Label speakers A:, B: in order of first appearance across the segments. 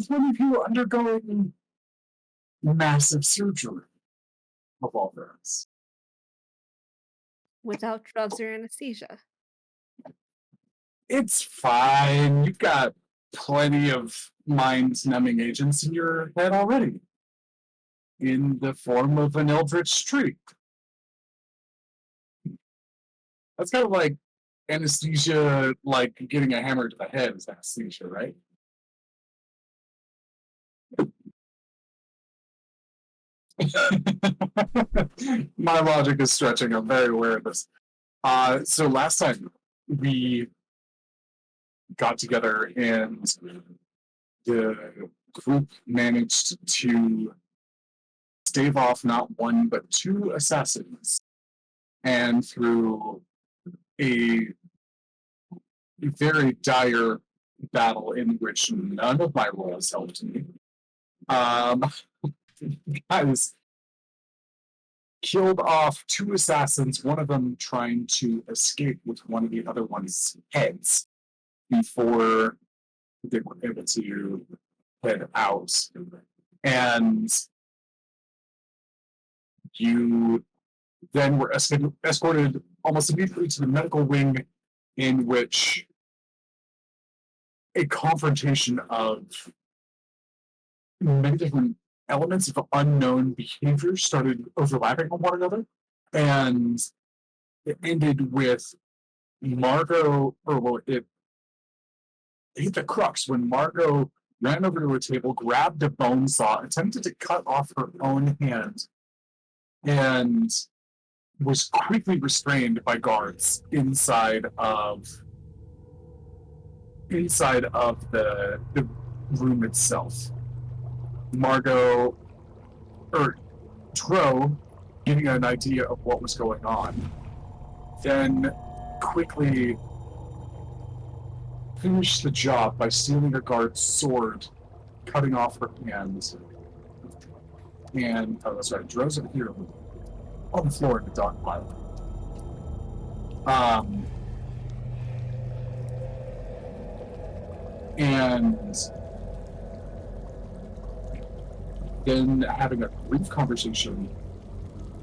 A: with one of you undergoing massive surgery of all things.
B: Without drugs or anesthesia.
A: It's fine. You've got plenty of mind-numbing agents in your head already, in the form of an eldritch streak. That's kind of like anesthesia, like getting a hammer to the head is anesthesia, right? My logic is stretching. I'm very aware of this. So last time we got together and the group managed to stave off not one but two assassins, and through a very dire battle in which none of my rolls helped me. Um, I was killed off two assassins, one of them trying to escape with one of the other one's heads before they were able to head out. And you then were escorted almost immediately to the medical wing, in which a confrontation of many different elements of unknown behavior started overlapping on one another. And it ended with Margot, or well, it hit the crux when Margot ran over to a table, grabbed a bone saw, attempted to cut off her own hand, and was quickly restrained by guards inside of the room itself. Margot, or Dro, getting an idea of what was going on, then quickly finished the job by stealing a guard's sword, cutting off her hand. And, oh, that's right, Dro's over here on the floor in the dog pile. And then having a brief conversation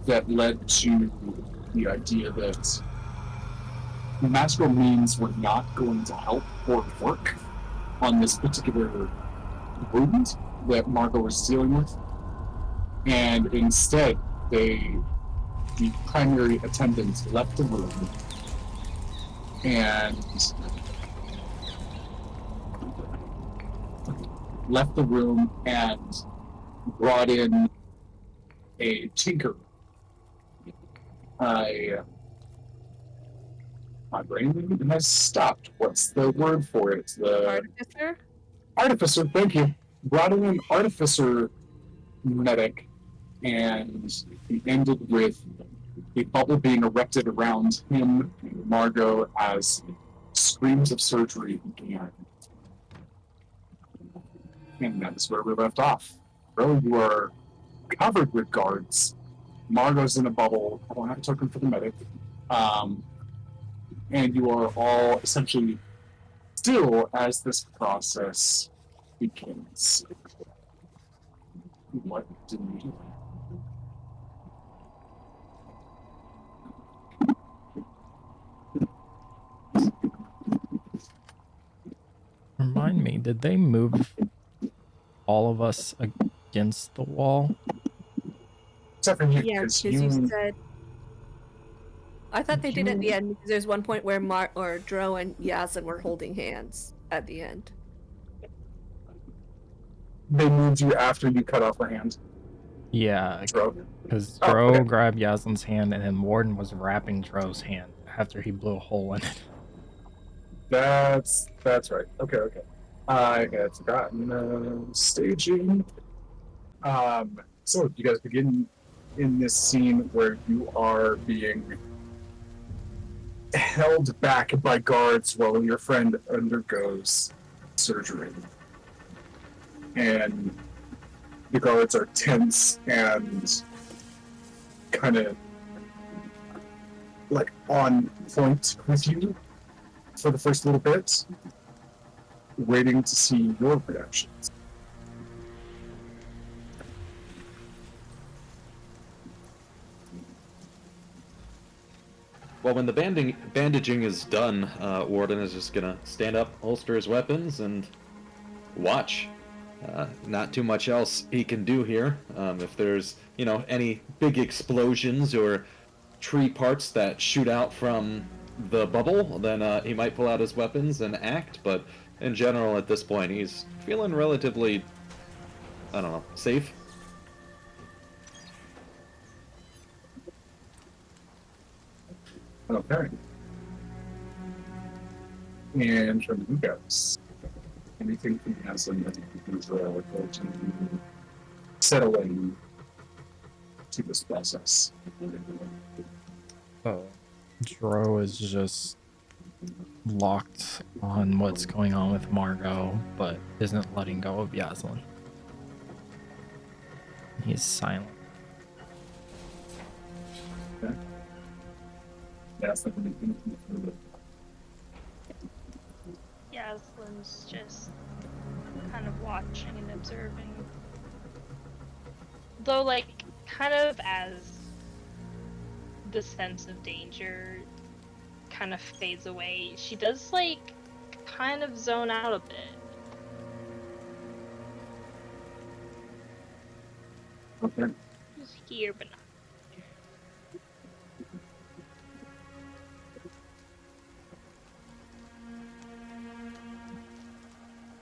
A: that led to the idea that magical means were not going to help or work on this particular wound that Margot was dealing with. And instead, the primary attendant left the room and brought in a tinker. My brain has stopped. What's the word for it? The
B: Artificer?
A: artificer, thank you. Brought in an artificer medic, and he ended with a bubble being erected around him and Margot as screams of surgery began. And that is where we left off. Bro, you are covered with guards. Margot's in a bubble. I don't have a token for the medic. And you are all essentially still as this process begins. What do we do?
C: Remind me, did they move all of us against the wall?
A: Except for you,
B: Yeah,
A: because
B: because you said. I thought they did at the end because there's one point where Dro and Yazan were holding hands at the end.
A: They moved you after you cut off her hand.
C: Yeah,
A: Dro.
C: because
A: Oh,
C: Dro
A: okay.
C: grabbed Yazan's hand, and then Warden was wrapping Dro's hand after he blew a hole in it.
A: That's right. Okay. I had forgotten staging. So you guys begin in this scene where you are being held back by guards while your friend undergoes surgery. And the guards are tense and kind of like on point with you for the first little bit, waiting to see your reactions.
D: Well, when the bandaging is done, Warden is just gonna stand up, holster his weapons, and watch. Not too much else he can do here. If there's, any big explosions or tree parts that shoot out from the bubble, then he might pull out his weapons and act. But in general, at this point, he's feeling relatively, I don't know, safe.
A: Okay. And from you guys, anything from Aslan that you can go to settling to this process?
C: Dro is just locked on what's going on with Margot, but isn't letting go of Yaslin. He's silent.
A: Okay. Aslan, anything from you?
E: Yaslin's just kind of watching and observing. Though, like, kind of as the sense of danger kind of fades away, she does, like, kind of zone out a bit.
A: Okay.
E: Just here, but not.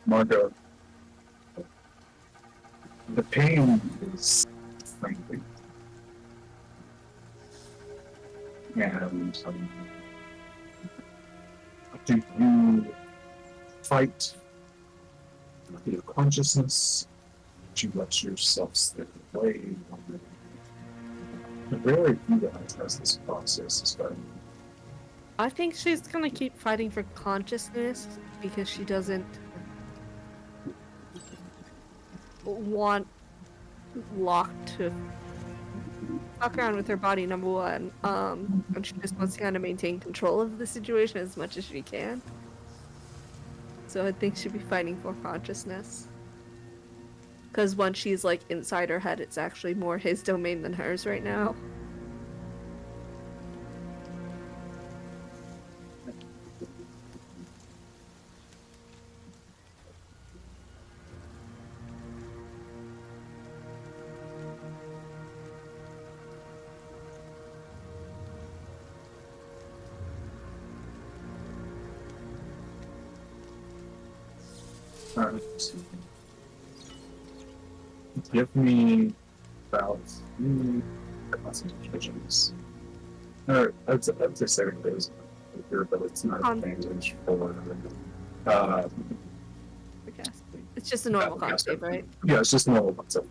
A: Margot, the pain is frankly, and do you fight with your consciousness? Do you let yourself slip away? Where are you guys as this process is starting?
B: I think she's gonna keep fighting for consciousness because she doesn't want Locke to fuck around with her body, number one. And she just wants to kind of maintain control of the situation as much as she can. So I think she'd be fighting for consciousness. Because once she's like inside her head, it's actually more his domain than hers right now.
A: Give me about concentrations. Or I'd say 7 days here, but it's not an advantage for
B: I guess. It's just a normal con save, right?
A: yeah, it's just normal concept.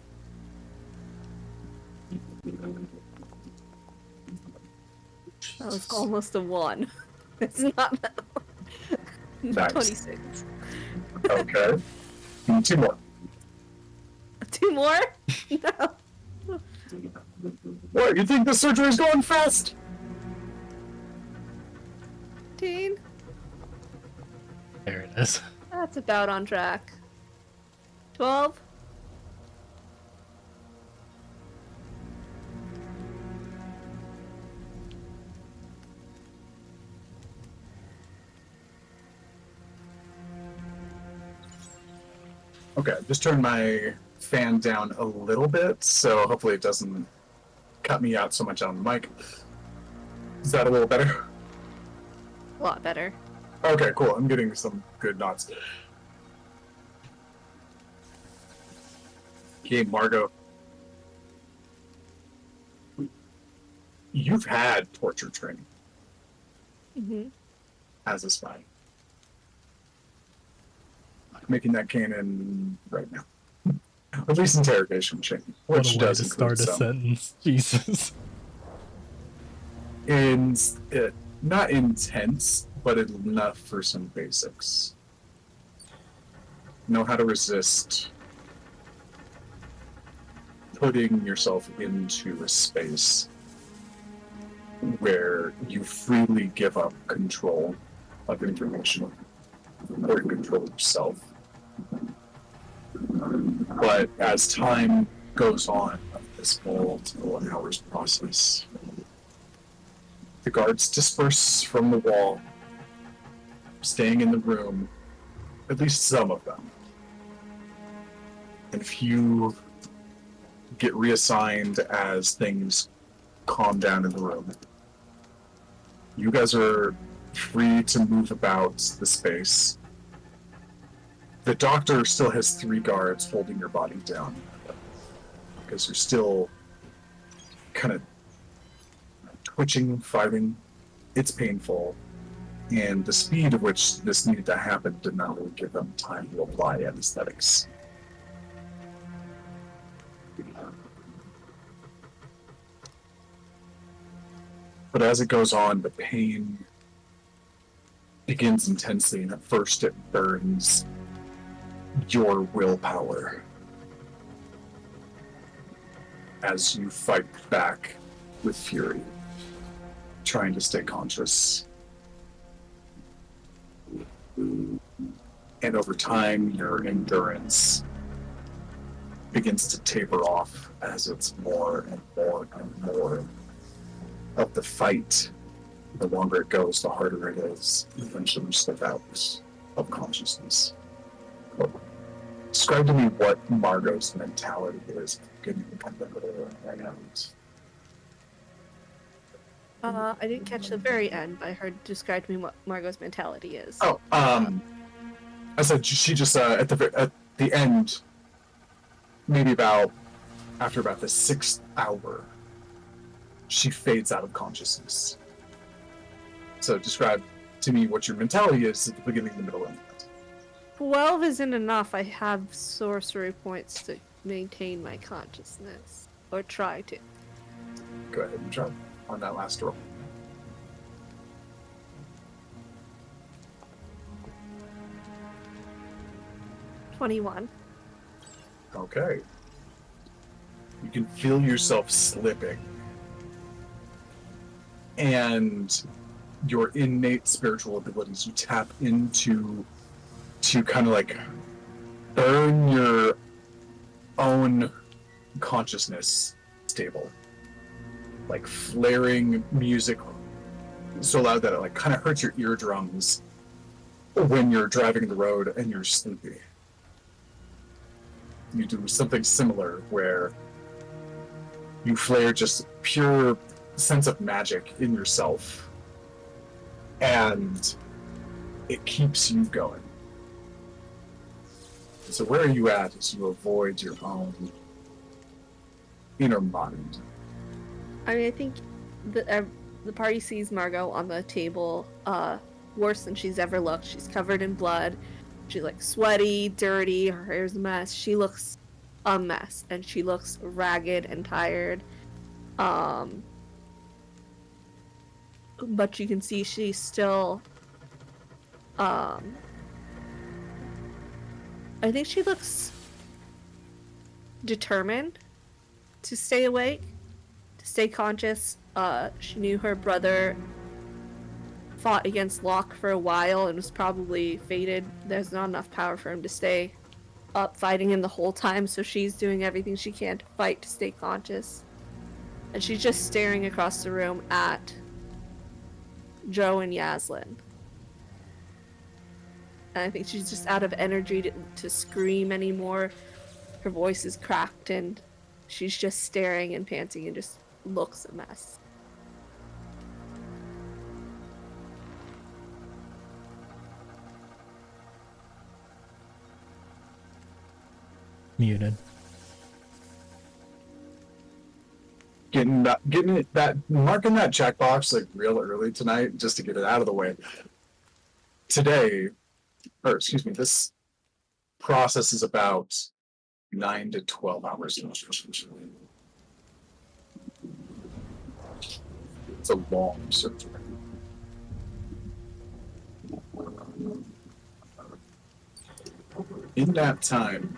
B: That was almost a 1. It's not that.
A: Nice.
B: 26.
A: Okay. Give me 2 more.
B: 2 more? No.
A: What, you think the surgery is going fast?
B: 15?
C: There it is.
B: That's about on track. 12?
A: Okay, just turn my fan down a little bit, so hopefully it doesn't cut me out so much on the mic. Is that a little better?
B: A lot better.
A: Okay, cool. I'm getting some good nods. Okay, Margot. You've had torture training
B: Mm-hmm.
A: as a spy. Making that canon right now. At least interrogation training,
C: What
A: which
C: a way
A: does
C: to
A: include
C: start a
A: some.
C: sentence. Jesus.
A: Not intense, but enough for some basics. Know how to resist putting yourself into a space where you freely give up control of information or control yourself. But as time goes on, this multiple hours process, The guards disperse from the wall, staying in the room, at least some of them. And a few get reassigned as things calm down in the room. You guys are free to move about the space. The doctor still has 3 guards holding your body down because you're still kind of twitching, fighting. It's painful, and the speed at which this needed to happen did not really give them time to apply anesthetics. But as it goes on, the pain begins intensely, and at first it burns your willpower as you fight back with fury, trying to stay conscious. And over time, your endurance begins to taper off as it's more and more and more of the fight. The longer it goes, the harder it is. Eventually, you slip out of consciousness. Describe to me what Margot's mentality is.
B: I didn't catch the very end, but I heard describe to me what Margot's mentality is.
A: Oh, I said she just at the end, maybe after about the 6th hour, she fades out of consciousness. So describe to me what your mentality is at the beginning, the middle, and the end.
B: 12 isn't enough. I have sorcery points to maintain my consciousness. Or try to.
A: Go ahead and try on that last roll.
B: $21.
A: Okay. You can feel yourself slipping. And your innate spiritual abilities, you tap into to kind of like burn your own consciousness stable. Like flaring music so loud that it like kind of hurts your eardrums when you're driving the road and you're sleepy. You do something similar where you flare just pure sense of magic in yourself, and it keeps you going. So where are you at as you avoid your own inner mind?
B: I mean, I think the party sees Margot on the table, worse than she's ever looked. She's covered in blood. She's like sweaty, dirty. Her hair's a mess. She looks a mess, and she looks ragged and tired. But you can see she's still. I think she looks determined to stay awake, to stay conscious. She knew her brother fought against Locke for a while and was probably fated. There's not enough power for him to stay up fighting him the whole time, so she's doing everything she can to fight to stay conscious. And she's just staring across the room at Joe and Yaslin. And I think she's just out of energy to scream anymore. Her voice is cracked and she's just staring and panting and just looks a mess.
C: Muted.
A: Marking that checkbox like real early tonight just to get it out of the way. This process is about 9 to 12 hours. It's a long surgery. In that time,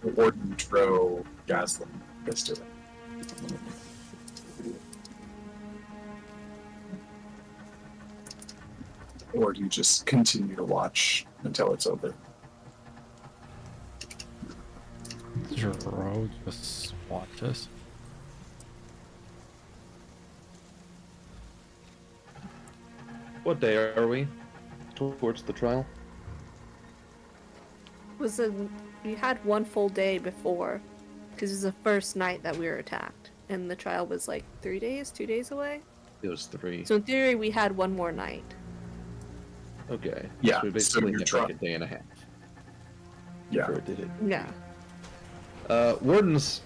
A: the warden drove Yaslin yesterday. Or do you just continue to watch until it's over?
C: Jero just watches.
D: What day are we? Towards the trial?
B: We had one full day before, because it was the first night that we were attacked, and the trial was like 3 days, 2 days away.
D: It was 3.
B: So in theory, we had one more night.
D: Okay.
A: Yeah,
D: So we
A: so
D: basically
A: your
D: have
A: trial-
D: like a day and a half.
A: Yeah.
D: For it to hit.
B: Yeah.
D: Warden's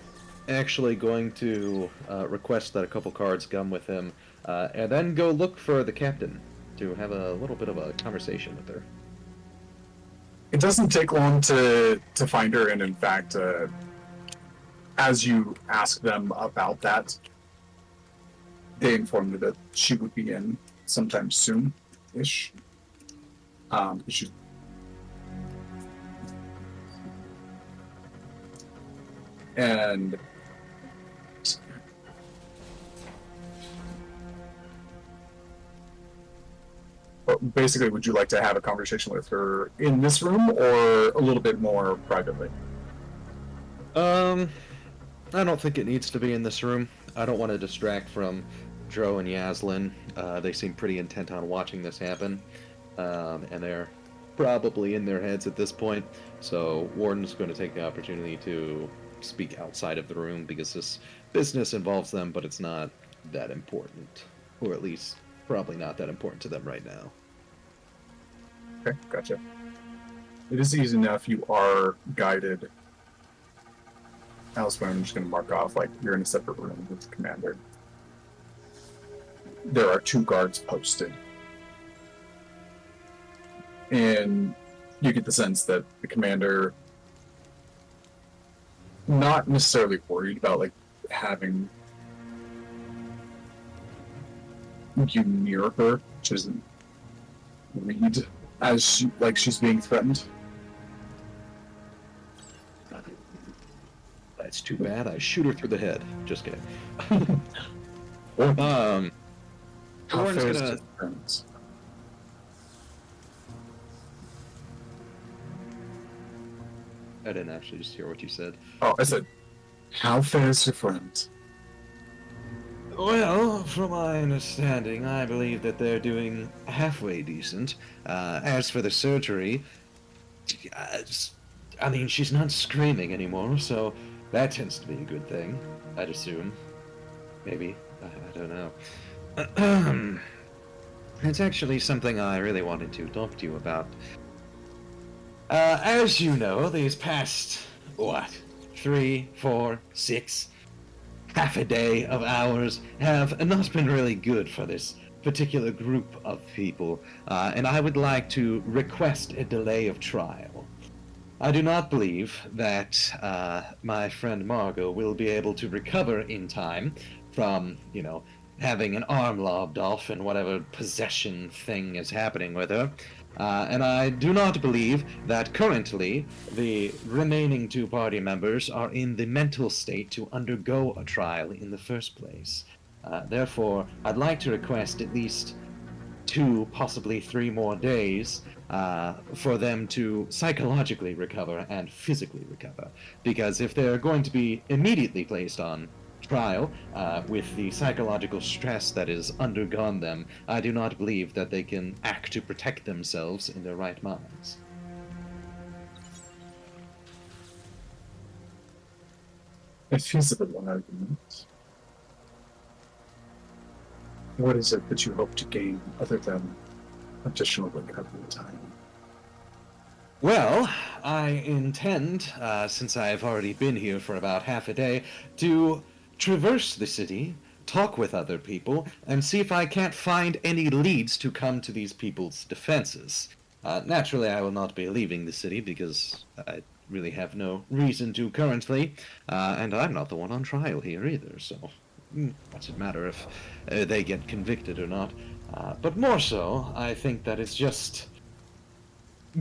D: actually going to request that a couple cards come with him, and then go look for the captain to have a little bit of a conversation with her.
A: It doesn't take long to find her, and in fact, as you ask them about that, they inform you that she would be in sometime soon-ish. She's and but basically, would you like to have a conversation with her in this room or a little bit more privately?
D: I don't think it needs to be in this room. I don't want to distract from Dro and Yaslin. They seem pretty intent on watching this happen, and they're probably in their heads at this point. So Warden's going to take the opportunity to speak outside of the room because this business involves them, but it's not that important, or at least probably not that important to them right now.
A: Okay, gotcha. It is easy enough. You are guided. Elsewhere, I'm just going to mark off like you're in a separate room with the commander. There are 2 guards posted. And you get the sense that the commander, not necessarily worried about like having you near her, which isn't read as she's being threatened.
D: That's too bad. I shoot her through the head. Just kidding.
A: How
D: Warren's
A: fair is
D: gonna.
A: this friends?
D: I didn't actually just hear what you said.
A: Oh, I said, how fair is your friend?
D: Well, from my understanding, I believe that they're doing halfway decent. As for the surgery, I mean, she's not screaming anymore, so that tends to be a good thing, I'd assume. Maybe. I don't know. It's actually something I really wanted to talk to you about. As you know, these past, 3, 4, 6, half a day of hours have not been really good for this particular group of people, and I would like to request a delay of trial. I do not believe that my friend Margot will be able to recover in time from, having an arm lobbed off and whatever possession thing is happening with her. And I do not believe that currently the remaining 2 party members are in the mental state to undergo a trial in the first place. Therefore, I'd like to request at least 2, possibly 3 more days for them to psychologically recover and physically recover. Because if they're going to be immediately placed on trial with the psychological stress that has undergone them, I do not believe that they can act to protect themselves in their right minds.
A: A feasible argument. What is it that you hope to gain other than additional recovery time?
D: Well, I intend, since I've already been here for about half a day, to traverse the city, talk with other people, and see if I can't find any leads to come to these people's defenses. Naturally, I will not be leaving the city because I really have no reason to currently, and I'm not the one on trial here either, so what's it matter if they get convicted or not? But more so, I think that it's just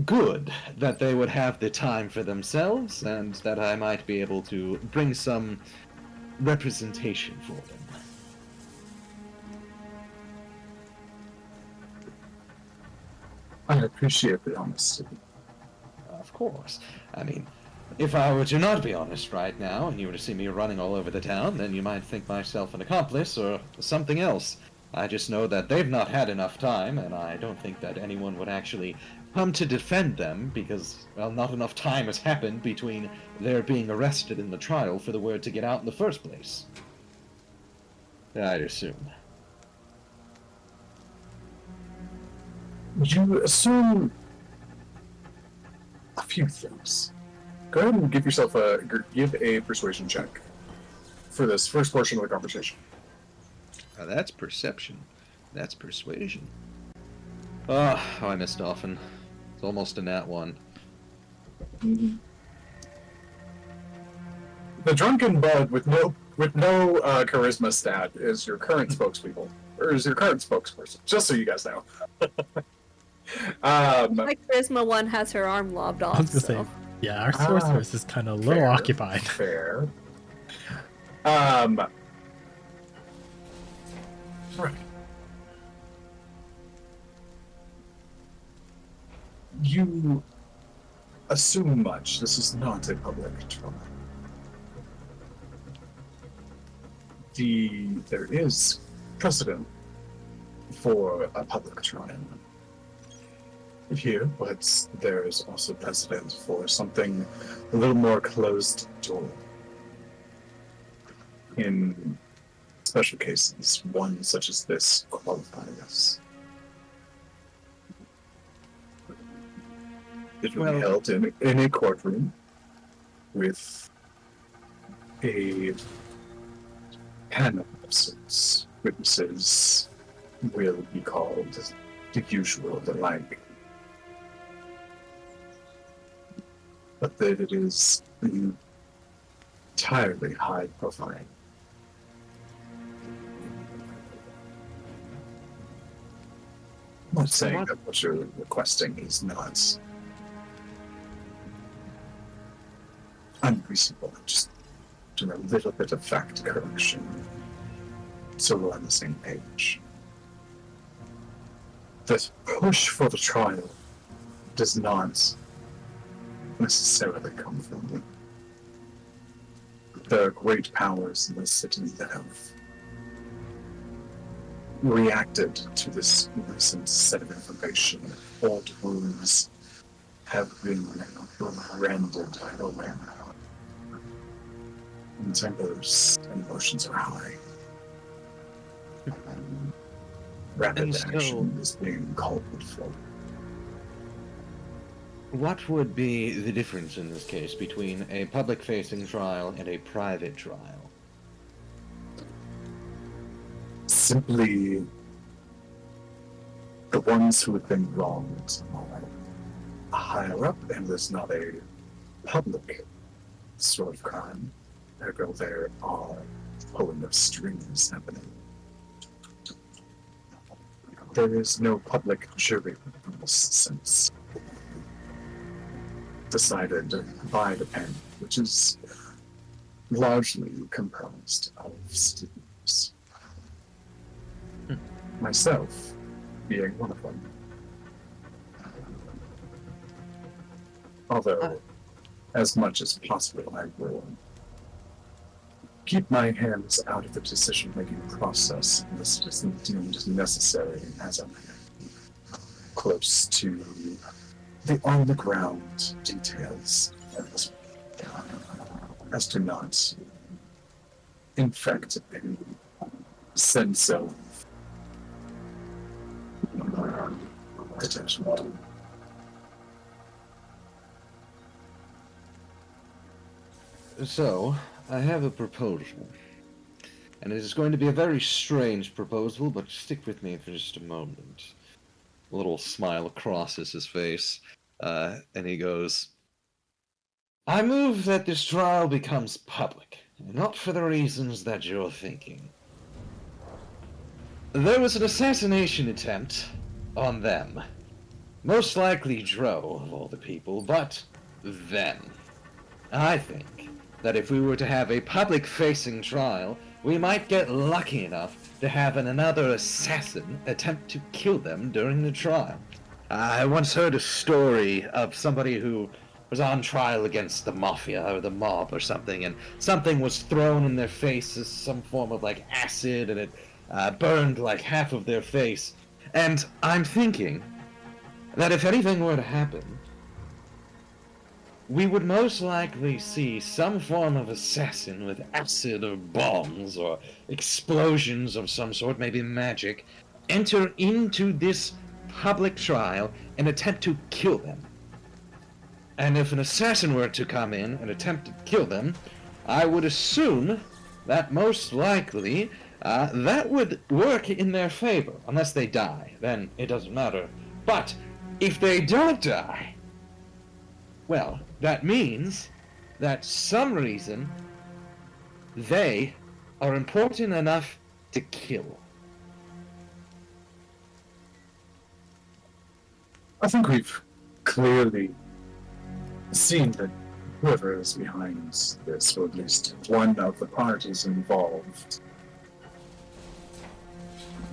D: good that they would have the time for themselves, and that I might be able to bring some representation for them.
A: I appreciate the honesty.
D: Of course. I mean, if I were to not be honest right now, and you were to see me running all over the town, then you might think myself an accomplice or something else. I just know that they've not had enough time, and I don't think that anyone would actually come to defend them because, well, not enough time has happened between their being arrested and the trial for the word to get out in the first place. I'd assume.
A: You assume a few things. Go ahead and give yourself give a persuasion check for this first portion of the conversation.
D: Now that's perception. That's persuasion. Oh, I missed Dolphin. It's almost a nat 1.
A: The drunken bud with no charisma stat is your current spokespeople, or is your current spokesperson. Just so you guys know.
B: My charisma one has her arm lobbed off.
C: I was gonna
B: so.
C: say, yeah, our sorceress is kind of a little
A: fair.
C: occupied.
A: Fair. Right. You assume much. This is not a public trial. There is precedent for a public trial here, but there is also precedent for something a little more closed door. In special cases, one such as this qualifies. It will be held in a courtroom with a panel of sorts. Witnesses will be called, the usual, the like. But that it is entirely high profile. I'm not saying that what you're requesting is not unreasonable, just do a little bit of fact correction so we're on the same page. The push for the trial does not necessarily come from the great powers in the city that have reacted to this recent set of information. Old wounds have been rendered away. And tempers and emotions are high. Rapid
D: And so-
A: action is being called for.
D: What would be the difference in this case between a public-facing trial and a private trial?
A: Simply the ones who have been wronged are higher up, and there's not a public sort of crime. Ergo, there are pulling of strings happening. There is no public jury in this sense. Decided by the panel, which is largely composed of students. Myself being one of them. Although, as much as possible, I will keep my hands out of the decision-making process unless it isn't deemed necessary, as I'm close to the on-the-ground details as to not infect any sense of detention.
D: So, I have a proposal. And it is going to be a very strange proposal, but stick with me for just a moment. A little smile crosses his face, and he goes, I move that this trial becomes public, not for the reasons that you're thinking. There was an assassination attempt on them. Most likely Dro, of all the people, but them. I think that if we were to have a public-facing trial, we might get lucky enough to have another assassin attempt to kill them during the trial. I once heard a story of somebody who was on trial against the mafia or the mob or something, and something was thrown in their faces, some form of like acid, and it burned like half of their face. And I'm thinking that if anything were to happen, we would most likely see some form of assassin with acid or bombs or explosions of some sort, maybe magic, enter into this public trial and attempt to kill them. And if an assassin were to come in and attempt to kill them, I would assume that most likely that would work in their favor, unless they die. Then it doesn't matter. But if they don't die, well, that means that some reason they are important enough to kill.
A: I think we've clearly seen that whoever is behind this, or at least one of the parties involved,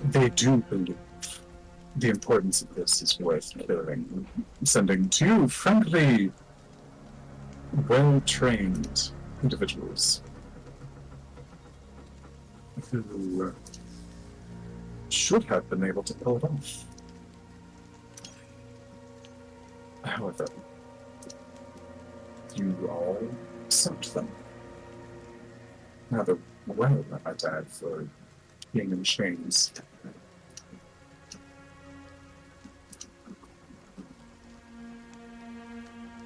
A: they do believe the importance of this is worth killing. Sending two, frankly, well-trained individuals who should have been able to pull it off. However, you all accept them. Rather well, I might add, for being in chains.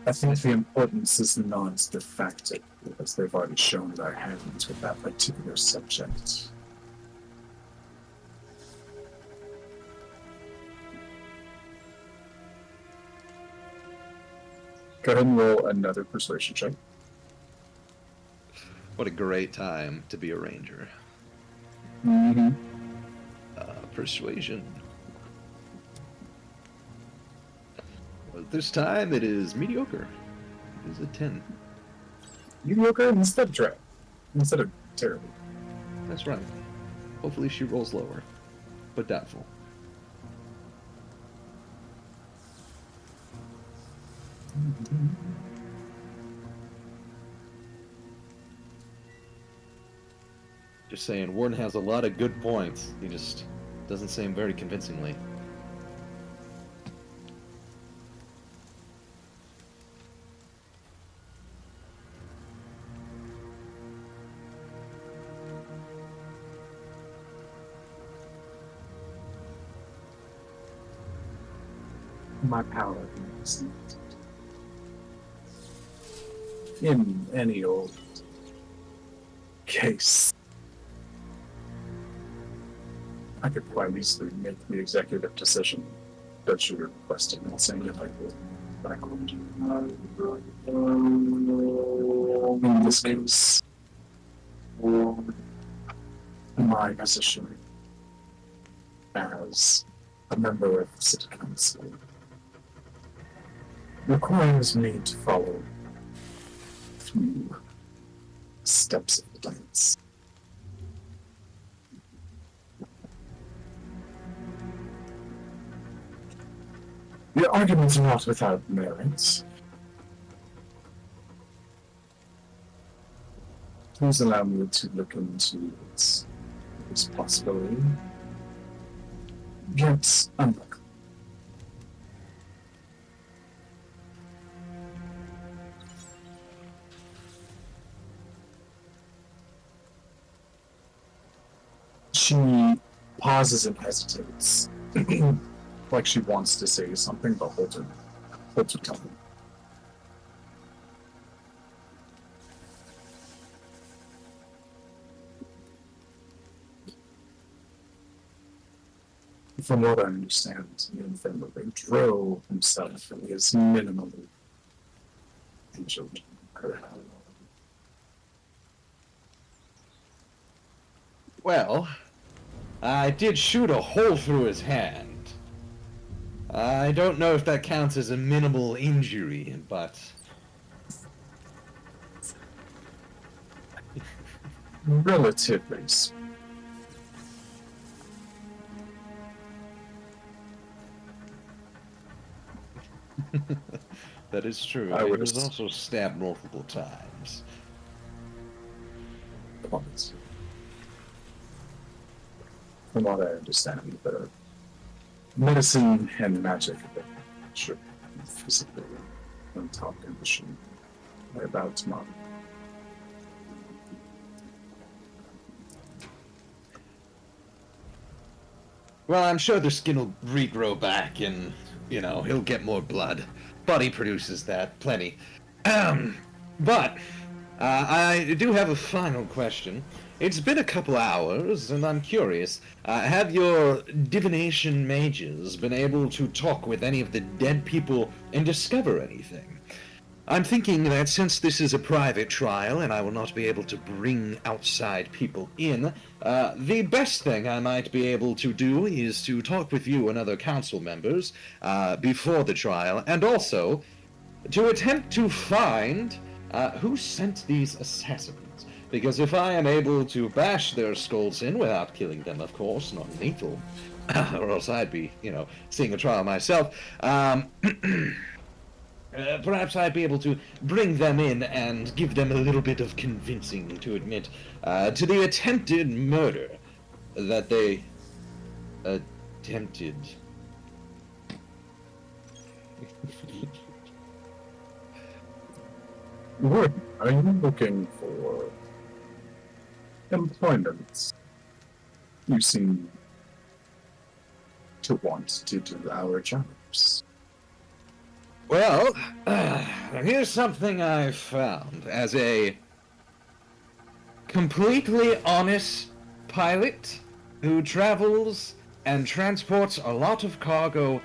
A: I think the importance is not the fact because they've already shown their hands with that particular subject. Go ahead and roll another persuasion check.
D: What a great time to be a ranger.
A: Mm-hmm.
D: Persuasion. Well, this time it is mediocre. It is a 10.
A: Mediocre instead of terrible.
D: That's right. Hopefully she rolls lower, but doubtful. Just saying, Warden has a lot of good points. He just doesn't say them very convincingly.
A: My power is limited. In any old case, I could quite easily make the executive decision that you were requesting and saying if I would backward. In this case, my position as a member of the City Council requires me to follow a few steps of the dance. The arguments are not without merit. Please allow me to look into this possibility. Yet, unlikely. She pauses and hesitates. Like she wants to say something, but holds her tongue. From what I understand, the infirmary, Dro himself is minimally injured.
D: Well, I did shoot a hole through his hand. I don't know if that counts as a minimal injury, but...
A: Relatively.
D: That is true.
A: I
D: He
A: would
D: was
A: ass-
D: also stabbed multiple times.
A: Points. From what I understand, the medicine and magic should be physically in top condition by about tomorrow.
D: Well, I'm sure the skin will regrow back and, he'll get more blood. Body produces that, plenty. But, I do have a final question. It's been a couple hours, and I'm curious. Have your divination mages been able to talk with any of the dead people and discover anything? I'm thinking that since this is a private trial and I will not be able to bring outside people in, the best thing I might be able to do is to talk with you and other council members before the trial, and also to attempt to find who sent these assassins. Because if I am able to bash their skulls in without killing them, of course, not lethal, or else I'd be, seeing a trial myself, perhaps I'd be able to bring them in and give them a little bit of convincing to admit to the attempted murder that they attempted.
A: Wood, are you looking for employment? You seem to want to do our jobs.
D: Well, here's something I've found. As a completely honest pilot who travels and transports a lot of cargo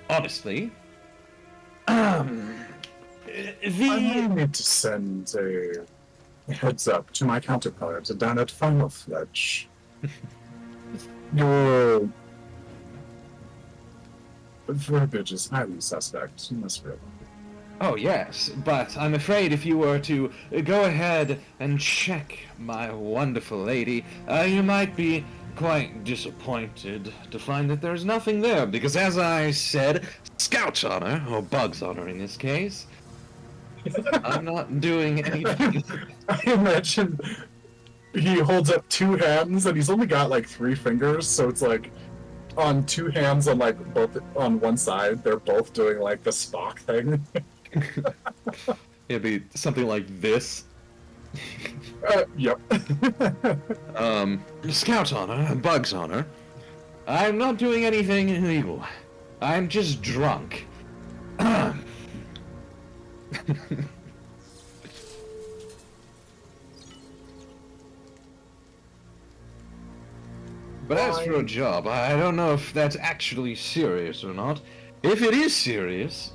D: honestly,
A: I may need to send a heads up to my counterparts down at Final Fledge. Your verbiage is highly suspect, Miss Ribb.
D: Oh, yes, but I'm afraid if you were to go ahead and check my wonderful lady, you might be quite disappointed to find that there's nothing there, because as I said, Scout's honor, or Bug's honor in this case, I'm not doing anything.
A: I imagine he holds up two hands and he's only got like 3 fingers, so it's like on 2 hands on like both on one side, they're both doing like the Spock thing.
D: It'd be something like this.
A: Yep.
D: Scout's honor, Bug's honor. I'm not doing anything illegal. I'm just drunk. But as for a job, I don't know if that's actually serious or not. If it is serious,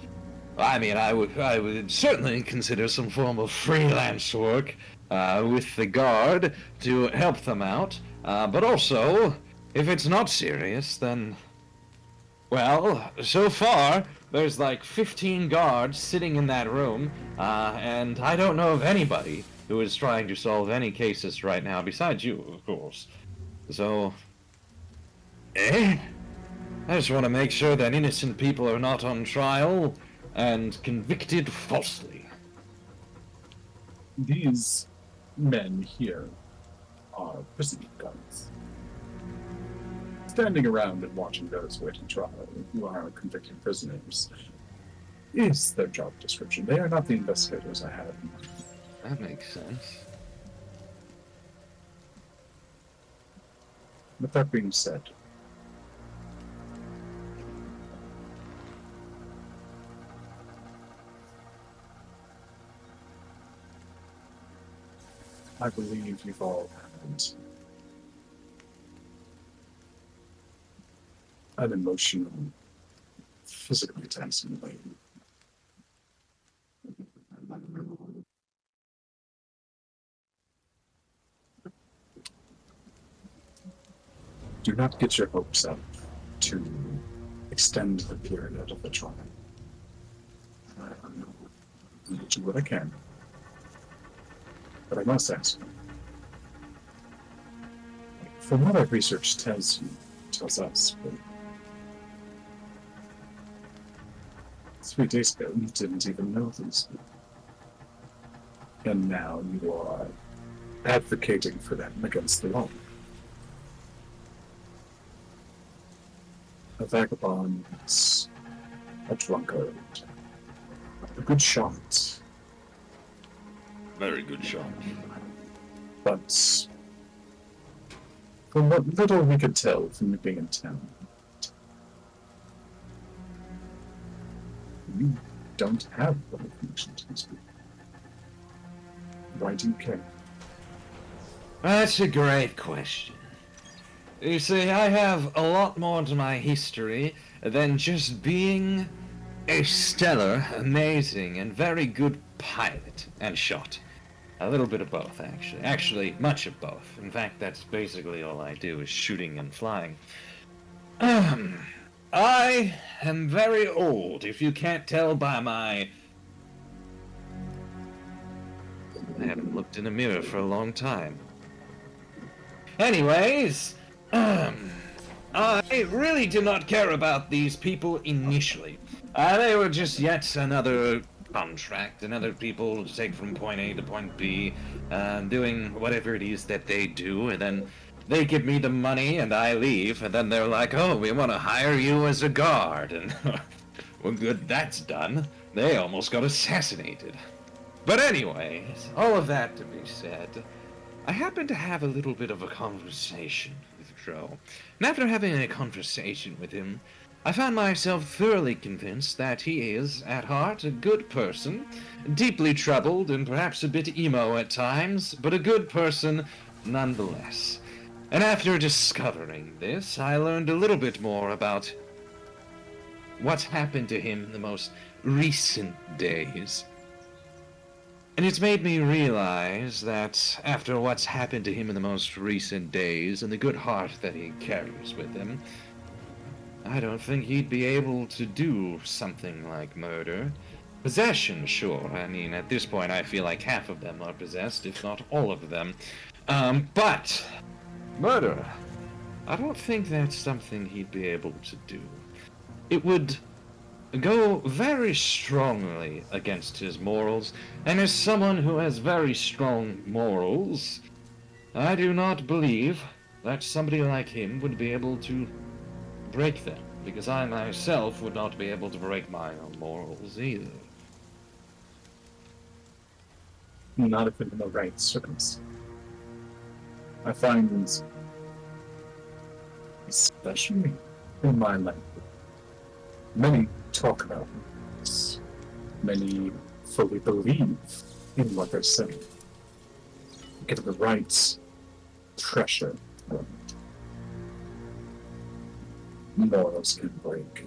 D: I mean, I would certainly consider some form of freelance work with the guard to help them out. But also, if it's not serious, then, well, so far there's like 15 guards sitting in that room, and I don't know of anybody who is trying to solve any cases right now besides you, of course. So, I just want to make sure that innocent people are not on trial and convicted falsely.
A: These men here are prison guards. Standing around and watching those waiting trial who are convicted prisoners is their job description. They are not the investigators I have in mind.
D: That makes sense.
A: With that being said, I believe you've all had an emotional, physically taxing way. Do not get your hopes up to extend the period of the trial. I'll do what I can. But I must ask you, from what our research tells us, but 3 days ago you didn't even know these people. And now you are advocating for them against the law. a vagabond, a drunkard, a good shot,
D: Very good shot.
A: but from what little we could tell from you being in town, you don't have a connection to these people. Why do you care?
D: That's a great question. You see, I have a lot more to my history than just being a stellar, amazing, and very good pilot and shot. A little bit of both, actually. Actually, much of both. In fact, that's basically all I do is shooting and flying. I am very old, if you can't tell by my... I haven't looked in a mirror for a long time. Anyways, I really did not care about these people initially. They were just yet another contract, another people to take from point A to point B, doing whatever it is that they do, and then they give me the money and I leave, and then they're like, oh, we want to hire you as a guard, and well, good, that's done. They almost got assassinated. But anyways, all of that to be said, I happened to have a little bit of a conversation with Joe, and after having a conversation with him, I found myself thoroughly convinced that he is, at heart, a good person, deeply troubled and perhaps a bit emo at times, but a good person nonetheless. And after discovering this, I learned a little bit more about what's happened to him in the most recent days. And it's made me realize that after what's happened to him in the most recent days and the good heart that he carries with him, I don't think he'd be able to do something like murder. Possession, sure. I mean, at this point I feel like half of them are possessed, if not all of them. But murder, I don't think that's something he'd be able to do. It would go very strongly against his morals, and as someone who has very strong morals, I do not believe that somebody like him would be able to break them, because I myself would not be able to break my own morals either.
A: Not if in the right circumstance. I find, especially in my life, many talk about this. Many fully believe in what they're saying. Get the right pressure. Morals can break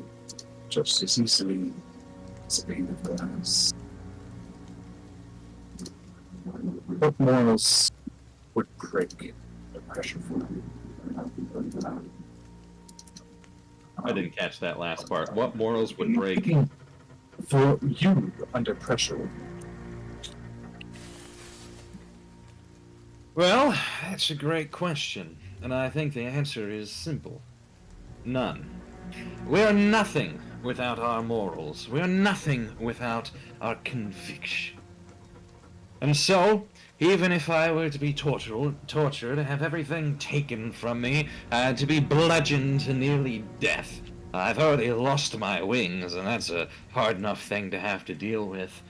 A: just as easily as a pane of glass. What morals would break the pressure for you?
D: I didn't catch that last part. What morals would break?
A: For you under pressure.
D: Well, that's a great question, and I think the answer is simple. None. We are nothing without our morals. We are nothing without our conviction. And so, even if I were to be tortured, have everything taken from me, to be bludgeoned to nearly death, I've already lost my wings, and that's a hard enough thing to have to deal with.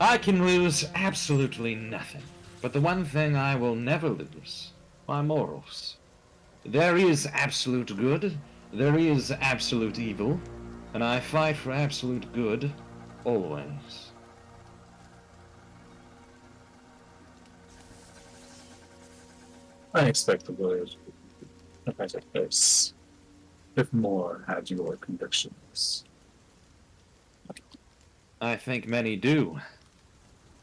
D: I can lose absolutely nothing, but the one thing I will never lose, my morals. There is absolute good, there is absolute evil, and I fight for absolute good, always.
A: I expect the word a better place if more had your convictions.
D: I think many do.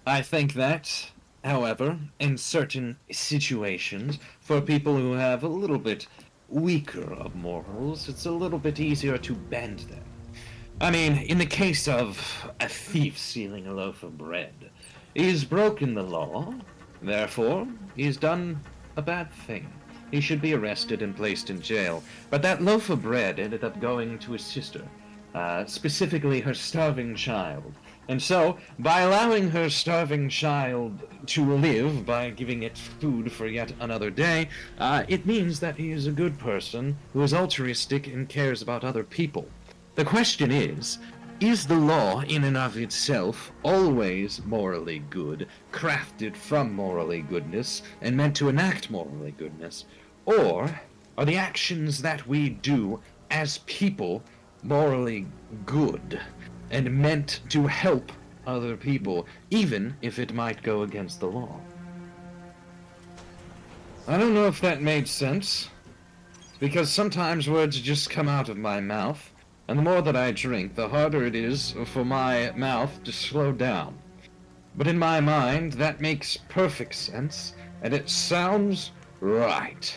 D: I think that, however, in certain situations, for people who have a little bit weaker of morals, it's a little bit easier to bend them. I mean, in the case of a thief stealing a loaf of bread, he's broken the law, therefore, he's done a bad thing. He should be arrested and placed in jail. But that loaf of bread ended up going to his sister, specifically her starving child. And so, by allowing her starving child to live by giving it food for yet another day, it means that he is a good person who is altruistic and cares about other people. The question is the law in and of itself always morally good, crafted from morally goodness, and meant to enact morally goodness? Or are the actions that we do as people morally good and meant to help other people, even if it might go against the law? I don't know if that made sense, because sometimes words just come out of my mouth, and the more that I drink, the harder it is for my mouth to slow down. But in my mind, that makes perfect sense, and it sounds right.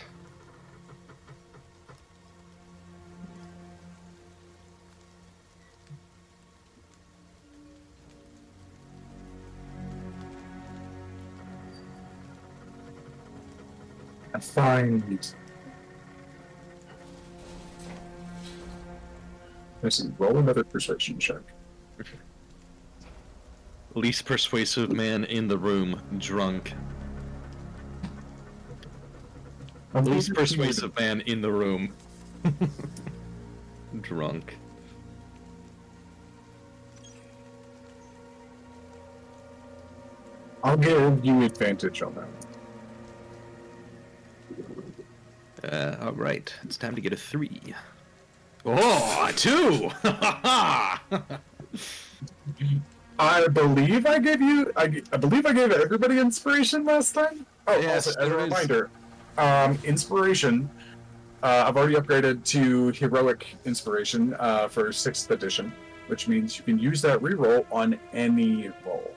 A: I find. Let's see, roll another persuasion check.
D: Least persuasive man in the room, drunk. Least persuasive man in the room. Drunk.
A: I'll give you advantage on that.
D: Alright. It's time to get a 3. Oh, a 2!
A: I believe I gave you. I believe I gave everybody inspiration last time. Oh,
D: Yes,
A: also, as a
D: there is.
A: reminder, inspiration. I've already upgraded to heroic inspiration for 6th edition, which means you can use that reroll on any roll.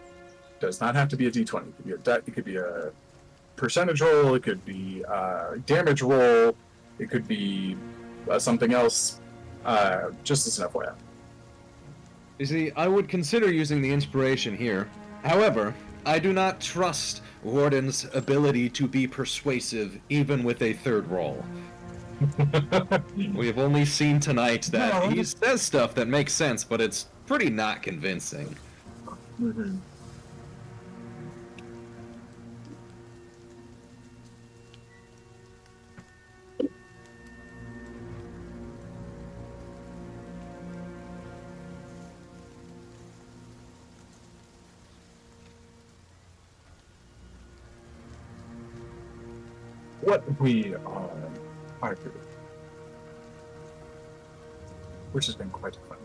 A: Does not have to be a d20. It could be it could be a percentage roll. It could be a damage roll. It could be something else. Just as an FYI.
D: You see, I would consider using the inspiration here. However, I do not trust Warden's ability to be persuasive even with a 3rd roll. We have only seen tonight that
A: No.
D: he says stuff that makes sense, but it's pretty not convincing.
A: Mm-hmm. What we are arguing, which has been quite a fun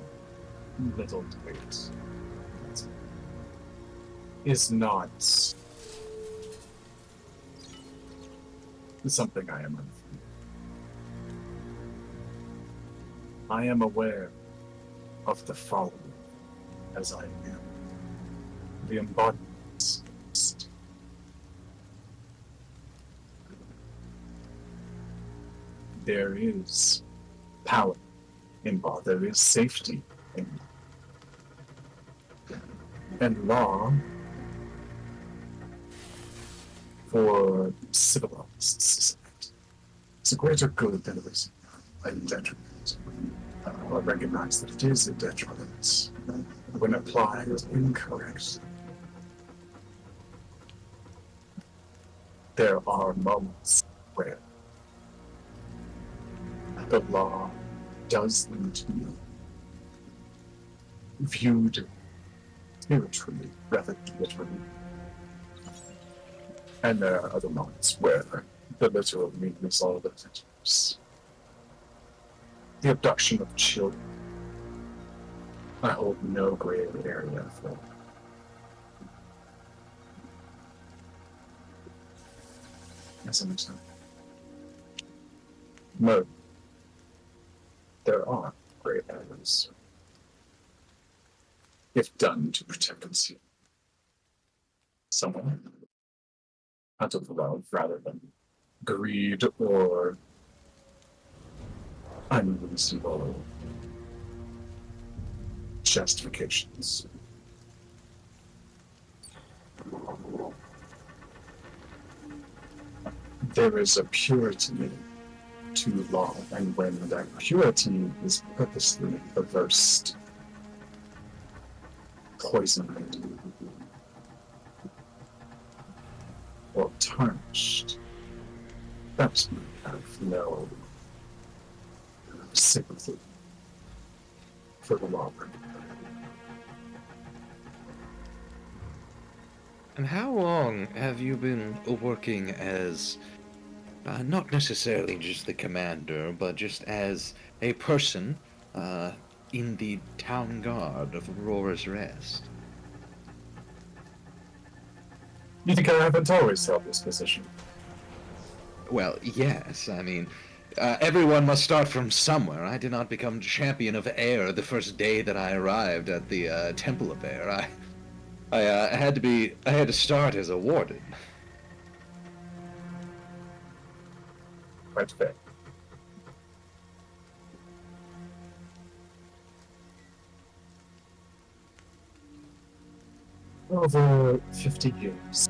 A: little debate, is not something I am unfamiliar. I am aware of the following as I am. The embodiments. There is power in law. There is safety in law. And law for civilized society. It's a greater good than it is a detriment. I recognize that it is a detriment when applied incorrectly. There are moments where the law does need to be viewed spiritually rather than literally. And there are other moments where the literal means all of it is the abduction of children. I hold no gray area for. As an example. No. There are gray areas. If done to protect and seal someone out of love rather than greed or unreasonable justifications. There is a purity to law, and when that purity is purposely perversed, poisoned or tarnished, perhaps we have no sympathy for the lawbreaker.
D: And how long have you been working as, not necessarily just the commander, but just as a person in the town guard of Aurora's Rest?
A: You think I haven't always held this position?
D: Well, yes. I mean, everyone must start from somewhere. I did not become champion of air the first day that I arrived at the Temple of Air. I had to start as a warden.
A: Quite fair. Over 50 years.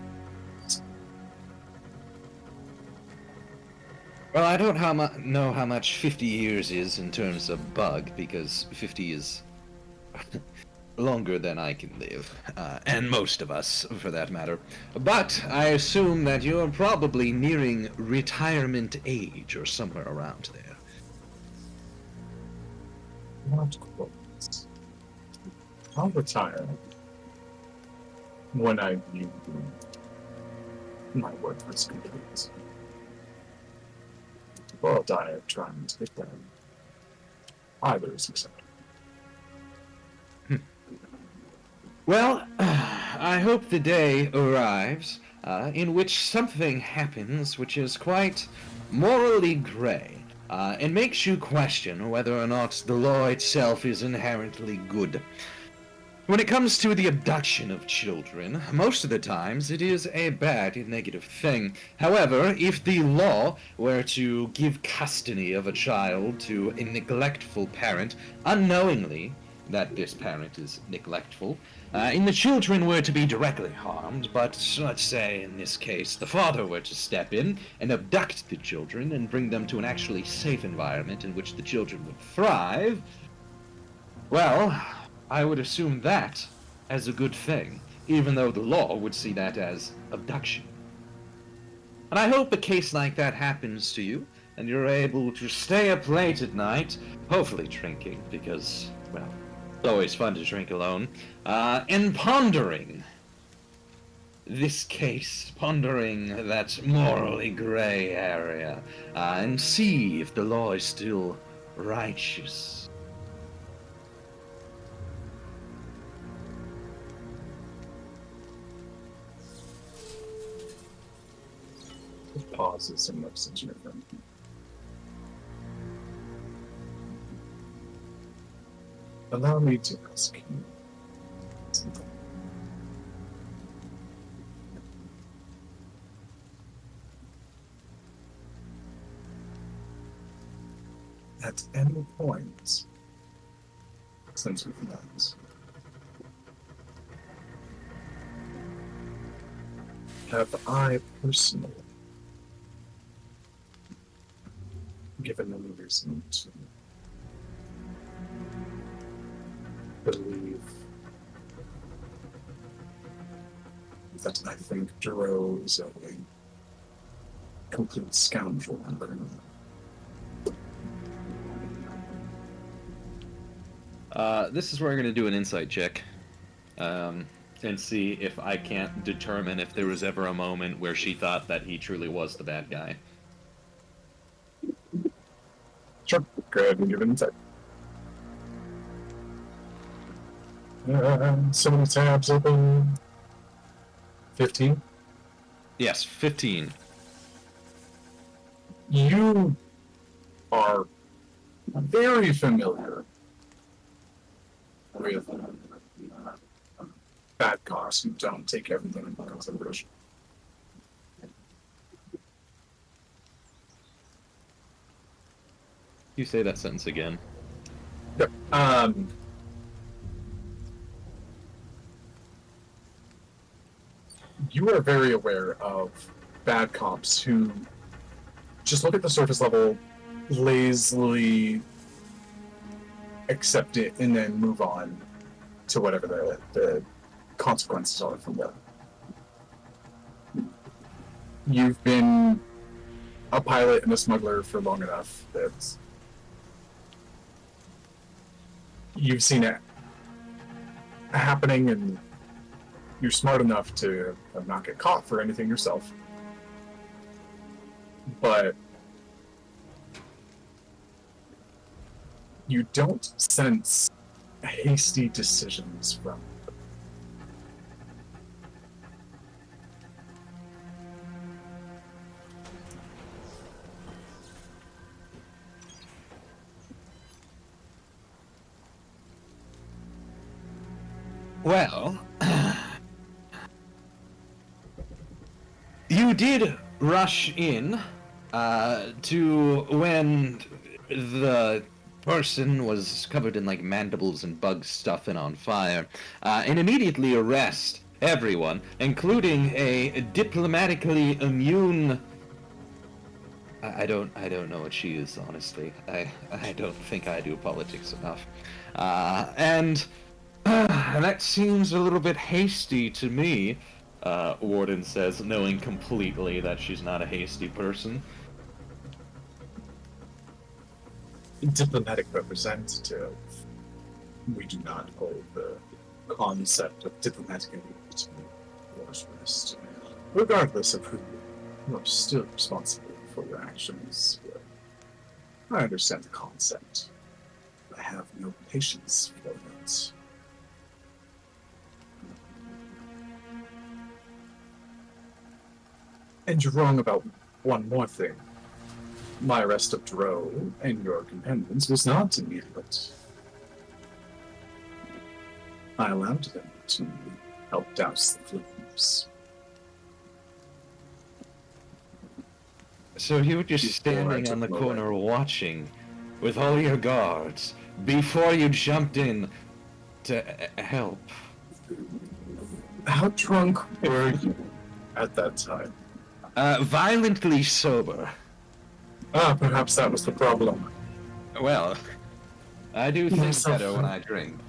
D: Well, I don't know how much 50 years is in terms of bug, because 50 is longer than I can live, and most of us, for that matter. But I assume that you're probably nearing retirement age or somewhere around there.
A: Not quite. I'll retire when I view my work is complete. Or I'll die of trying to get there. Either is acceptable.
D: Well, I hope the day arrives in which something happens which is quite morally gray, and makes you question whether or not the law itself is inherently good. When it comes to the abduction of children, most of the times it is a bad and negative thing. However, if the law were to give custody of a child to a neglectful parent, unknowingly that this parent is neglectful, and the children were to be directly harmed, but let's say in this case the father were to step in and abduct the children and bring them to an actually safe environment in which the children would thrive, well, I would assume that as a good thing, even though the law would see that as abduction. And I hope a case like that happens to you, and you're able to stay up late at night, hopefully drinking, because, well, it's always fun to drink alone, and pondering this case, pondering that morally gray area, and see if the law is still righteous.
A: Pauses and looks at your friend. Allow me to ask you something. At any point since we've met, have I personally given any reason to believe that I think Duro is a complete scoundrel?
D: This is where I'm going to do an insight check, and see if I can't determine if there was ever a moment where she thought that he truly was the bad guy.
A: Sure, go ahead and give an insight. So many tabs open. 15.
D: Yes, 15.
A: You are very familiar with bad cops who don't take everything into consideration.
D: You say that sentence again.
A: Yep. You are very aware of bad cops who just look at the surface level, lazily accept it, and then move on to whatever the consequences are from that. You've been a pilot and a smuggler for long enough that you've seen it happening, and you're smart enough to not get caught for anything yourself. But you don't sense hasty decisions from them.
D: Well, you did rush in to when the person was covered in like mandibles and bug stuff and on fire, and immediately arrest everyone, including a diplomatically immune. I don't know what she is, honestly. I don't think I do politics enough, and that seems a little bit hasty to me. Warden says, knowing completely that she's not a hasty person.
A: Diplomatic representative. We do not hold the concept of diplomatic immunity war's wrist. Regardless of who, you are still responsible for your actions. I understand the concept. I have no patience for that. And you're wrong about one more thing. My arrest of Dro and your companions was not immediate. I allowed them to help douse the flames.
D: So you were just
A: Before I
D: standing
A: took
D: on the
A: them
D: corner watching with all your guards before you jumped in to help.
A: How drunk were you at that time?
D: Violently sober.
A: Perhaps that was the problem.
D: Well, I do think
A: Myself-
D: better when I drink.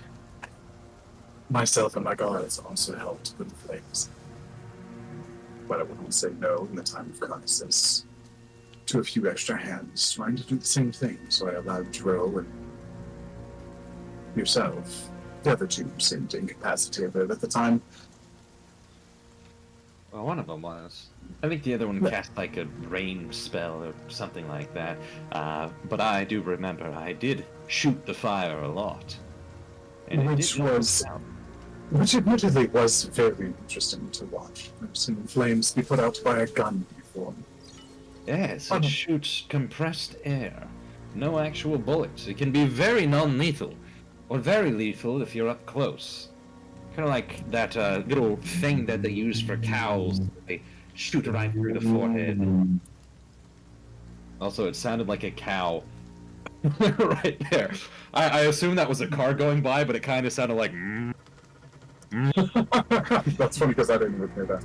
A: Myself and my guards also helped with the flames. But I wouldn't say no in the time of crisis to a few extra hands trying to do the same thing, so I allowed Dro and yourself. The other two seemed incapacitated at the time.
D: Well, one of them was. I think the other one
A: Yeah.
D: cast like a rain spell or something like that. But I do remember I did shoot the fire a lot. And it
A: Which
D: did knock
A: was-
D: us out.
A: Which admittedly was very interesting to watch. I've seen flames be put out by a gun before.
D: Yes,
A: Oh,
D: it
A: no.
D: shoots compressed air. No actual bullets. It can be very non-lethal. Or very lethal if you're up close. Kind of like that little thing that they use for cows. They shoot right through the forehead. Also, it sounded like a cow. Right there. I assume that was a car going by, but it kind of sounded like...
A: That's funny because I didn't even hear that.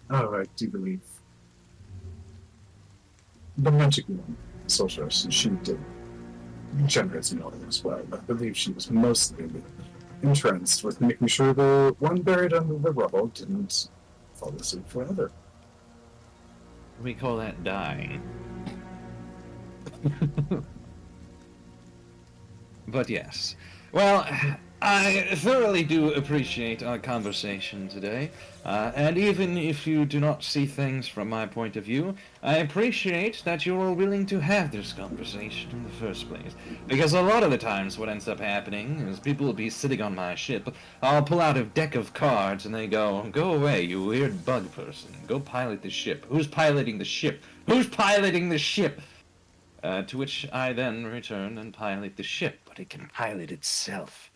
A: Oh, I do believe the magic woman, Soldiers, she did generate some knowledge as well, but I believe she was mostly entranced with making sure the one buried under the rubble didn't fall asleep forever.
D: We call that dying. But yes. Well, I thoroughly do appreciate our conversation today. And even if you do not see things from my point of view, I appreciate that you are willing to have this conversation in the first place. Because a lot of the times what ends up happening is people will be sitting on my ship, I'll pull out a deck of cards and they go away, you weird bug person. Go pilot the ship. Who's piloting the ship? Who's piloting the ship? To which I then return and pilot the ship, but it can pilot itself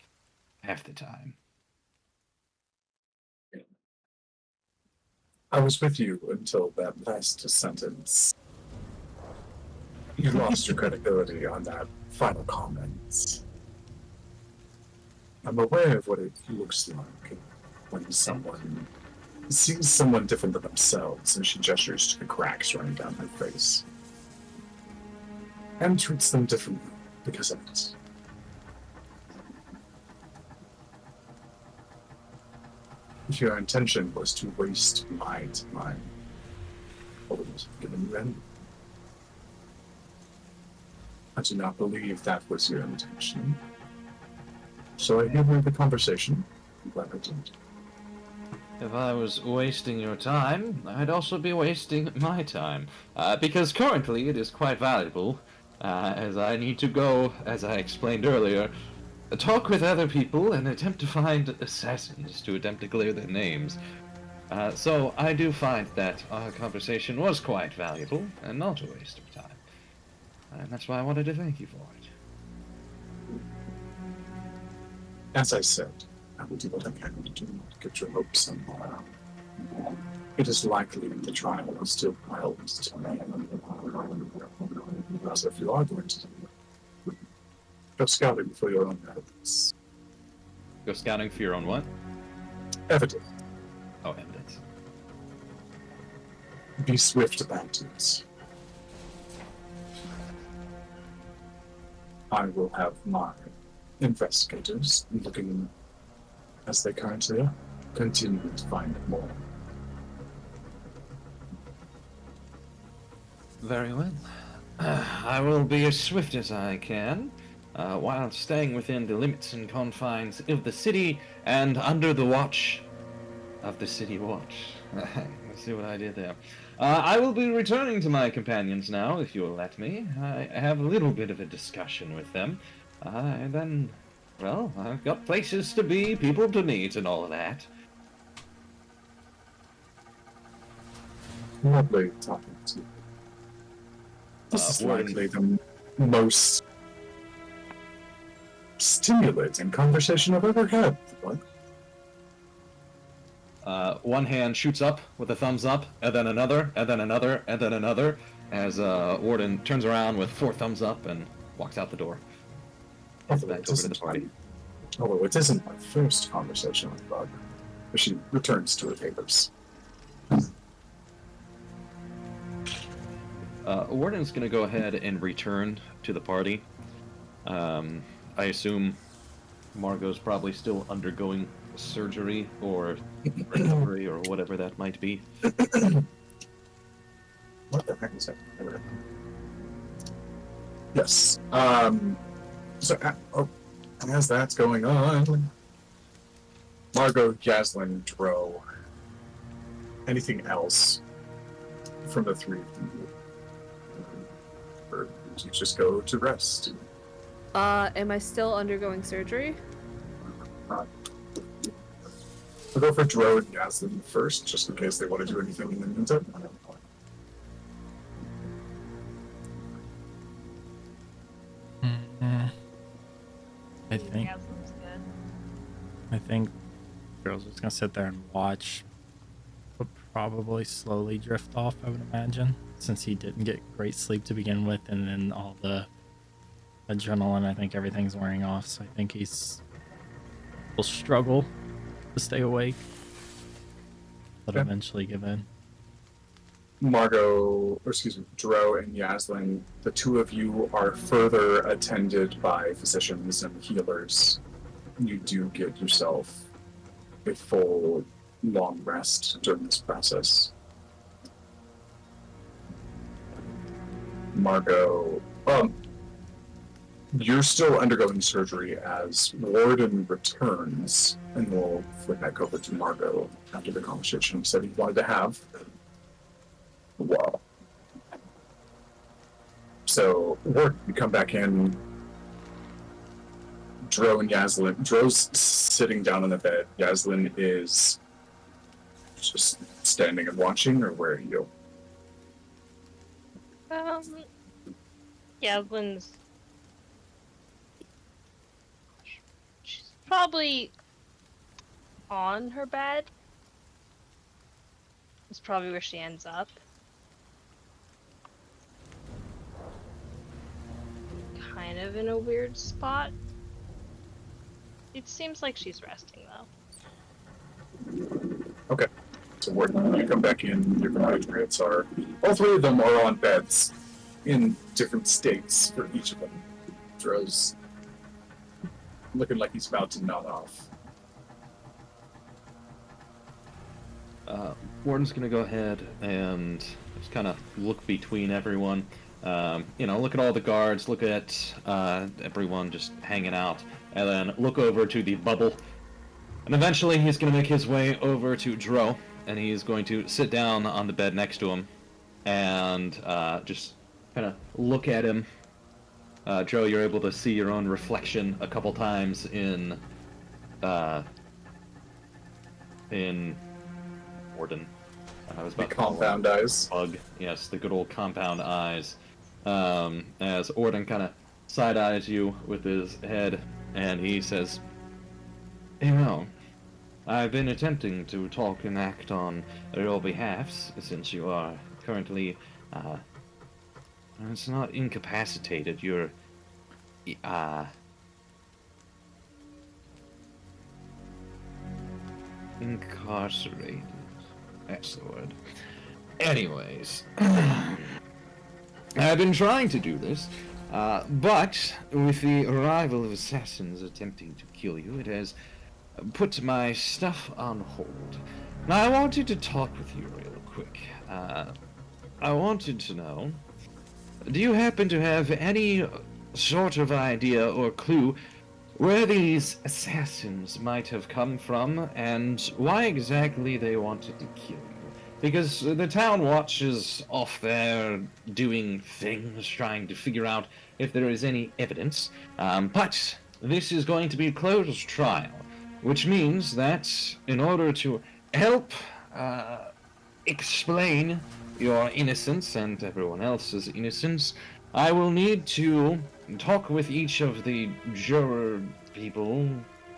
D: half the time.
A: I was with you until that last sentence. You lost your credibility on that final comment. I'm aware of what it looks like when someone sees someone different than themselves and she gestures to the cracks running down her face. And treats them differently because of it. If your intention was to waste my time, I would have given you any. I do not believe that was your intention. So I hear the conversation. I'm glad I didn't.
D: If I was wasting your time, I'd also be wasting my time. Because currently it is quite valuable, as I need to go, as I explained earlier, talk with other people and attempt to find assassins to attempt to clear their names. So I do find that our conversation was quite valuable and not a waste of time. And that's why I wanted to thank you for it.
A: As I said, I will do what I can to get your hopes up. It is likely the trial is still held to me. As if you are going to go scouting for your own evidence.
D: Go scouting for your own what?
A: Evidence.
D: Oh, evidence.
A: Be swift about it. I will have my investigators looking as they currently are, continue to find more.
D: Very well. I will be as swift as I can, while staying within the limits and confines of the city and under the watch of the City Watch. Let's see what I did there. I will be returning to my companions now, if you'll let me. I have a little bit of a discussion with them. And then, well, I've got places to be, people to meet, and all of that.
A: Lovely talking to you. This is
D: Warden-
A: likely the most stimulating conversation I've ever had. What?
D: One hand shoots up with a thumbs up, and then another, and then another, and then another, as Warden turns around with 4 thumbs up and walks out the door.
A: Although
D: Back
A: it
D: over to the
A: isn't
D: party.
A: Although it isn't my first conversation with Bug. She returns to her papers.
D: Warden's gonna go ahead and return to the party. I assume Margot's probably still undergoing surgery or recovery or whatever that might be.
A: What the heck is that? Yes. So, as that's going on, Margot, Jaslyn, Dro, anything else from the three of you? Or do you just go to rest?
B: Am I still undergoing surgery?
A: I'll go for Dro and Jaslyn first, just in case they want to do anything in the meantime.
C: I think
E: Yasmin's good.
C: I think girls just gonna sit there and watch, but probably slowly drift off. I would imagine, since he didn't get great sleep to begin with, and then all the adrenaline. I think everything's wearing off, so I think will struggle to stay awake, but
A: Okay.
C: eventually give in.
A: Dro and Yaslin, the two of you are further attended by physicians and healers. You do get yourself a full, long rest during this process. Margot, you're still undergoing surgery as Warden returns, and we'll flip back over to Margot after the conversation he said he wanted to have. Wow. So, Warden, you come back in. Dro and Yaslin. Dro's sitting down on the bed. Yaslin is just standing and watching, or where are you?
E: Yasmin's. She's probably on her bed. That's probably where she ends up. Kind of in a weird spot. It seems like she's resting though.
A: Okay. So, Warden, you come back in. Your compatriots are. All three of them are on beds in different states for each of them. Dro's looking like he's about to nod off.
D: Warden's gonna go ahead and just kind of look between everyone. Look at all the guards, look at everyone just hanging out, and then look over to the bubble. And eventually he's gonna make his way over to Dro, and he's going to sit down on the bed next to him, and just kind of look at him. Dro, you're able to see your own reflection a couple times in Warden. I was
A: The
D: about to call him
A: compound eyes.
D: Bug. Yes, the good old compound eyes. As Orden kind of side eyes you with his head, and he says, I've been attempting to talk and act on your behalfs since you are currently, it's not incapacitated, you're, incarcerated. That's the word. Anyways, I've been trying to do this, but with the arrival of assassins attempting to kill you, it has put my stuff on hold. Now, I wanted to talk with you real quick. I wanted to know, do you happen to have any sort of idea or clue where these assassins might have come from, and why exactly they wanted to kill you? Because the town watch is off there doing things, trying to figure out if there is any evidence. But this is going to be a closed trial, which means that in order to help explain your innocence and everyone else's innocence, I will need to talk with each of the juror people,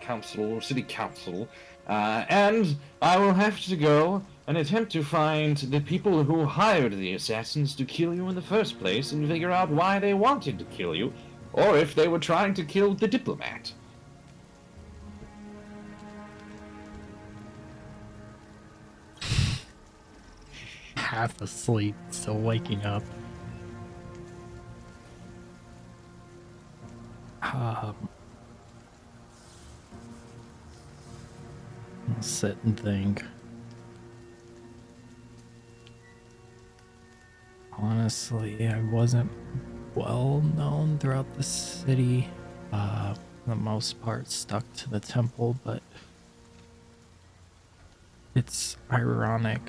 D: council, city council, and I will have to go and attempt to find the people who hired the assassins to kill you in the first place and figure out why they wanted to kill you, or if they were trying to kill the diplomat.
C: Half asleep, still waking up. I'll sit and think. Honestly, I wasn't well known throughout the city. For the most part, stuck to the temple, but it's ironic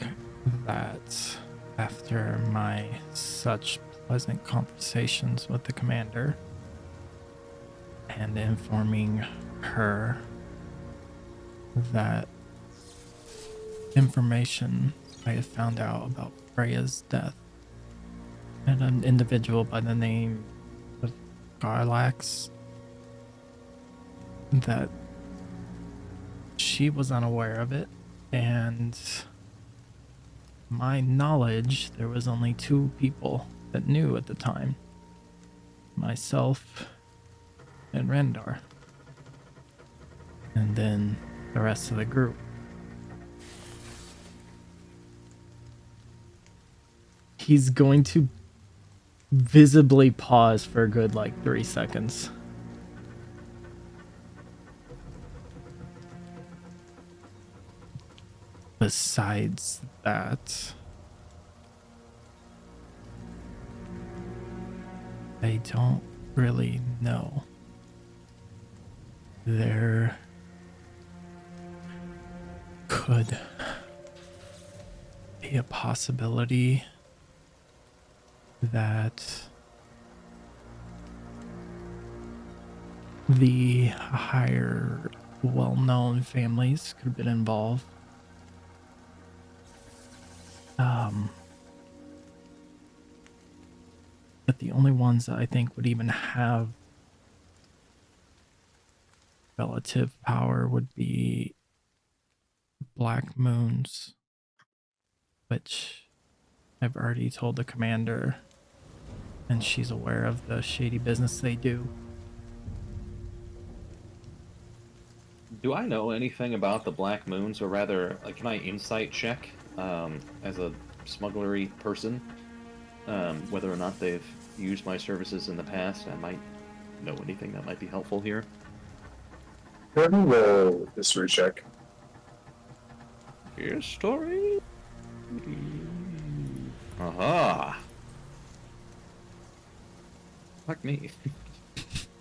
C: that after my such pleasant conversations with the commander and informing her that information I had found out about Freya's death and an individual by the name of Garlax, that she was unaware of it, and my knowledge, there was only 2 people that knew at the time. Myself and Rendar. And then the rest of the group. He's going to visibly pause for a good 3 seconds. Besides that, I don't really know. There could be a possibility that the higher well-known families could have been involved. But the only ones that I think would even have relative power would be Black Moons, which I've already told the commander, and she's aware of the shady business they do.
D: Do I know anything about the Black Moons, or rather, can I insight check as a smugglery person whether or not they've used my services in the past? I might know anything that might be helpful here.
A: Go ahead and roll history check.
D: History? Aha. Fuck me.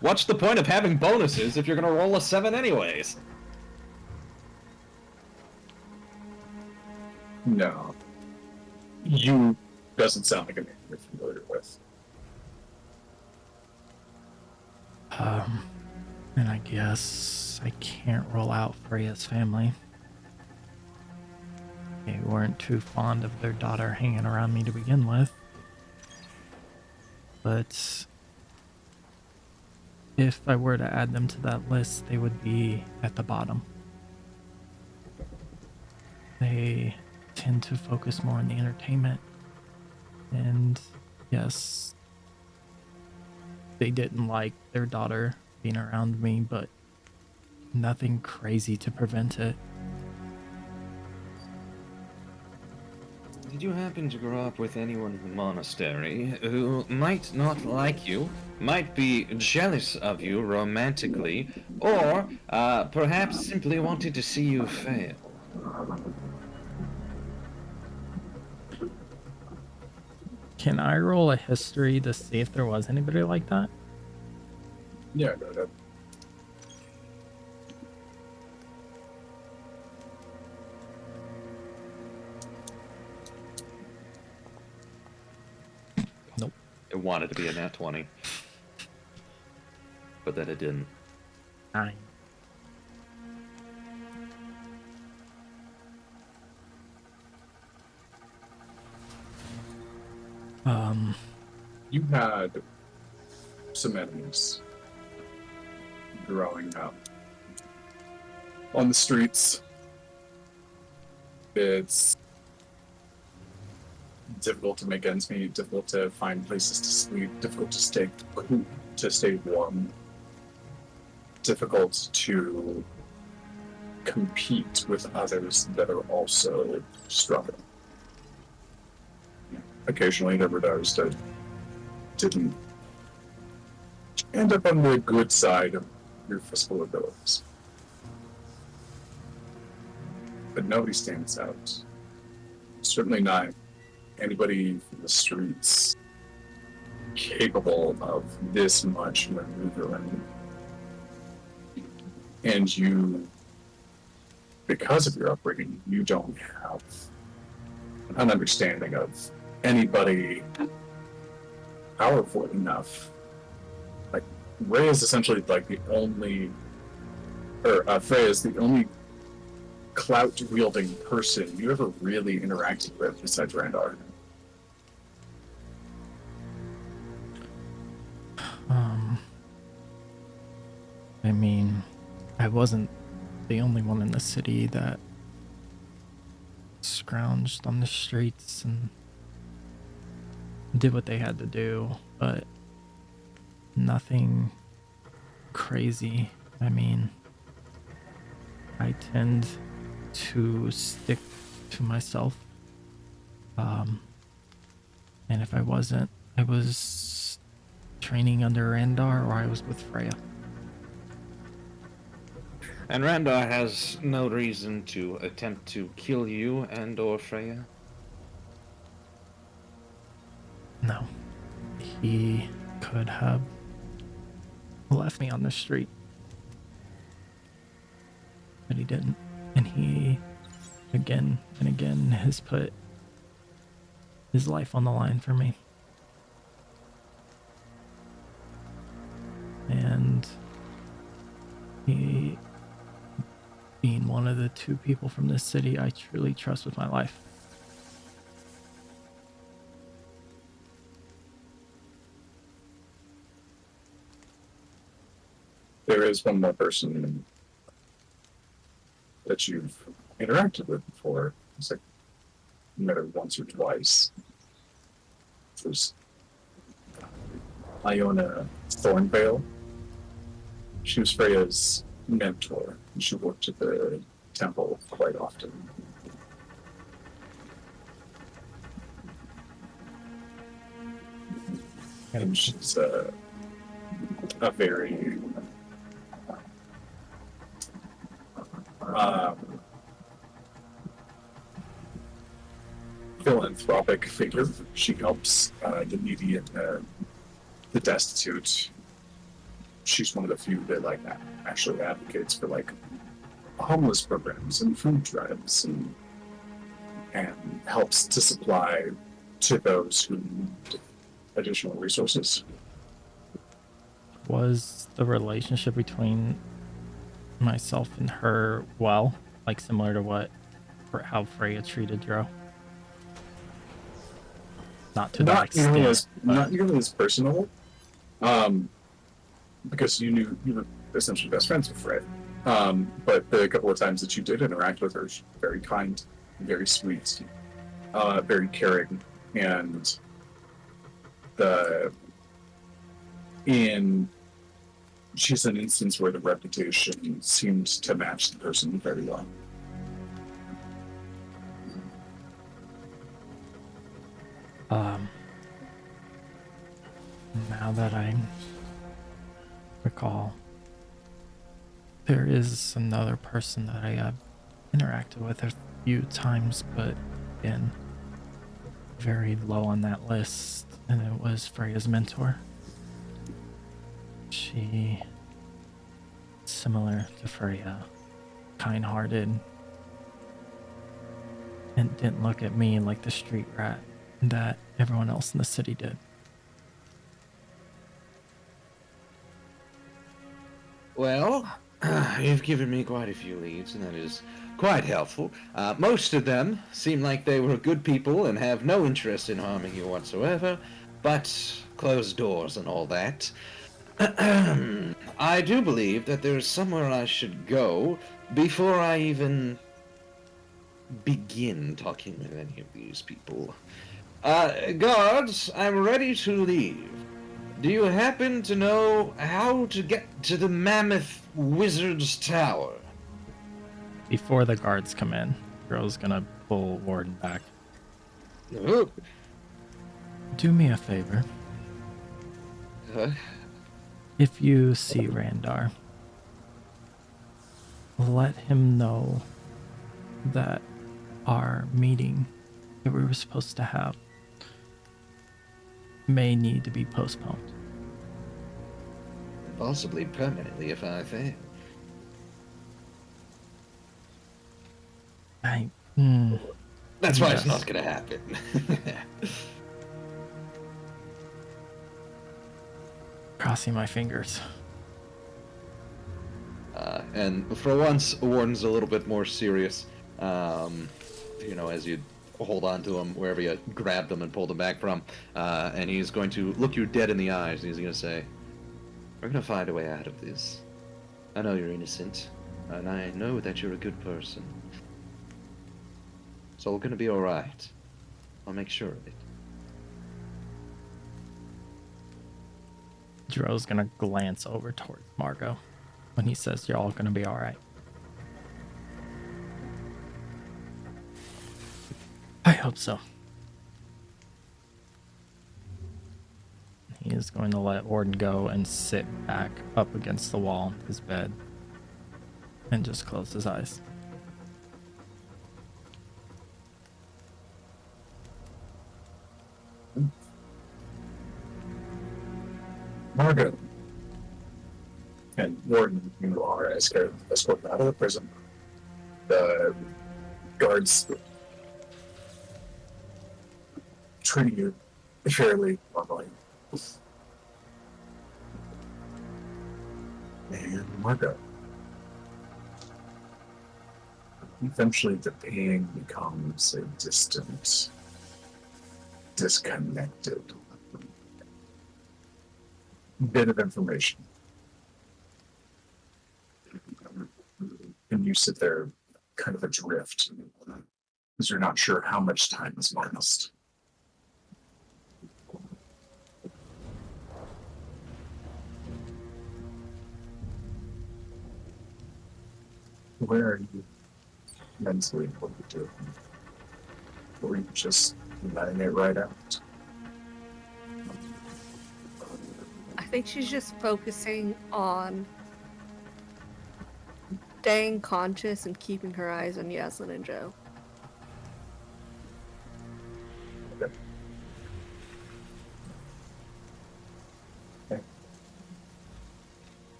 D: What's the point of having bonuses if you're gonna roll a 7 anyways?
A: No. You doesn't sound like a name you're familiar with.
C: And I guess I can't roll out Freya's family. They weren't too fond of their daughter hanging around me to begin with. But if I were to add them to that list, they would be at the bottom. They tend to focus more on the entertainment. And yes, they didn't like their daughter being around me, but nothing crazy to prevent it.
D: Did you happen to grow up with anyone in the monastery who might not like you, might be jealous of you romantically, or perhaps simply wanted to see you fail?
C: Can I roll a history to see if there was anybody like that?
A: Yeah, go ahead.
C: Nope.
D: It wanted to be a nat 20. But then it didn't.
C: 9.
A: You had some enemies growing up on the streets. It's difficult to make ends meet, difficult to find places to sleep, difficult to stay warm, difficult to compete with others that are also struggling. Occasionally there were those that didn't end up on the good side of your physical abilities. But nobody stands out. Certainly not anybody from the streets capable of this much maneuvering. And you, because of your upbringing, you don't have an understanding of anybody powerful enough. Like, Ray is essentially like the only, or Freya is the only clout-wielding person you ever really interacted with besides Randar.
C: I mean, I wasn't the only one in the city that scrounged on the streets and did what they had to do, but nothing crazy. I mean, I tend to stick to myself. And if I wasn't, I was training under Randar or I was with Freya.
D: And Randar has no reason to attempt to kill you and or Freya?
C: No. He could have left me on the street. But he didn't. And he, again and again, has put his life on the line for me. And he, being one of the 2 people from this city I truly trust with my life.
A: There is one more person that you've interacted with before. It's like you met her once or twice. It was Iona Thornvale. She was Freya's mentor, and she worked at the temple quite often. And she's a very philanthropic figure. She helps the needy and the destitute. She's one of the few that like actually advocates for like homeless programs and food drives and helps to supply to those who need additional resources.
C: Was the relationship between myself and her like similar to how Freya treated Dro? Not to that extent.
A: Not nearly as personal, because you were essentially best friends with Fred. But the couple of times that you did interact with her, she's very kind, very sweet, very caring, and she's an instance where the reputation seems to match the person very well.
C: Now that I recall, there is another person that I have interacted with a few times, but again, very low on that list, and it was Freya's mentor. She, similar to Freya, kind-hearted, and didn't look at me like the street rat that everyone else in the city did.
D: Well, you've given me quite a few leads, and that is quite helpful. Most of them seem like they were good people and have no interest in harming you whatsoever, but closed doors and all that. I do believe that there's somewhere I should go before I even begin talking with any of these people. Guards, I'm ready to leave. Do you happen to know how to get to the Mammoth Wizard's Tower?
C: Before the guards come in, Dro's gonna pull Warden back.
D: Oh.
C: Do me a favor.
D: Huh?
C: If you see Randar, let him know that our meeting that we were supposed to have may need to be postponed.
D: Possibly permanently if I fail. That's why it's
C: Yes.
D: not gonna happen.
C: Crossing my fingers.
D: And for once, Warden's a little bit more serious. As you hold on to him wherever you grabbed him and pulled him back from, and he's going to look you dead in the eyes, and he's going to say, "We're going to find a way out of this. I know you're innocent, and I know that you're a good person. It's all going to be all right. I'll make sure of it."
C: Dro's gonna glance over towards Margot when he says you're all gonna be alright. I hope so. He is going to let Warden go and sit back up against the wall in his bed and just close his eyes.
A: Margaret and Warden, you are escorted out of the prison. The guards treat you fairly normally. And Margaret, eventually the being becomes a distant, disconnected bit of information. And you sit there kind of adrift because you're not sure how much time has passed. Where are you mentally? What are you doing? Or are you just letting it right out?
B: I think she's just focusing on staying conscious and keeping her eyes on Yaslin and Joe.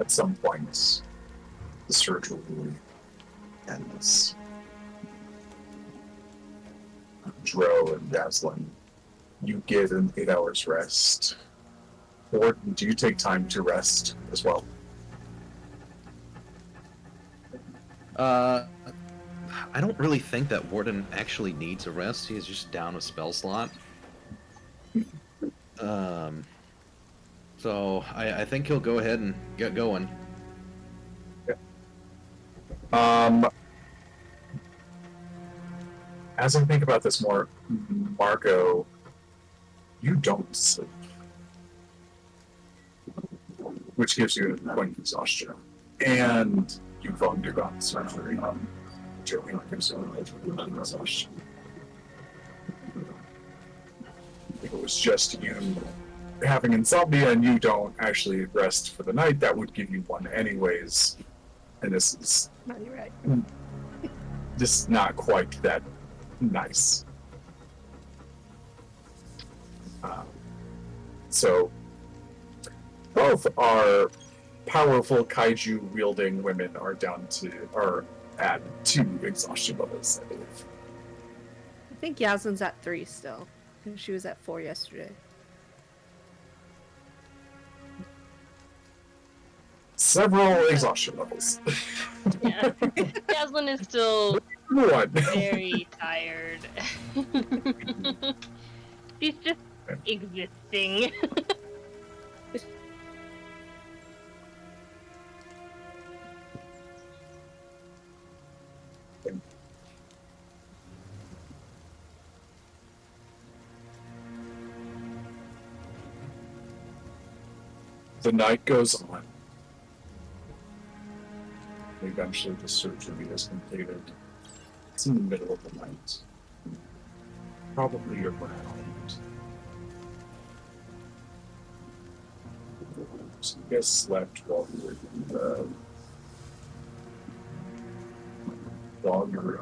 A: At some point, the surgery ends. Dro and Daslin, you get an 8 hours rest. Or do you take time to rest as well?
D: I don't really think that Warden actually needs a rest. He's just down a spell slot. So I think he'll go ahead and get going.
A: As I think about this more, Marco, you don't sleep, which gives you a point of exhaustion, and you've undergone surgery, which I think gives you a point of exhaustion. If it was just you having insomnia and you don't actually rest for the night, that would give you one anyways, and this is
B: No, you're right.
A: just not quite that nice. So both our powerful kaiju wielding women are at 2 exhaustion levels, I believe.
B: I think Yasmin's at 3 still. And she was at 4 yesterday.
A: Several exhaustion levels.
E: Yeah. Jaslyn is still
A: One.
E: very tired. She's just existing.
A: The night goes on. Eventually, the surgery is completed. It's in the middle of the night. Probably around. So you guys slept while you were in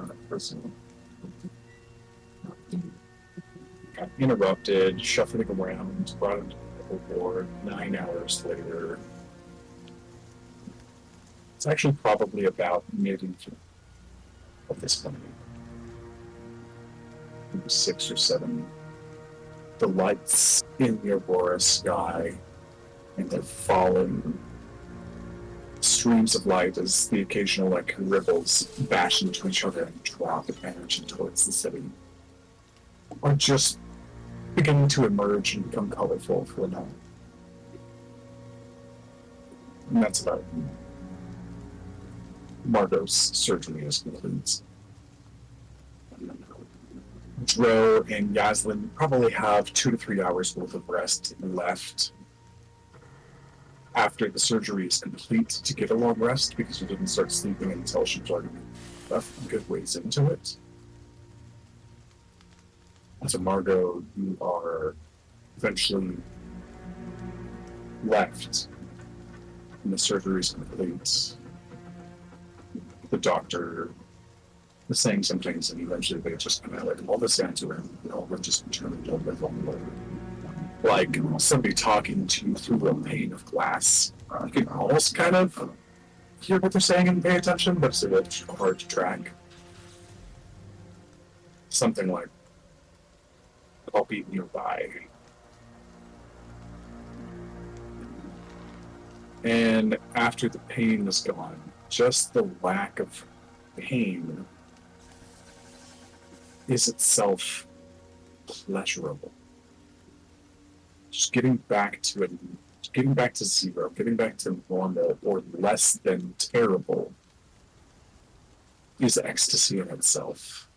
A: the prison. Got interrupted, shuffling around, brought into the ward 9 hours later. It's actually probably about mid-evening of this morning. It was 6 or 7. The lights in the Aurora sky and the falling streams of light as the occasional ripples bash into each other and drop energy towards the city are just beginning to emerge and become colorful for the night. And that's about it. Margot's surgery is complete. Dro and Yaslin probably have 2 to 3 hours worth of rest left after the surgery is complete to get a long rest, because you didn't start sleeping until she was already a good ways into it. And so Margot, you are eventually left and the surgery is complete. The doctor was saying some things, and eventually they just kind of all the sounds around, all were just turned a little bit longer. Like somebody talking to you through a pane of glass. You can almost kind of hear what they're saying and pay attention, but it's a bit hard to track. Something like, I'll be nearby. And after the pain is gone, just the lack of pain is itself pleasurable. Just getting back to it, getting back to zero, getting back to normal or less than terrible is ecstasy in itself.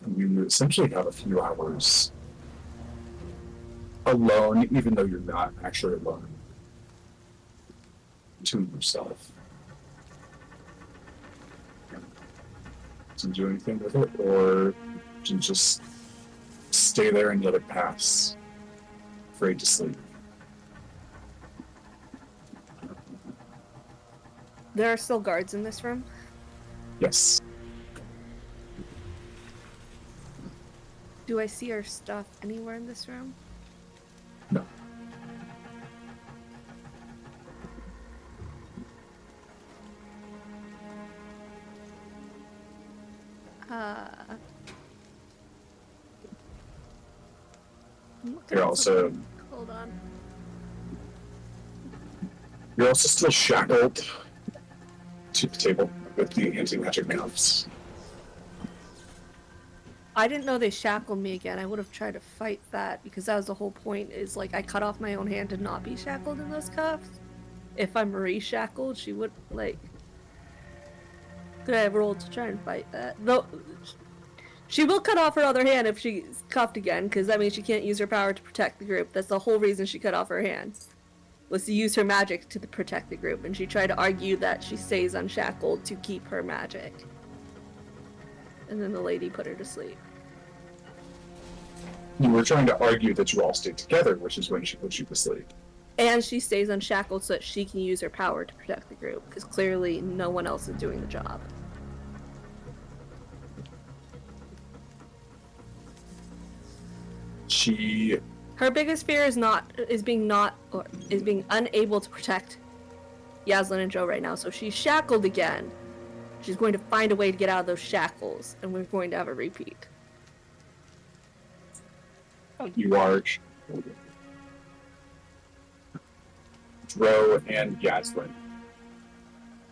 A: And you essentially have a few hours alone, even though you're not actually alone, to yourself. To do anything with it, or to just stay there and let it pass, afraid to sleep.
B: There are still guards in this room.
A: Yes.
B: Do I see her stuff anywhere in this room?
A: No.
B: I'm looking
A: You're
B: at
A: also
B: something. Hold on.
A: you're also still shackled to the table with the anti-magic cuffs.
B: I didn't know they shackled me again. I would have tried to fight that because that was the whole point. Is like I cut off my own hand to not be shackled in those cuffs. If I'm re-shackled, she would like. Could I roll to try and fight that? Though she will cut off her other hand if she's cuffed again, because that means she can't use her power to protect the group. That's the whole reason she cut off her hand, was to use her magic to protect the group, and she tried to argue that she stays unshackled to keep her magic. And then the lady put her to sleep.
A: You were trying to argue that you all stayed together, which is when she put you to sleep.
B: And she stays unshackled so that she can use her power to protect the group, because clearly no one else is doing the job.
A: She
B: Her biggest fear is being unable to protect Yaslin and Joe right now. So if she's shackled again, she's going to find a way to get out of those shackles, and we're going to have a repeat.
A: You are Dro and Yaslin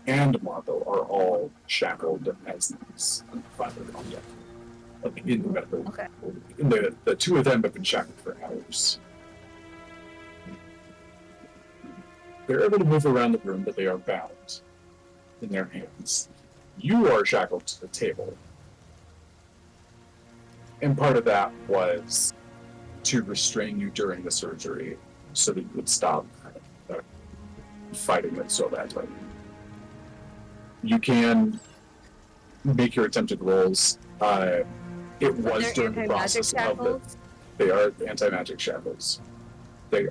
A: and Marco are all shackled as these finally on deck. Like in the
B: Okay.
A: the two of them have been shackled for hours. They're able to move around the room, but they are bound in their hands. You are shackled to the table. And part of that was to restrain you during the surgery so that you would stop fighting it so badly. You can make your attempted rolls. It was
B: They're
A: during the
B: anti-magic
A: process of it.
B: shackles.
A: They are anti-magic shackles. They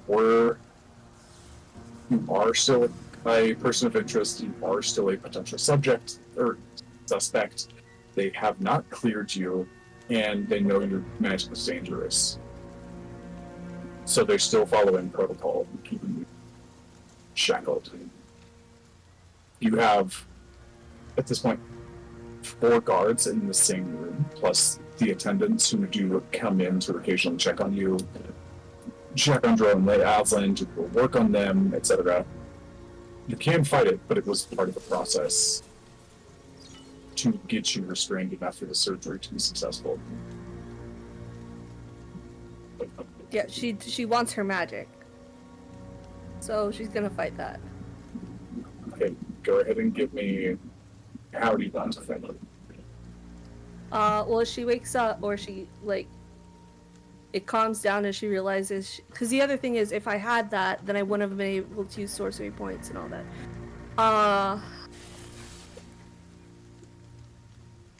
A: were. You are still a person of interest. You are still a potential subject or suspect. They have not cleared you, and they know your magic is dangerous. So they're still following protocol, keeping you shackled. You have, at this point, 4 guards in the same room, plus the attendants who do come in to occasionally check on you, check on Dro and Yaslin, to work on them, etc. You can fight it, but it was part of the process to get you restrained enough for the surgery to be successful.
B: Yeah, she wants her magic. So she's gonna fight that.
A: Okay, go ahead and give me how do you want to fight it.
B: Well, she wakes up, or she, like, it calms down and she realizes, because the other thing is, if I had that, then I wouldn't have been able to use sorcery points and all that.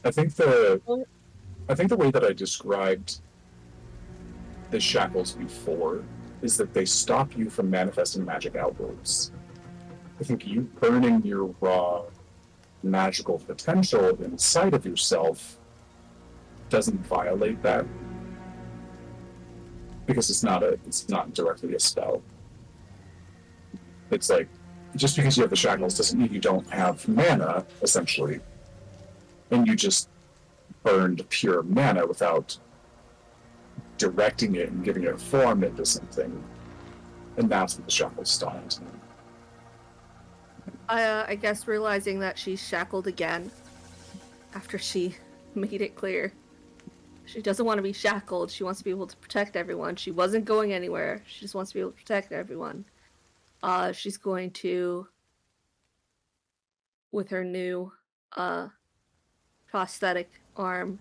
A: I think the way that I described the shackles before is that they stop you from manifesting magic outwards. I think you burning your raw magical potential inside of yourself doesn't violate that, because it's not directly a spell. It's like, just because you have the shackles doesn't mean you don't have mana, essentially. And you just burned pure mana without directing it and giving it form into something. And that's what the shackles stopped.
B: I guess realizing that she's shackled again after she made it clear. She doesn't want to be shackled. She wants to be able to protect everyone. She wasn't going anywhere. She just wants to be able to protect everyone. She's going to, with her new prosthetic arm,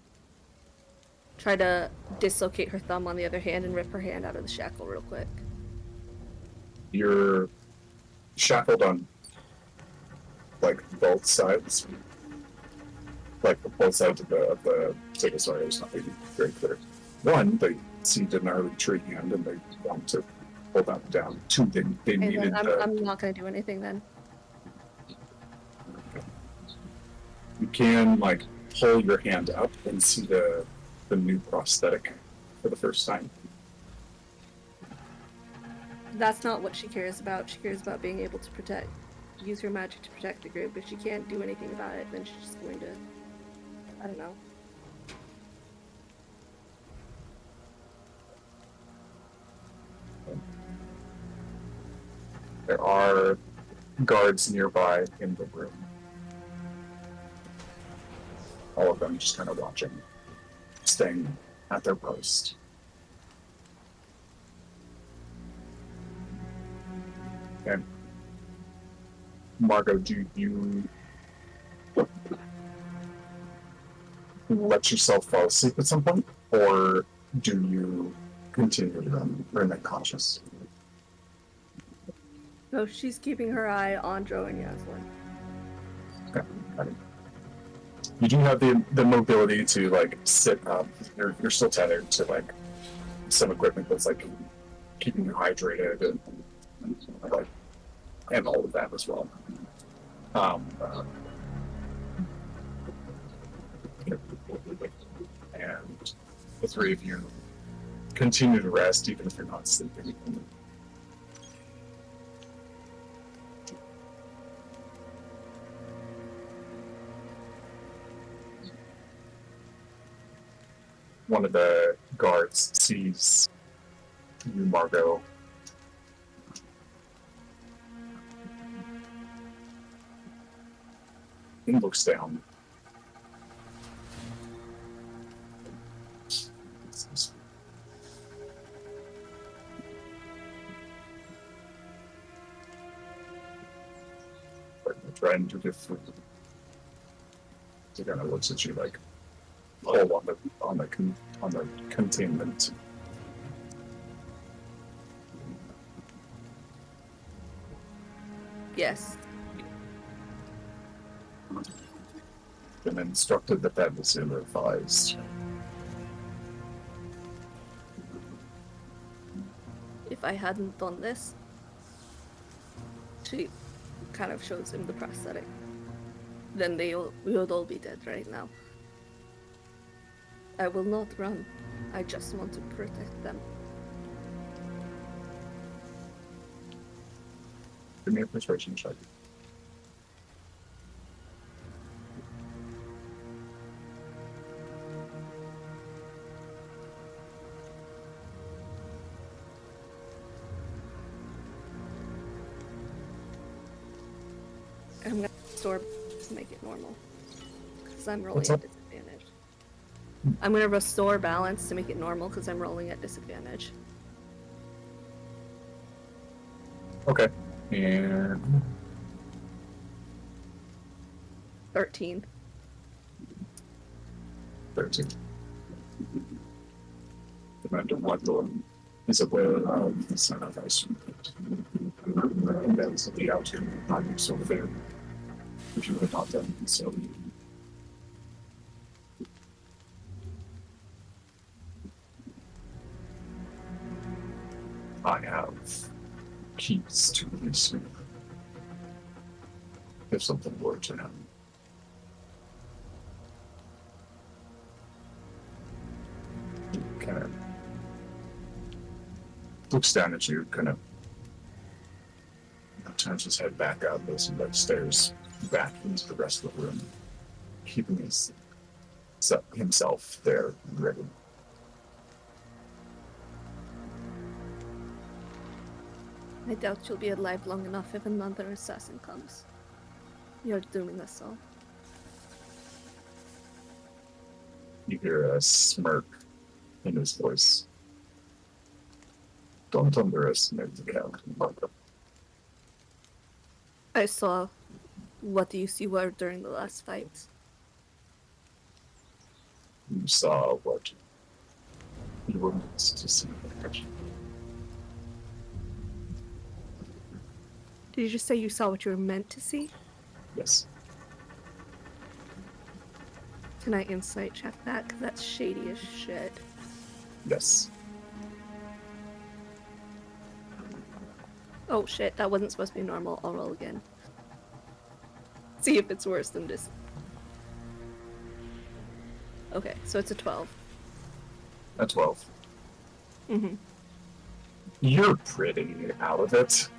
B: try to dislocate her thumb on the other hand and rip her hand out of the shackle real quick.
A: You're shackled on, like, both sides. Like, both sides of the table. Sorry, it's not really very clear. One, they seemed an early tree hand and they want to pull that down. 2, they
B: Okay,
A: needed
B: then I'm not going to do anything then.
A: You can, like, pull your hand up and see the the new prosthetic for the first time.
B: That's not what she cares about. She cares about being able to use her magic to protect the group. If she can't do anything about it, then she's just going to, I don't know.
A: There are guards nearby in the room. All of them just kind of watching, staying at their post. And Margot, do you let yourself fall asleep at some point, or do you continue to remain conscious?
B: No, she's keeping her eye on Joe and Yaslin.
A: Okay. Got it. You do have the mobility to like sit up. You're still tethered to like some equipment that's like keeping you hydrated and all of that as well. And the three of you continue to rest even if you're not sleeping. One of the guards sees you, Margot. He looks down. Trying to different. He kind of looks at you like, hold on the containment.
B: Yes.
A: Been instructed that that was ill-advised.
B: If I hadn't done this, she kind of shows him the prosthetic. Then we would all be dead right now. I will not run. I just want to protect them.
A: Give me a persuasion check.
B: I'm gonna restore to make it normal. Because I'm rolling
A: What's
B: at
A: up?
B: disadvantage. I'm gonna restore balance to make it normal because I'm rolling at disadvantage.
A: Okay. And
B: 13.
A: 13. Commander Wendell is aware of the sacrifice. And that's the outcome not so fair. If you would have not done so. I have keys to release you. If something were to happen. Kind of looks down at you, kind of turns his head back up as he like stares back into the rest of the room, keeping himself there ready.
B: I doubt you'll be alive long enough if another assassin comes. You're dooming us all.
A: You hear a smirk in his voice. Don't underestimate the Count, Marco.
B: I saw what you were during the last fight.
A: You saw what you were meant to see.
B: Did you just say you saw what you were meant to see?
A: Yes.
B: Can I insight check that? Because that's shady as shit.
A: Yes.
B: Oh shit, that wasn't supposed to be normal. I'll roll again. See if it's worse than this. Okay, so it's a 12.
A: A 12.
B: Mm-hmm.
A: You're pretty out of it.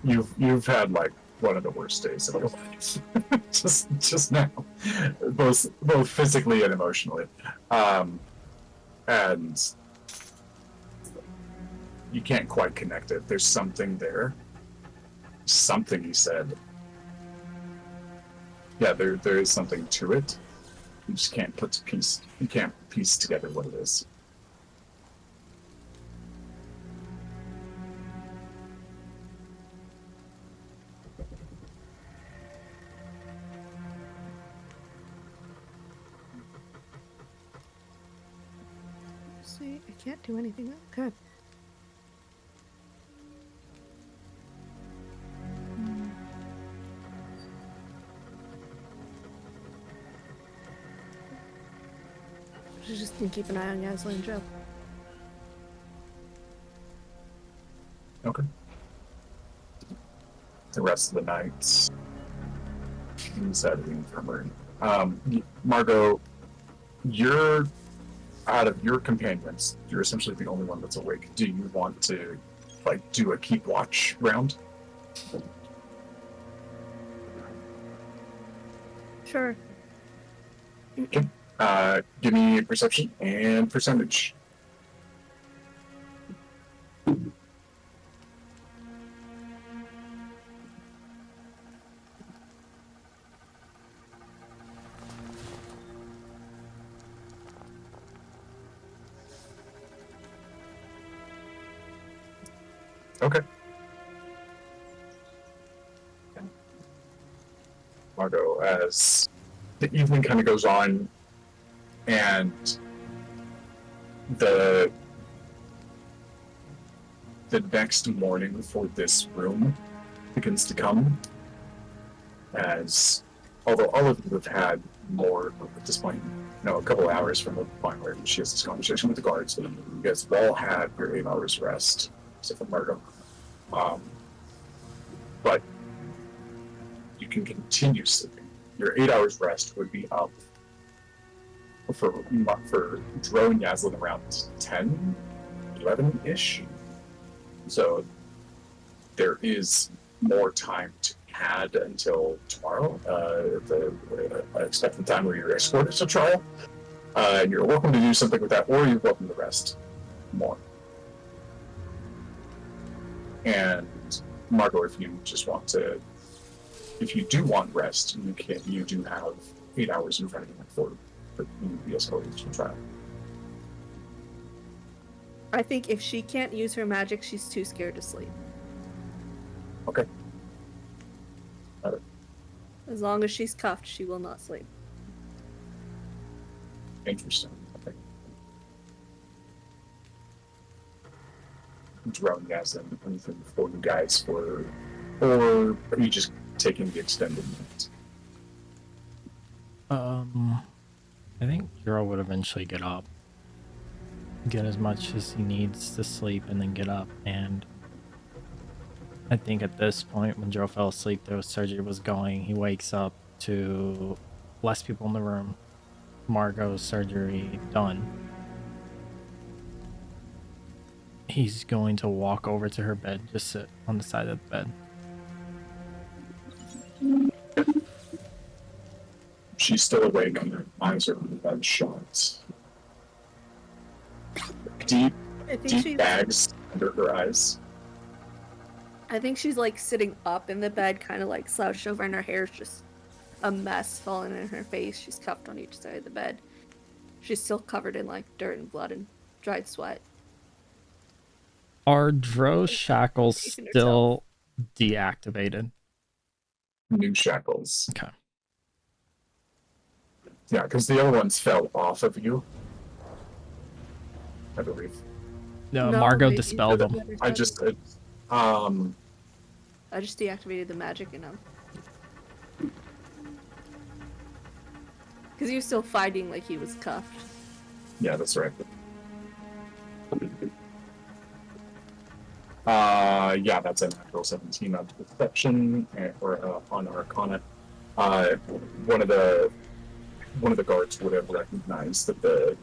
A: You've had like one of the worst days of your life. just now. Both physically and emotionally. And you can't quite connect it. There's something there. Something he said. Yeah, there is something to it. You just can't you can't piece together what it is.
B: See, I can't do anything. Okay. She's just gonna keep an eye on Yasla and Joe.
A: Okay. The rest of the night inside of the infirmary. Margot, you're out of your companions. You're essentially the only one that's awake. Do you want to, like, do a keep watch round?
B: Sure.
A: Give me perception and percentage. Okay. Margot, as the evening kind of goes on, and the next morning for this room begins to come, as although all of you have had more at this point, a couple of hours from the point where she has this conversation with the guards, you guys have all had your 8 hours rest, except for Margot. But you can continue sleeping. Your 8 hours rest would be up for Dro and Yaslin around 10, 11-ish. So there is more time to add until tomorrow, the expected time where you're escorted to trial. You're welcome to do something with that, or you're welcome to rest more. And Margot, if you do want rest, you do have 8 hours in front of you for you to be escorted to trial.
B: I think if she can't use her magic, she's too scared to sleep.
A: Okay. Got it.
B: As long as she's cuffed, she will not sleep.
A: Interesting. Okay. Drone guys, anything for you guys or are you just taking the extended night?
C: I think Jiro would eventually get up, get as much as he needs to sleep, and then get up. And I think at this point, when Jiro fell asleep, the surgery was going. He wakes up to less people in the room. Margot's surgery done. He's going to walk over to her bed, just sit on the side of the bed.
A: She's still awake and her eyes are bloodshot. Deep bags under her eyes.
B: I think she's like sitting up in the bed, kind of like slouched over, and her hair's just a mess falling in her face. She's cuffed on each side of the bed. She's still covered in like dirt and blood and dried sweat.
C: Are Dro's shackles still deactivated?
A: New shackles.
C: Okay.
A: Yeah, because the other ones fell off of you, I believe.
C: No,
B: No,
C: Margot
B: they-
C: dispelled them.
A: I just
B: deactivated the magic in him. Because he was still fighting like he was cuffed.
A: yeah, that's right. Yeah, that's a natural 17 on perception or on Arcana. One of the one of the guards would have recognized that the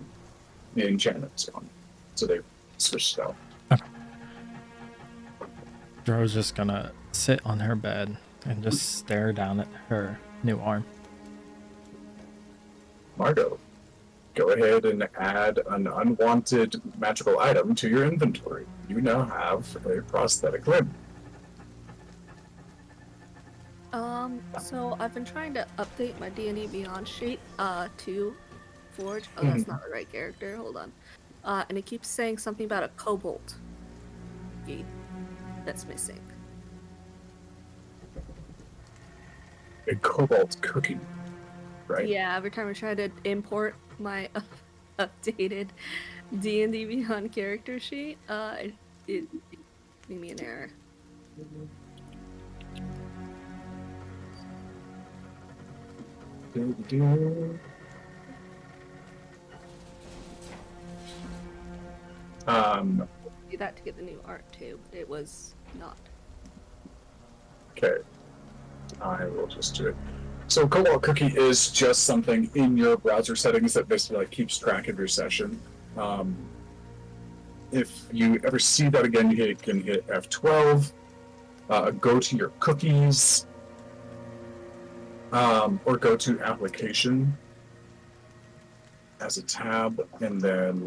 A: enchantment was gone, so they switched it out.
C: Dro's just gonna sit on her bed and just stare down at her new arm.
A: Margot, go ahead and add an unwanted magical item to your inventory. You now have a prosthetic limb.
B: So I've been trying to update my D&D Beyond sheet, to Forge. Oh, that's not the right character. Hold on. And it keeps saying something about a cobalt key that's missing.
A: A cobalt cookie, right?
B: Yeah, every time I try to import my updated D&D Beyond character sheet, it gave me an error. Do that to get the new art too, but it was not.
A: Okay. I will just do it. So Cobalt Cookie is just something in your browser settings that basically like keeps track of your session. If you ever see that again, you can hit F12, go to your cookies, or go to application as a tab, and then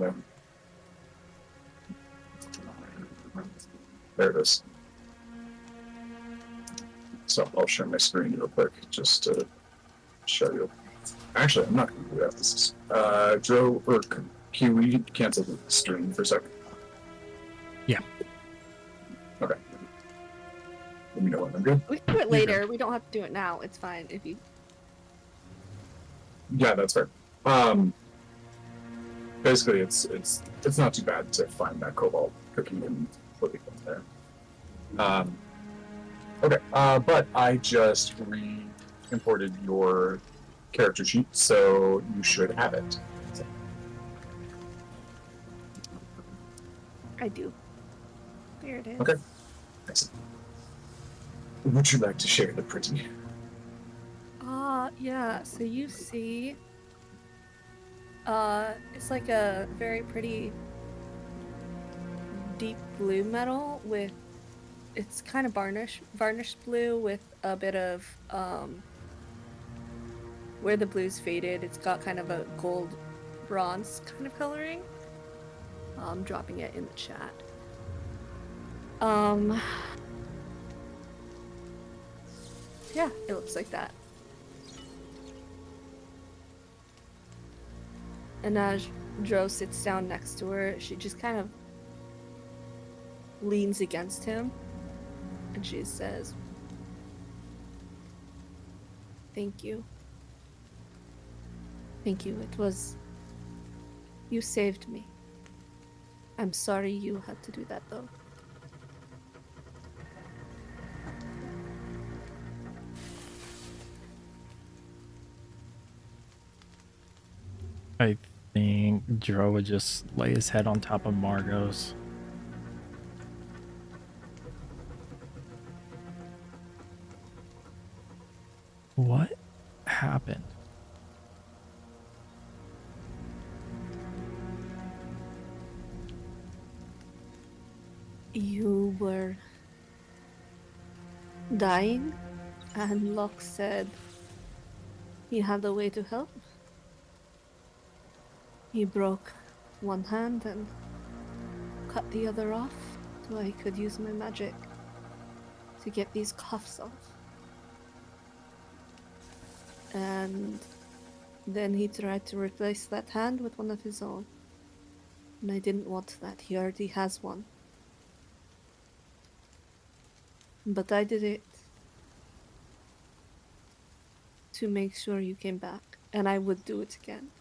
A: there it is. So I'll share my screen real quick just to show you. Actually, I'm not going to do that. This is Joe or Q. Will you cancel the stream for a second?
C: Yeah.
A: Okay. Let me know when I'm good.
B: We can do it later. We don't have to do it now. It's fine if you.
A: Yeah, that's fair. Basically, it's not too bad to find that cobalt cookie and put it in there. Okay, but I just re-imported your character sheet, so you should have it.
B: I do. There it is.
A: Okay. Excellent. Would you like to share the pretty?
B: Yeah. So you see, it's like a very pretty deep blue metal with, it's kind of varnished blue with a bit of, where the blue's faded, it's got kind of a gold bronze kind of coloring. I'm dropping it in the chat. Yeah, it looks like that. And as Dro sits down next to her, she just kind of leans against him and she says, "Thank you. Thank you. It was. You saved me. I'm sorry you had to do that though."
C: I think Dro would just lay his head on top of Margot's. What happened?
B: You were dying, and Locke said he had a way to help. He broke one hand and cut the other off so I could use my magic to get these cuffs off. And then he tried to replace that hand with one of his own. And I didn't want that. He already has one. But I did it to make sure you came back, and I would do it again.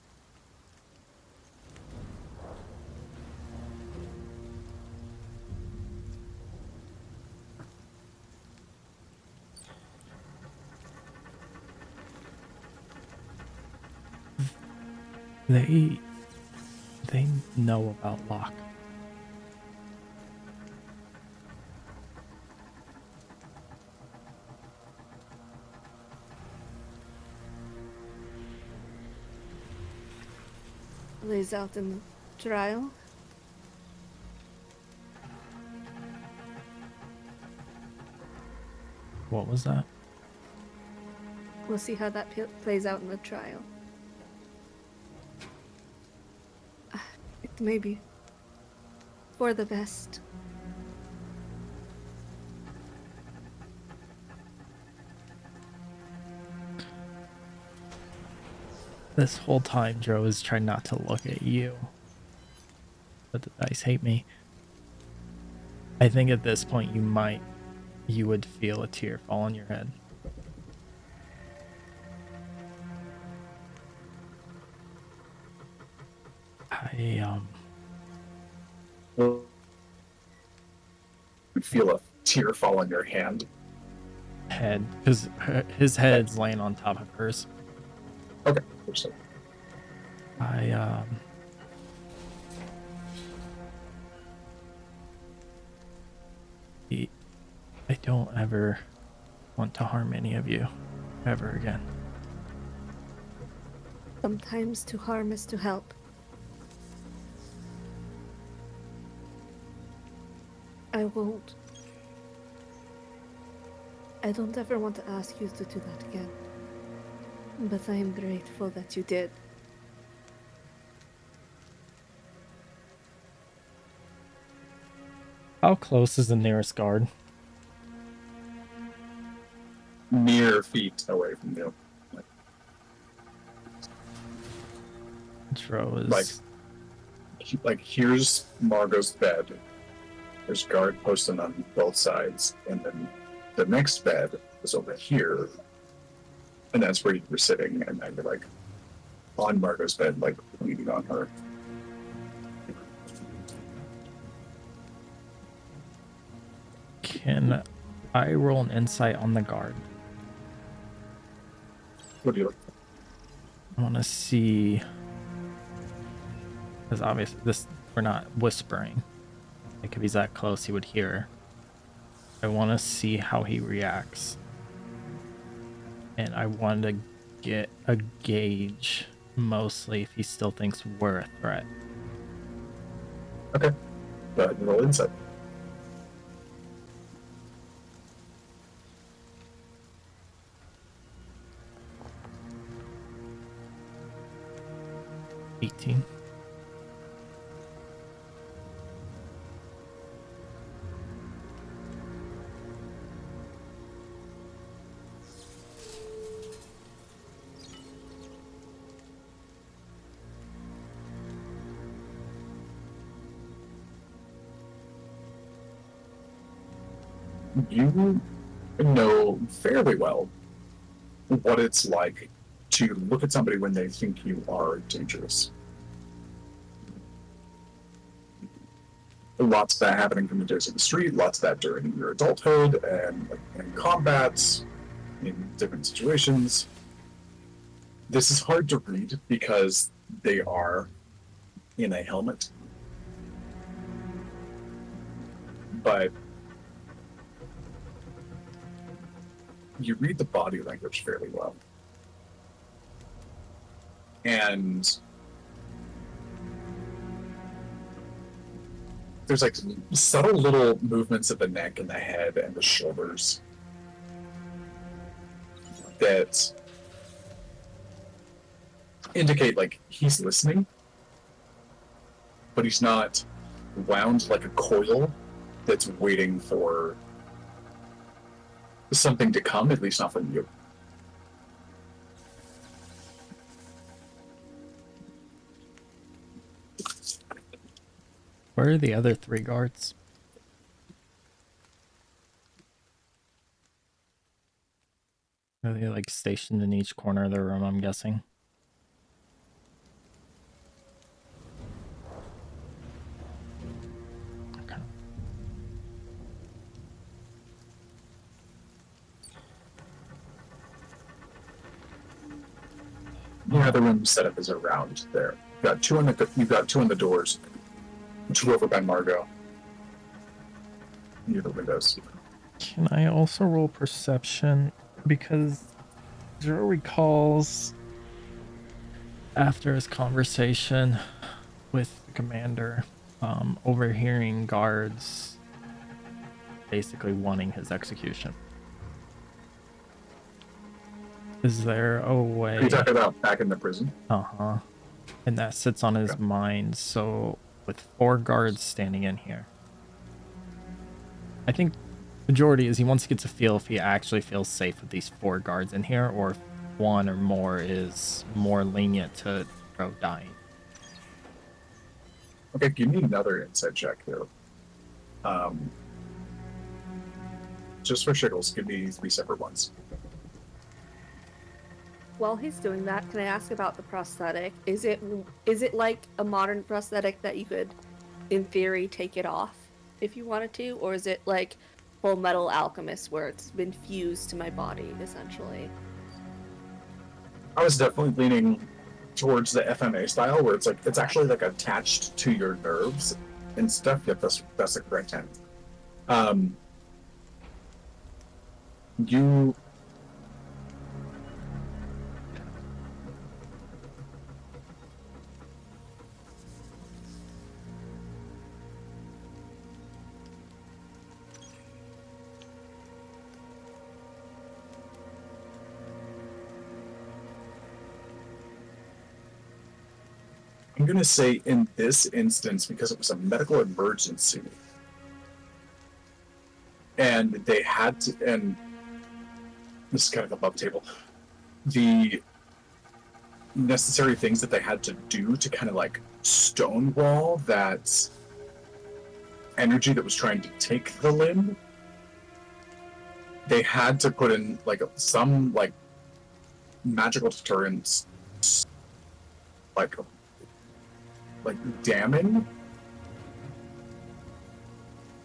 C: They know about Locke.
B: plays out in the trial.
C: What was that?
B: We'll see how that plays out in the trial. It may be for the best.
C: This whole time, Joe is trying not to look at you. But the dice hate me. I think at this point you would feel a tear fall on your head.
A: You feel a tear fall on your hand.
C: Head, because his head's laying on top of hers.
A: Okay. Understood.
C: I don't ever want to harm any of you ever again.
B: Sometimes to harm is to help. I won't. I don't ever want to ask you to do that again. But I am grateful that you did.
C: How close is the nearest guard?
A: Mere feet away from you.
C: Dro is
A: Like here's Margot's bed. There's guard posted on both sides, and then the next bed is over here, and that's where you were sitting, and then you're like on Margot's bed, like leaning on her.
C: Can I roll an insight on the guard?
A: What do you look?
C: I want to see, because obviously we're not whispering. Like if he's that close, he would hear. I want to see how he reacts, and I want to get a gauge, mostly if he still thinks we're a threat.
A: Okay, but roll insight.
C: $18.
A: You know fairly well what it's like to look at somebody when they think you are dangerous. Lots of that happening from the days of the street, lots of that during your adulthood and in combats, in different situations. This is hard to read because they are in a helmet. But you read the body language fairly well. And there's like subtle little movements of the neck and the head and the shoulders that indicate like he's listening, but he's not wound like a coil that's waiting for something to come, at least not from you.
C: Where are the other 3 guards? Are they like stationed in each corner of the room, I'm guessing? Okay.
A: Yeah, the room setup is around there. You've got two on the doors, 2 over by Margot. Near the windows.
C: Can I also roll perception? Because Joe recalls after his conversation with the commander, overhearing guards basically wanting his execution. Is there a way?
A: Are you talking about back in the prison?
C: Uh-huh. And that sits on his
A: Okay.
C: mind. So with 4 guards standing in here, I think majority is he wants to get to feel if he actually feels safe with these 4 guards in here, or if 1 or more is more lenient to Drow dying.
A: Okay, give me another insight check here. Just for shiggles, give me 3 separate ones.
B: While he's doing that, can I ask about the prosthetic? Is it like a modern prosthetic that you could, in theory, take it off if you wanted to, or is it like Full Metal Alchemist where it's been fused to my body essentially?
A: I was definitely leaning towards the FMA style, where it's like it's actually like attached to your nerves and stuff. Yep, that's the correct term. You I'm going to say in this instance, because it was a medical emergency, and they had to, and this is kind of above table, the necessary things that they had to do to kind of like stonewall that energy that was trying to take the limb, they had to put in like some like magical deterrents, like damning,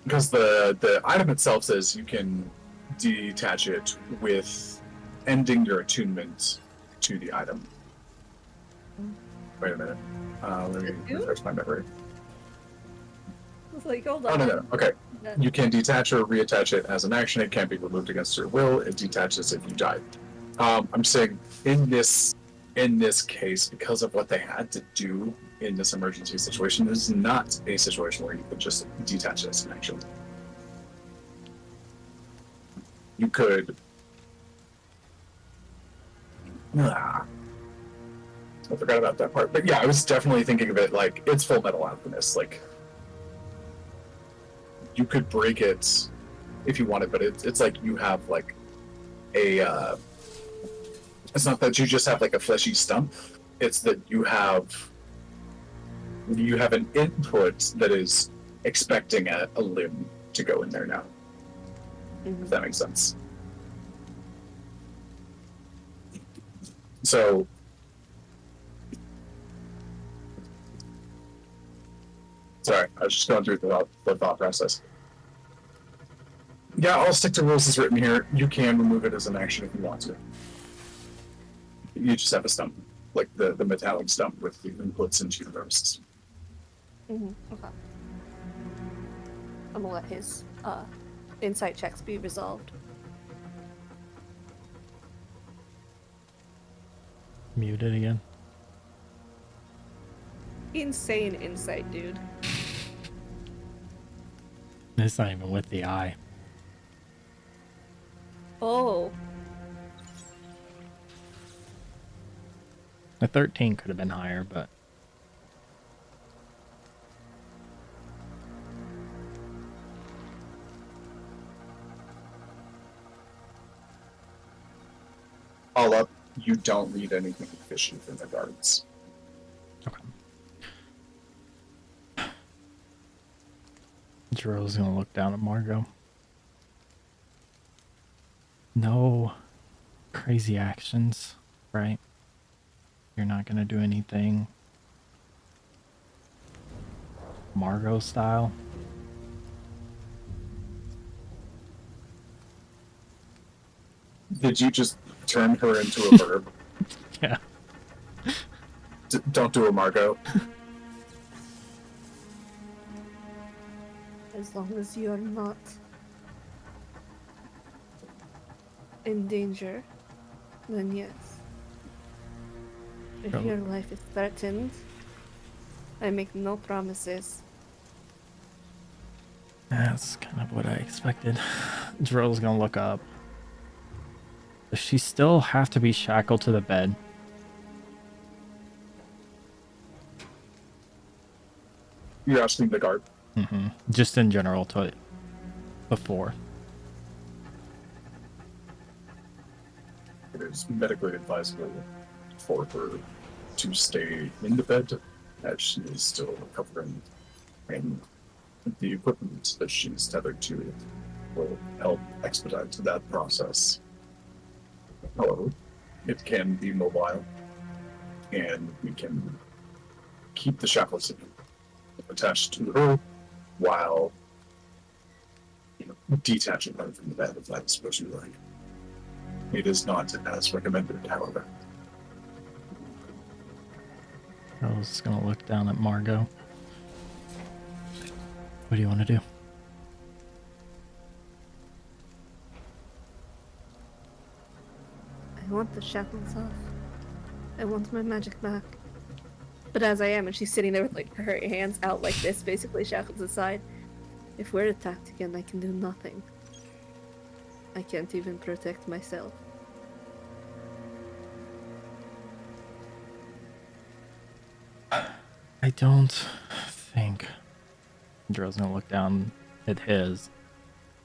A: because the item itself says you can detach it with ending your attunement to the item. Wait a minute. Let me refresh my memory.
B: I was like, hold
A: Oh,
B: on.
A: no. Okay.
B: That-
A: You can detach or reattach it as an action. It can't be removed against your will. It detaches if you die. I'm saying in this case, because of what they had to do in this emergency situation, this is not a situation where you could just detach it as an action. You could. I forgot about that part. But yeah, I was definitely thinking of it like it's Full Metal Alchemist. Like, you could break it if you wanted, but it's like you have like a. It's not that you just have like a fleshy stump. It's that you have an input that is expecting a limb to go in there now.
B: Mhm.
A: If that makes sense. So sorry, I was just going through the thought process. Yeah, I'll stick to rules as written here. You can remove it as an action if you want to. You just have a stump, like the metallic stump with the inputs into your nervous system.
B: Okay. I'm gonna let his insight checks be resolved.
C: Muted again.
B: Insane insight, dude.
C: It's not even with the eye.
B: Oh,
C: The 13 could have been higher, but
A: All up, you don't read anything fishy from the guards.
C: okay. Jero's gonna look down at Margot. No crazy actions, right? You're not gonna do anything Margot style.
A: Did you just turn her into a verb?
C: Yeah.
A: Don't do a Margot.
B: as long as you're not in danger, then yes. If
C: Oh.
B: your life is threatened, I make no promises.
C: That's kind of what I expected. Drill's gonna look up. Does she still have to be shackled to the bed?
A: You're asking the guard.
C: Just in general to it before.
A: It is medically advisable for her to stay in the bed as she is still recovering, and the equipment that she's tethered to will help expedite that process. However, it can be mobile, and we can keep the shackles attached to her while detaching her from the bed if that's what you like. It is not as recommended, however.
C: I was gonna look down at Margot. What do you want to do?
B: I want the shackles off. I want my magic back. But as I am, and she's sitting there with like her hands out like this, basically shackled aside. If we're attacked again, I can do nothing. I can't even protect myself.
C: I don't think Drill's gonna look down at his.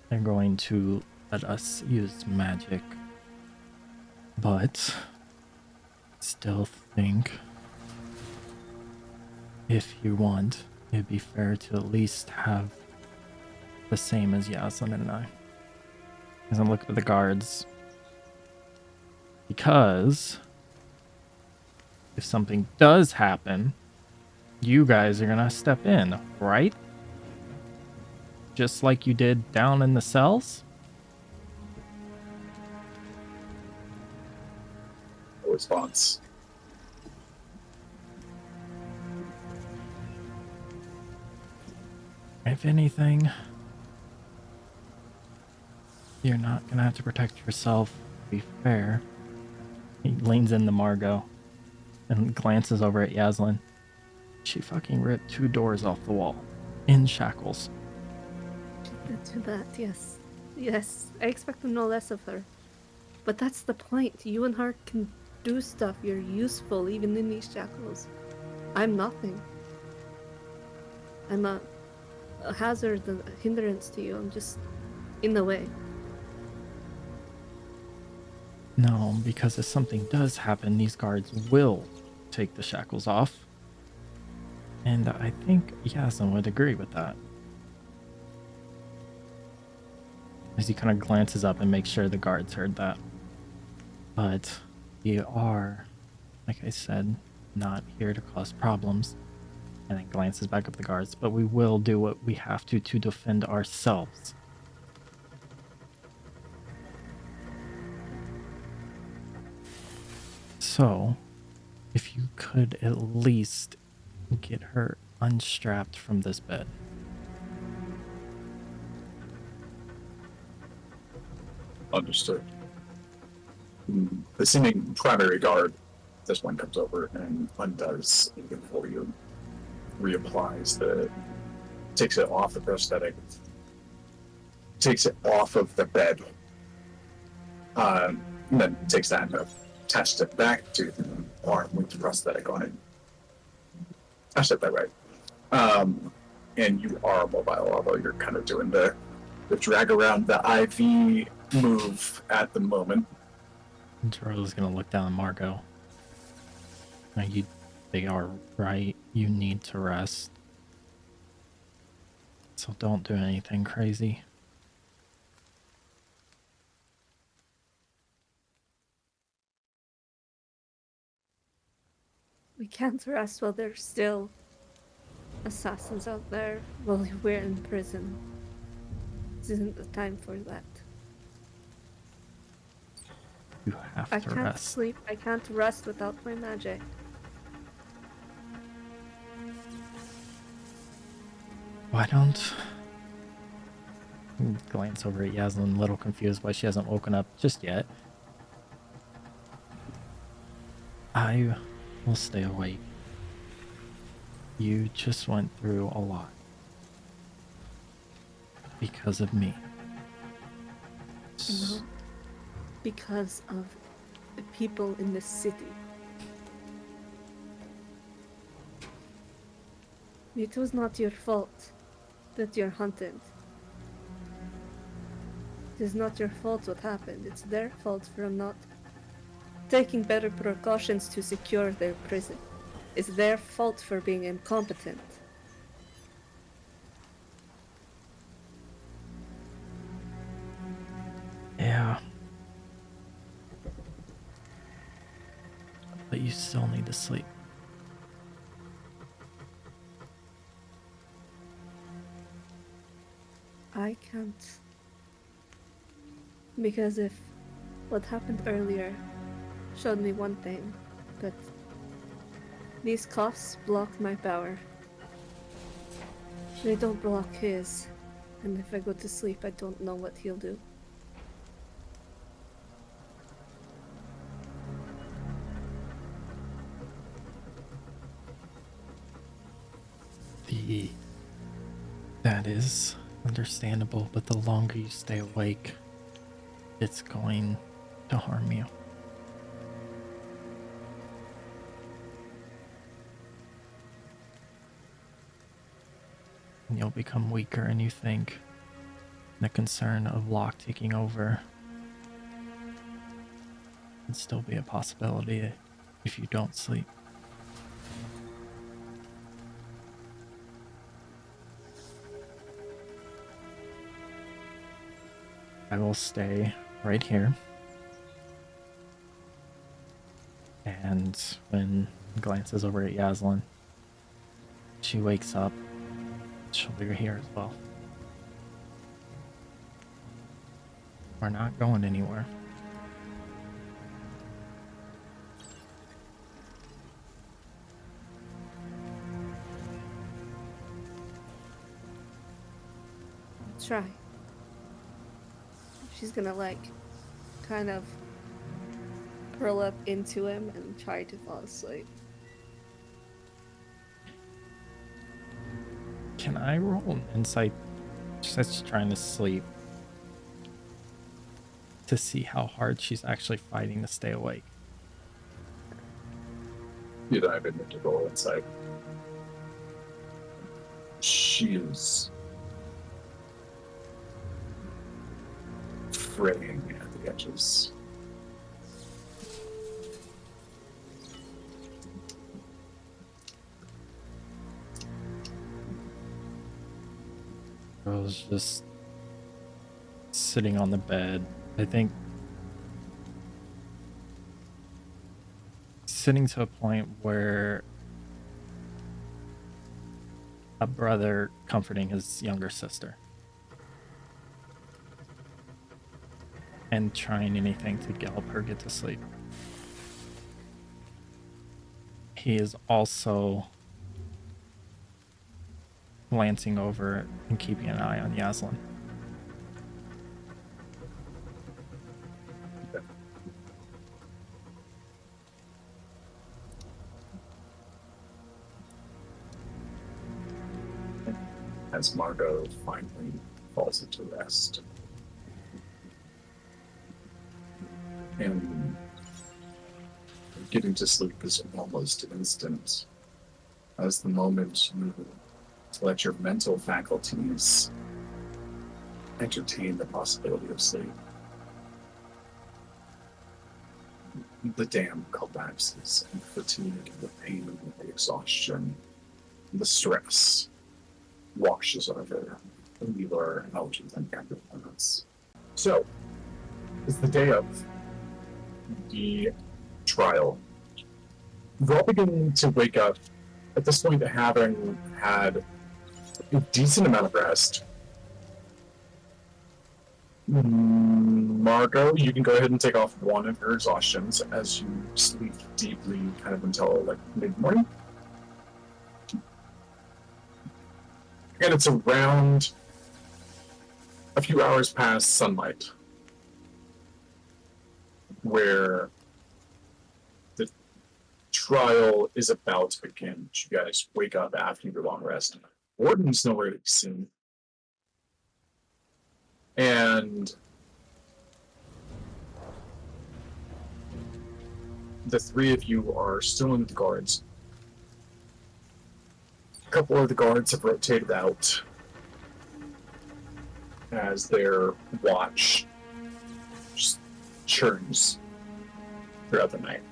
C: They're going to let us use magic. But still think if you want, it'd be fair to at least have the same as Yaslin and I. As I look at the guards. Because if something does happen, you guys are gonna step in, right? Just like you did down in the cells?
A: No response.
C: If anything, you're not gonna have to protect yourself, to be fair. He leans into Margot and glances over at Yaslin. She fucking ripped 2 doors off the wall. In shackles.
B: She did do that, yes. Yes, I expect no less of her. But that's the point. You and her can do stuff. You're useful even in these shackles. I'm nothing. I'm a hazard, a hindrance to you. I'm just in the way.
C: No, because if something does happen, these guards will take the shackles off. And I think Yaslin would agree with that. As he kind of glances up and makes sure the guards heard that. But we are, like I said, not here to cause problems. And then glances back up at the guards. But we will do what we have to defend ourselves. So, if you could at least get her unstrapped from this bed.
A: Understood. The seeming primary guard, this one comes over and undoes even for you. Reapplies takes it off the prosthetic, takes it off of the bed, and then takes that and attaches it back to the arm with the prosthetic on it. I said that right. And you are mobile, although you're kind of doing the drag around the IV move at the moment.
C: Charlie's gonna look down at Margot. They are right. You need to rest. So don't do anything crazy.
B: We can't rest while there's still assassins out there while we're in prison. This isn't the time for that.
C: You have
B: I
C: to
B: can't
C: rest.
B: sleep. I can't rest without my magic.
C: Why don't... Glance over at Yaslin, a little confused why she hasn't woken up just yet. I will stay awake. You just went through a lot. Because of me.
B: No. Because of the people in this city. It was not your fault that you're hunted. It is not your fault what happened. It's their fault for not taking better precautions to secure their prison. It's their fault for being incompetent.
C: Yeah. But you still need to sleep.
B: I can't. Because if what happened earlier showed me one thing, that these cuffs block my power. They don't block his. And if I go to sleep, I don't know what he'll do.
C: That is understandable, but the longer you stay awake, it's going to harm you. And you'll become weaker, and you think the concern of Locke taking over can still be a possibility if you don't sleep. I will stay right here. And when he glances over at Yaslin, she wakes up. She'll be here as well. We're not going anywhere.
B: Try. She's gonna kind of curl up into him and try to fall asleep.
C: Can I roll an insight? Just trying to sleep. To see how hard she's actually fighting to stay awake.
A: You dive into the roll insight. She is fraying at the edges.
C: Girl's just sitting on the bed. I think sitting to a point where a brother comforting his younger sister and trying anything to help her get to sleep. He is also glancing over and keeping an eye on Yaslin.
A: As Margot finally falls into rest. And getting to sleep is almost instant. As the moment you let your mental faculties entertain the possibility of sleep, the dam collapses, and fatigue, the pain, the exhaustion, the stress washes over, and you are out and everyone's. So, it's the day of the trial. We're all beginning to wake up at this point, having had a decent amount of rest. Margot, you can go ahead and take off one of your exhaustions as you sleep deeply, kind of until like mid-morning. And it's around a few hours past sunlight where the trial is about to begin. You guys wake up after your long rest. Warden's nowhere to be seen. And the three of you are still in the guards. A couple of the guards have rotated out as their watch just churns throughout the night.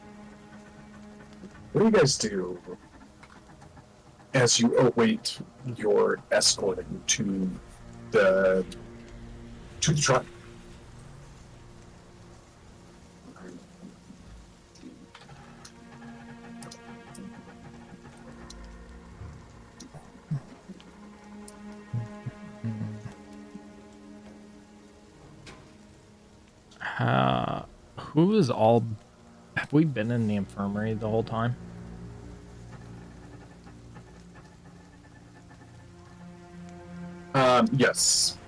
A: What do you guys do as you await your escorting to the tribe?
C: Who is all? Have we been in the infirmary the whole time?
A: Yes.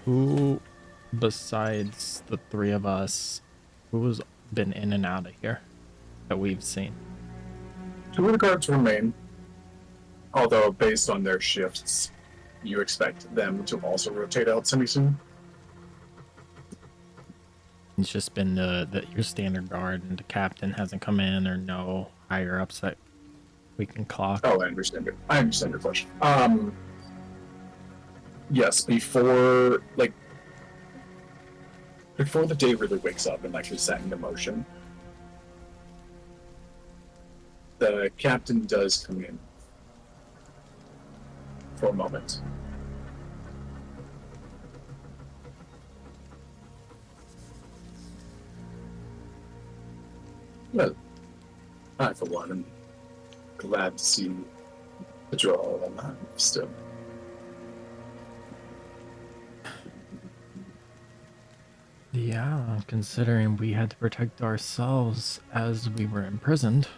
C: Who, besides the three of us, who has been in and out of here that we've seen?
A: Two of the guards remain, although based on their shifts, you expect them to also rotate out semi-soon.
C: It's just been your standard guard, and the captain hasn't come in, or no higher ups that we can clock.
A: Oh, I understand it. I understand your question. Yes, before the day really wakes up and is set into motion, the captain does come in for a moment. Well, I, for one, am glad to see that you're all alive still.
C: Yeah, considering we had to protect ourselves as we were imprisoned.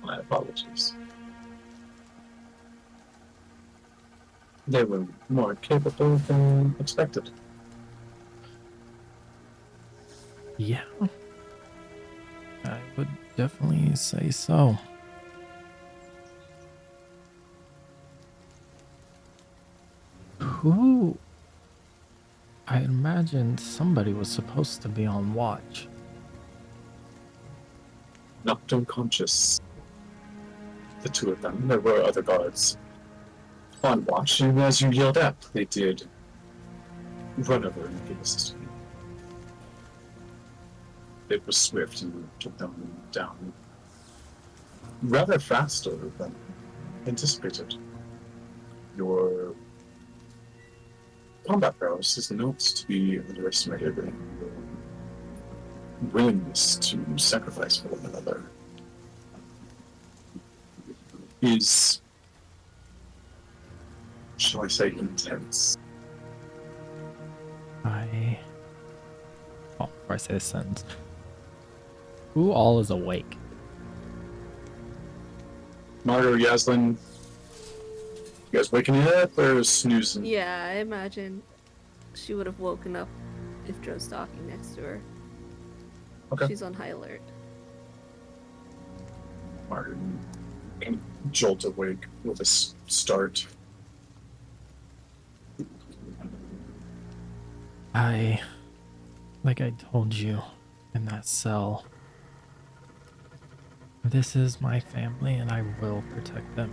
A: My apologies. They were more capable than expected.
C: Yeah, I would definitely say so. Who? I imagined somebody was supposed to be on watch.
A: Knocked unconscious. The two of them. There were other guards on watch, and as you yelled out, they did run over and give assistance. It was swift and took them down rather faster than anticipated. Your combat prowess is not to be underestimated, and your willingness to sacrifice for one another is, shall I say, intense.
C: Before I say this sentence, who all is awake?
A: Mario, Yaslin, you guys waking up or snoozing?
B: Yeah, I imagine she would have woken up if Joe's talking next to her.
A: Okay.
B: She's on high alert.
A: Martin jolt awake with a start.
C: Like I told you in that cell, this is my family and I will protect them.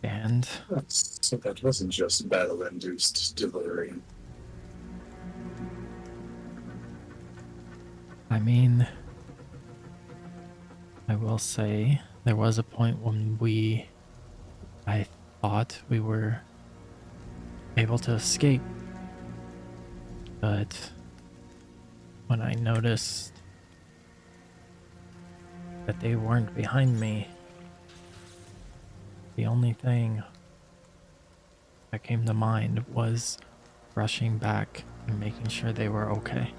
C: And
A: So that wasn't just battle-induced delirium.
C: I mean, I will say there was a point when I thought we were able to escape, but when I noticed that they weren't behind me, the only thing that came to mind was rushing back and making sure they were okay.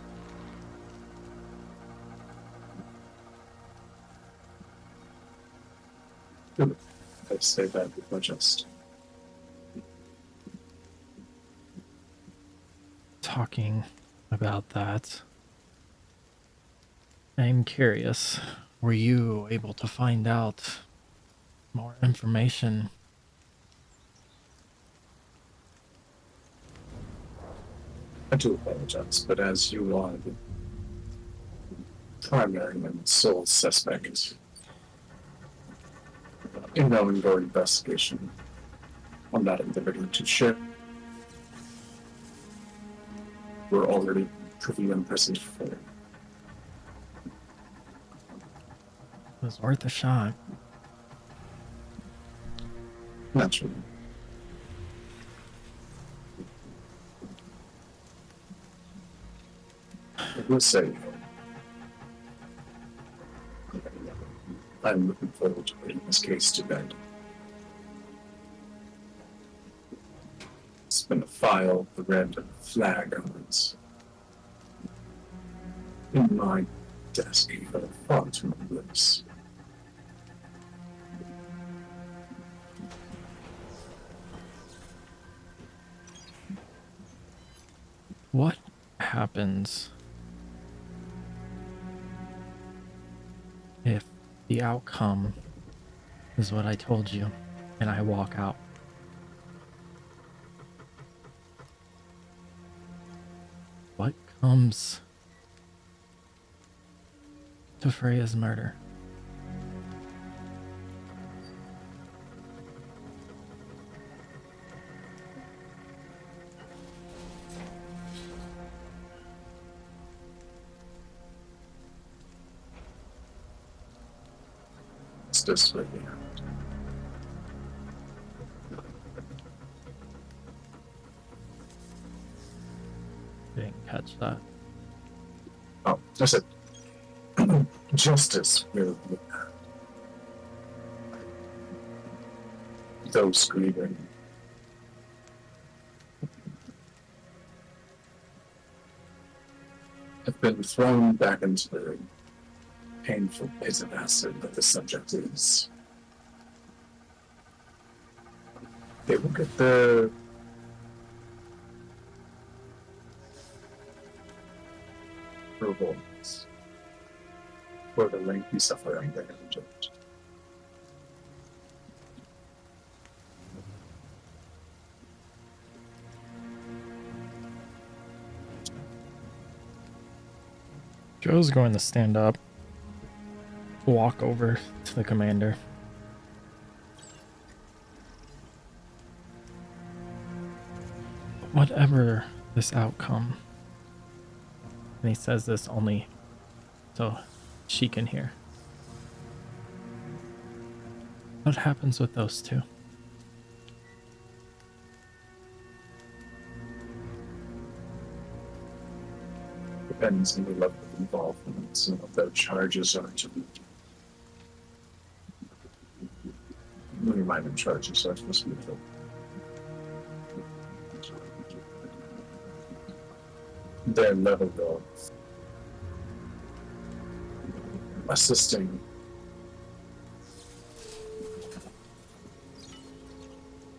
A: Good. I say that with my chest.
C: Talking about that, I'm curious, were you able to find out more information?
A: I do apologize, but as you are the primary and sole suspect in the ongoing investigation, I'm not at liberty to share. We're already privy and present for it.
C: It was worth a shot.
A: Naturally. I will say, I'm looking forward to putting this case to bed. It's been a file, the red flag on it. In my desk for far too many years.
C: What happens if the outcome is what I told you and I walk out? What comes to Freya's murder?
A: It's this way we have.
C: Didn't catch that.
A: Oh, I said, justice will be had. Those grieving have been thrown back into the painful pit of acid that the subject is. They will get the rewards for the lengthy suffering they have endured.
C: Joe's going to stand up, walk over to the commander. Whatever this outcome, and he says this only so she can hear. What happens with those two?
A: Depends on the level of involvement. Some of their charges are to be. Many minor charges are supposed to be filled. Their level of assisting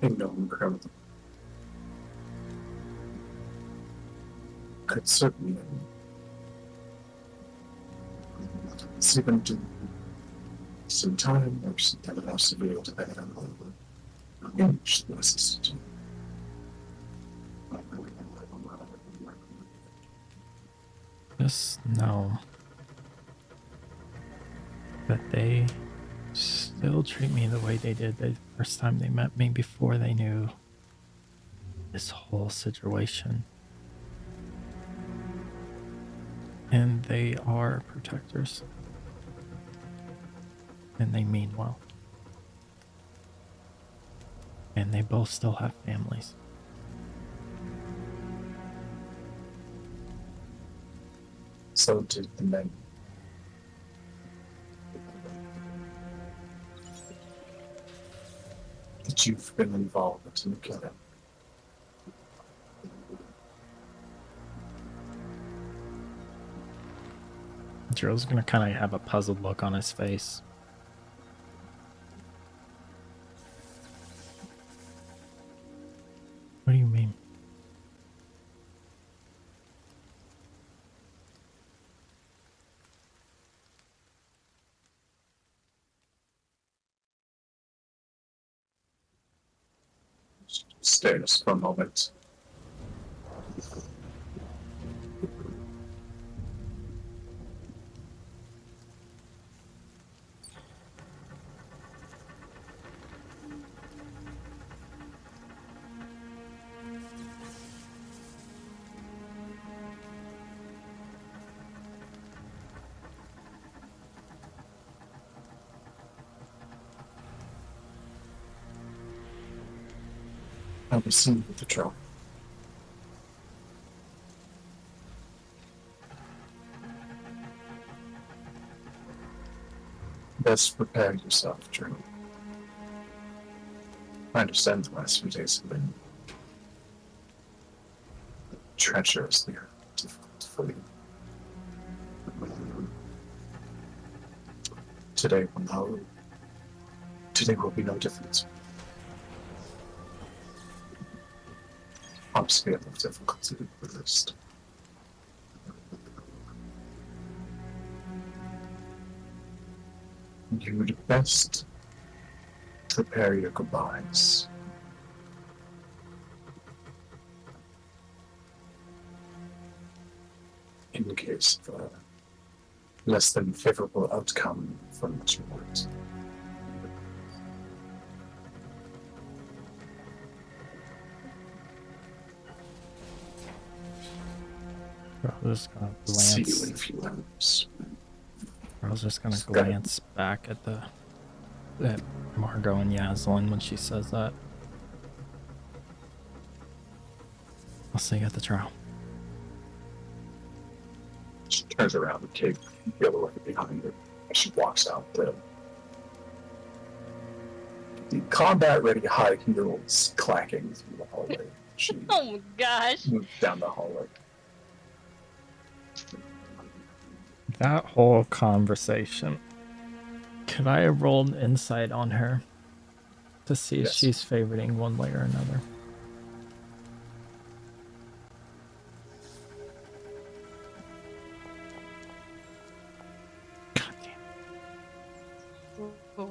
A: in known criminal could certainly see them to some time or something else to be able to pay them in which the assistant.
C: Just know that they still treat me the way they did the first time they met me before they knew this whole situation. And they are protectors. And they mean well. And they both still have families.
A: So did the men. That you've been involved in the killing.
C: Joe's gonna kind of have a puzzled look on his face. What do you mean?
A: stares for a moment. I will see you with the trail. Best prepare yourself, Drew. I understand the last few days have been treacherously difficult for you. Today will be no different. On a scale of difficulty reversed. You would best prepare your goodbyes. In case of a less than favorable outcome from this report.
C: I was just gonna
A: See you
C: glance.
A: in a few hours.
C: I was just gonna
A: Got it.
C: glance back at Margot and Yaslin when she says that. I'll see you at the trial.
A: She turns around and takes the other way behind her as she walks out the combat ready high heels clacking through the hallway. She
E: Oh my gosh.
A: moves down the hallway.
C: That whole conversation. Could I have rolled insight on her to see if
A: Yes.
C: she's favoriting one way or another? God damn.
E: Oh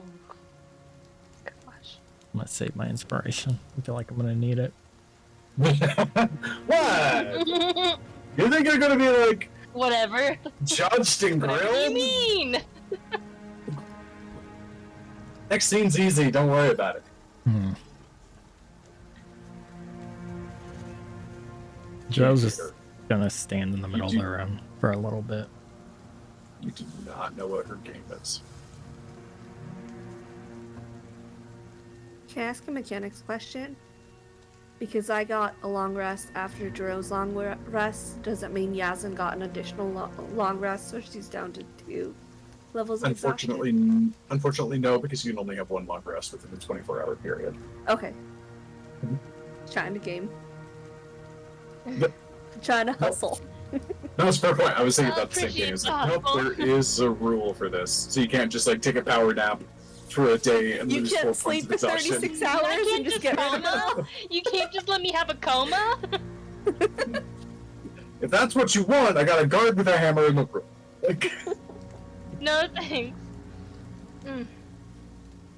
E: gosh.
C: I'm gonna save my inspiration. I feel like I'm gonna need it.
A: What? You think you're gonna be like
E: Whatever.
A: judged and
E: Whatever you
A: grilled?
E: mean.
A: Next scene's easy. Don't worry about it.
C: Joe's
A: Can't
C: just
A: see her.
C: gonna stand in the middle of the room for a little bit.
A: You do not know what her game is.
B: Can I ask a mechanics question? Because I got a long rest after Jerome's long rest, does that mean Yazin got an additional long rest, so she's down to 2 levels of exhaustion?
A: Unfortunately, no, because you can only have one long rest within the 24-hour period.
B: Okay.
A: Mhm.
B: Trying to game.
A: Yep.
B: Trying to hustle.
A: No, it's a fair point. I was thinking
E: I
A: about the same thing.
E: appreciate
A: It's
E: the
A: like, nope,
E: hustle.
A: there is a rule for this, so you can't just like take a power nap for a day and
B: You
A: lose
B: can't
A: 4
B: sleep
A: points
B: for
A: of exhaustion.
B: 36
E: I
B: hours
E: can't
B: and just
E: just
B: get rid of
E: coma?
B: them.
E: You can't just let me have a coma?
A: If that's what you want, I got a guard with a hammer in the room. Like,
E: No thanks.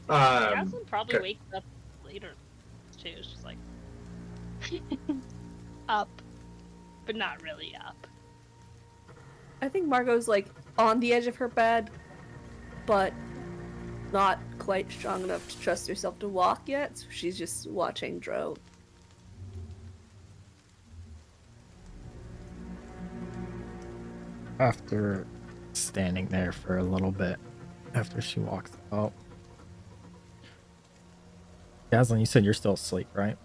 E: Jasmine probably
A: okay.
E: wakes up later too. She's like up, but not really up.
B: I think Margot's like on the edge of her bed, but not quite strong enough to trust herself to walk yet, so she's just watching Dro.
C: After standing there for a little bit, after she walks out. Yaslin, you said you're still asleep, right?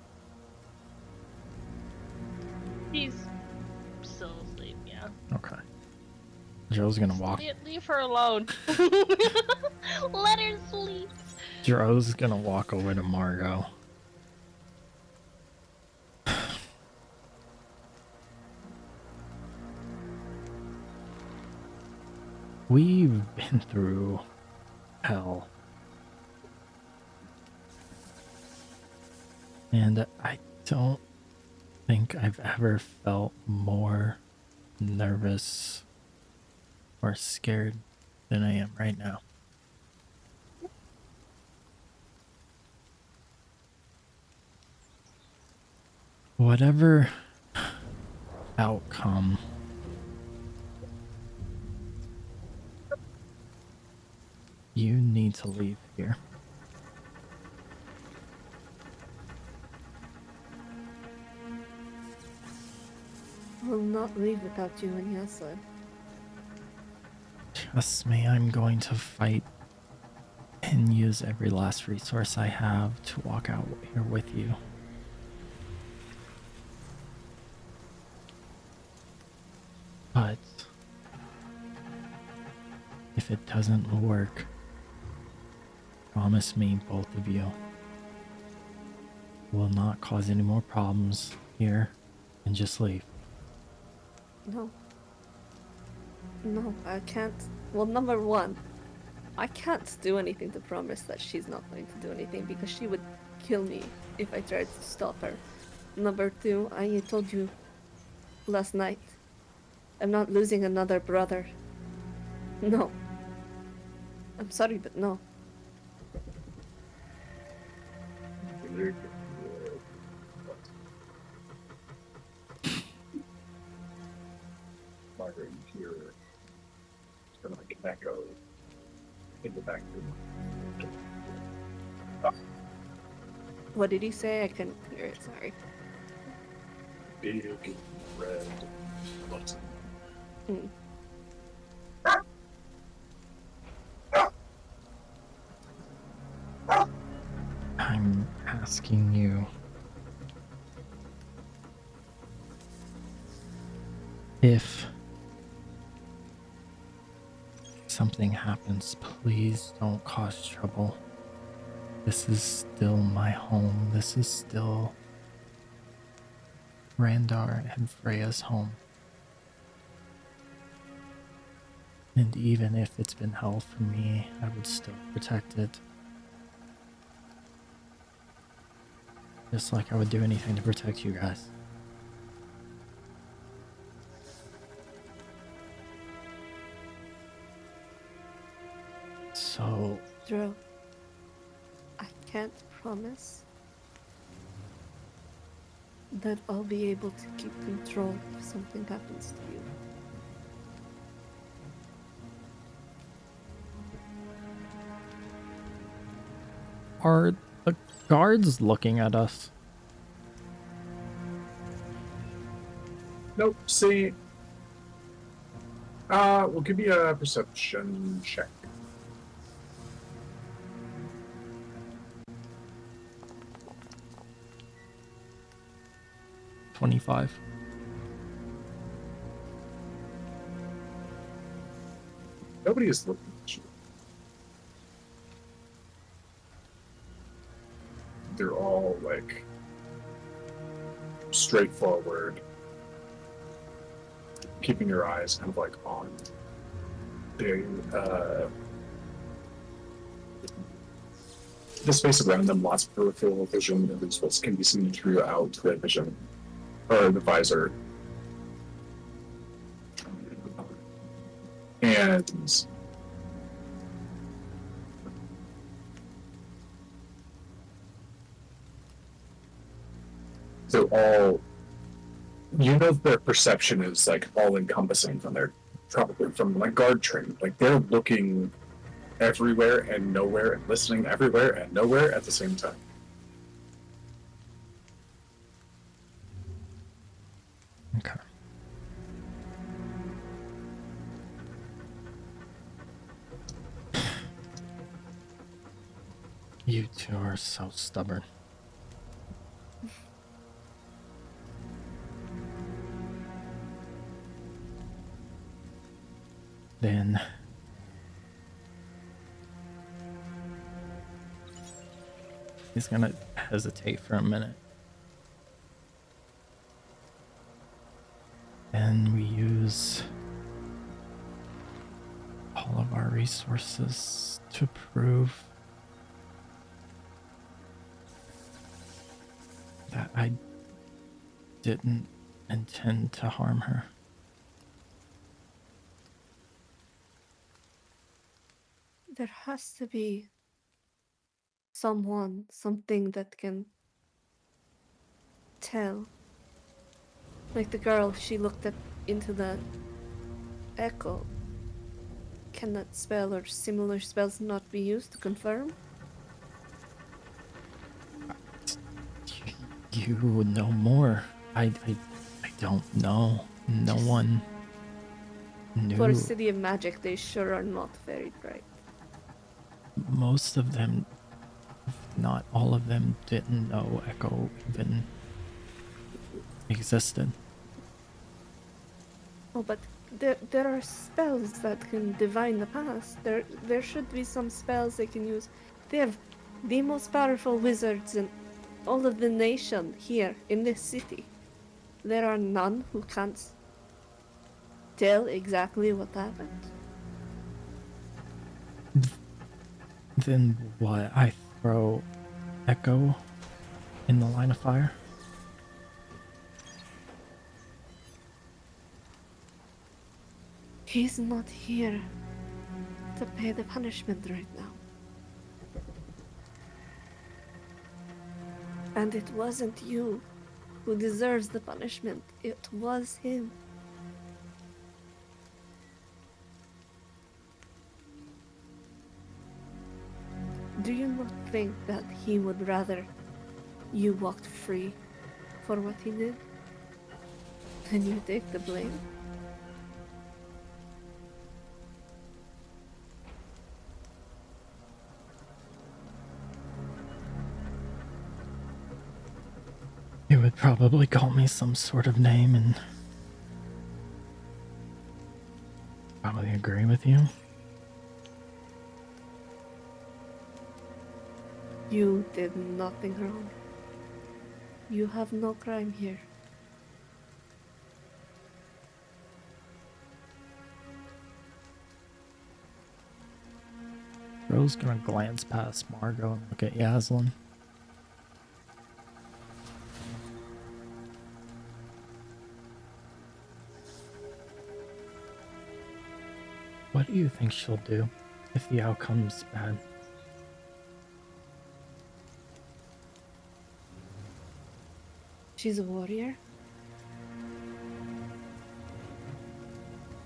E: He's still asleep, yeah.
C: Okay. Joe's gonna walk.
E: Leave her alone. Let her sleep.
C: Joe's gonna walk over to Margot. We've been through hell. And I don't think I've ever felt more nervous or scared than I am right now. Whatever outcome you need to leave here.
B: I'll not leave without you and Yasla.
C: Trust me, I'm going to fight and use every last resource I have to walk out here with you. But if it doesn't work, promise me, both of you, will not cause any more problems here and just leave.
B: No. No, I can't. Well, number one, I can't do anything to promise that she's not going to do anything because she would kill me if I tried to stop her. Number two, I told you last night, I'm not losing another brother. No. I'm sorry, but no.
A: Margaret, you hear kind of like an echo in the back room.
B: What did he say? I couldn't hear it, sorry.
A: Big red button.
B: Mm.
C: I'm asking you if something happens, please don't cause trouble. This is still my home. This is still Randar and Freya's home. And even if it's been hell for me, I would still protect it. Just like I would do anything to protect you guys. So,
B: Drew, I can't promise that I'll be able to keep control if something happens to you.
C: are the guards looking at us?
A: Nope, see. Well, give me a perception check.
C: $25.
A: Nobody is looking at you. They're all like straightforward, keeping your eyes kind of like on the space around them. Lots of peripheral vision, at least what can be seen throughout the vision or the visor. And so all, you know, their perception is like all encompassing from their, probably from like guard training. Like they're looking everywhere and nowhere and listening everywhere and nowhere at the same time.
C: Okay. You two are so stubborn. Then he's gonna hesitate for a minute. Then we use all of our resources to prove that I didn't intend to harm her.
B: There has to be someone, something that can tell Like the girl, she looked at into the echo. Can that spell or similar spells not be used to confirm?
C: You know more. I don't know. No
B: Just-
C: one
B: For a
C: knew.
B: city of magic, they sure are not very bright.
C: Most of them, if not all of them, didn't know Echo even existed.
B: Oh, but there are spells that can divine the past. There should be some spells they can use. They have the most powerful wizards in all of the nation here in this city. There are none who can't tell exactly what happened.
C: Then what? I throw Echo in the line of fire?
B: He's not here to pay the punishment right now. And it wasn't you who deserves the punishment. It was him. Do you not think that he would rather you walked free for what he did than you take the blame?
C: He would probably call me some sort of name and probably agree with you.
B: You did nothing wrong. You have no crime here.
C: Rose gonna glance past Margot and look at Yaslin. What do you think she'll do if the outcome's bad?
B: She's a warrior.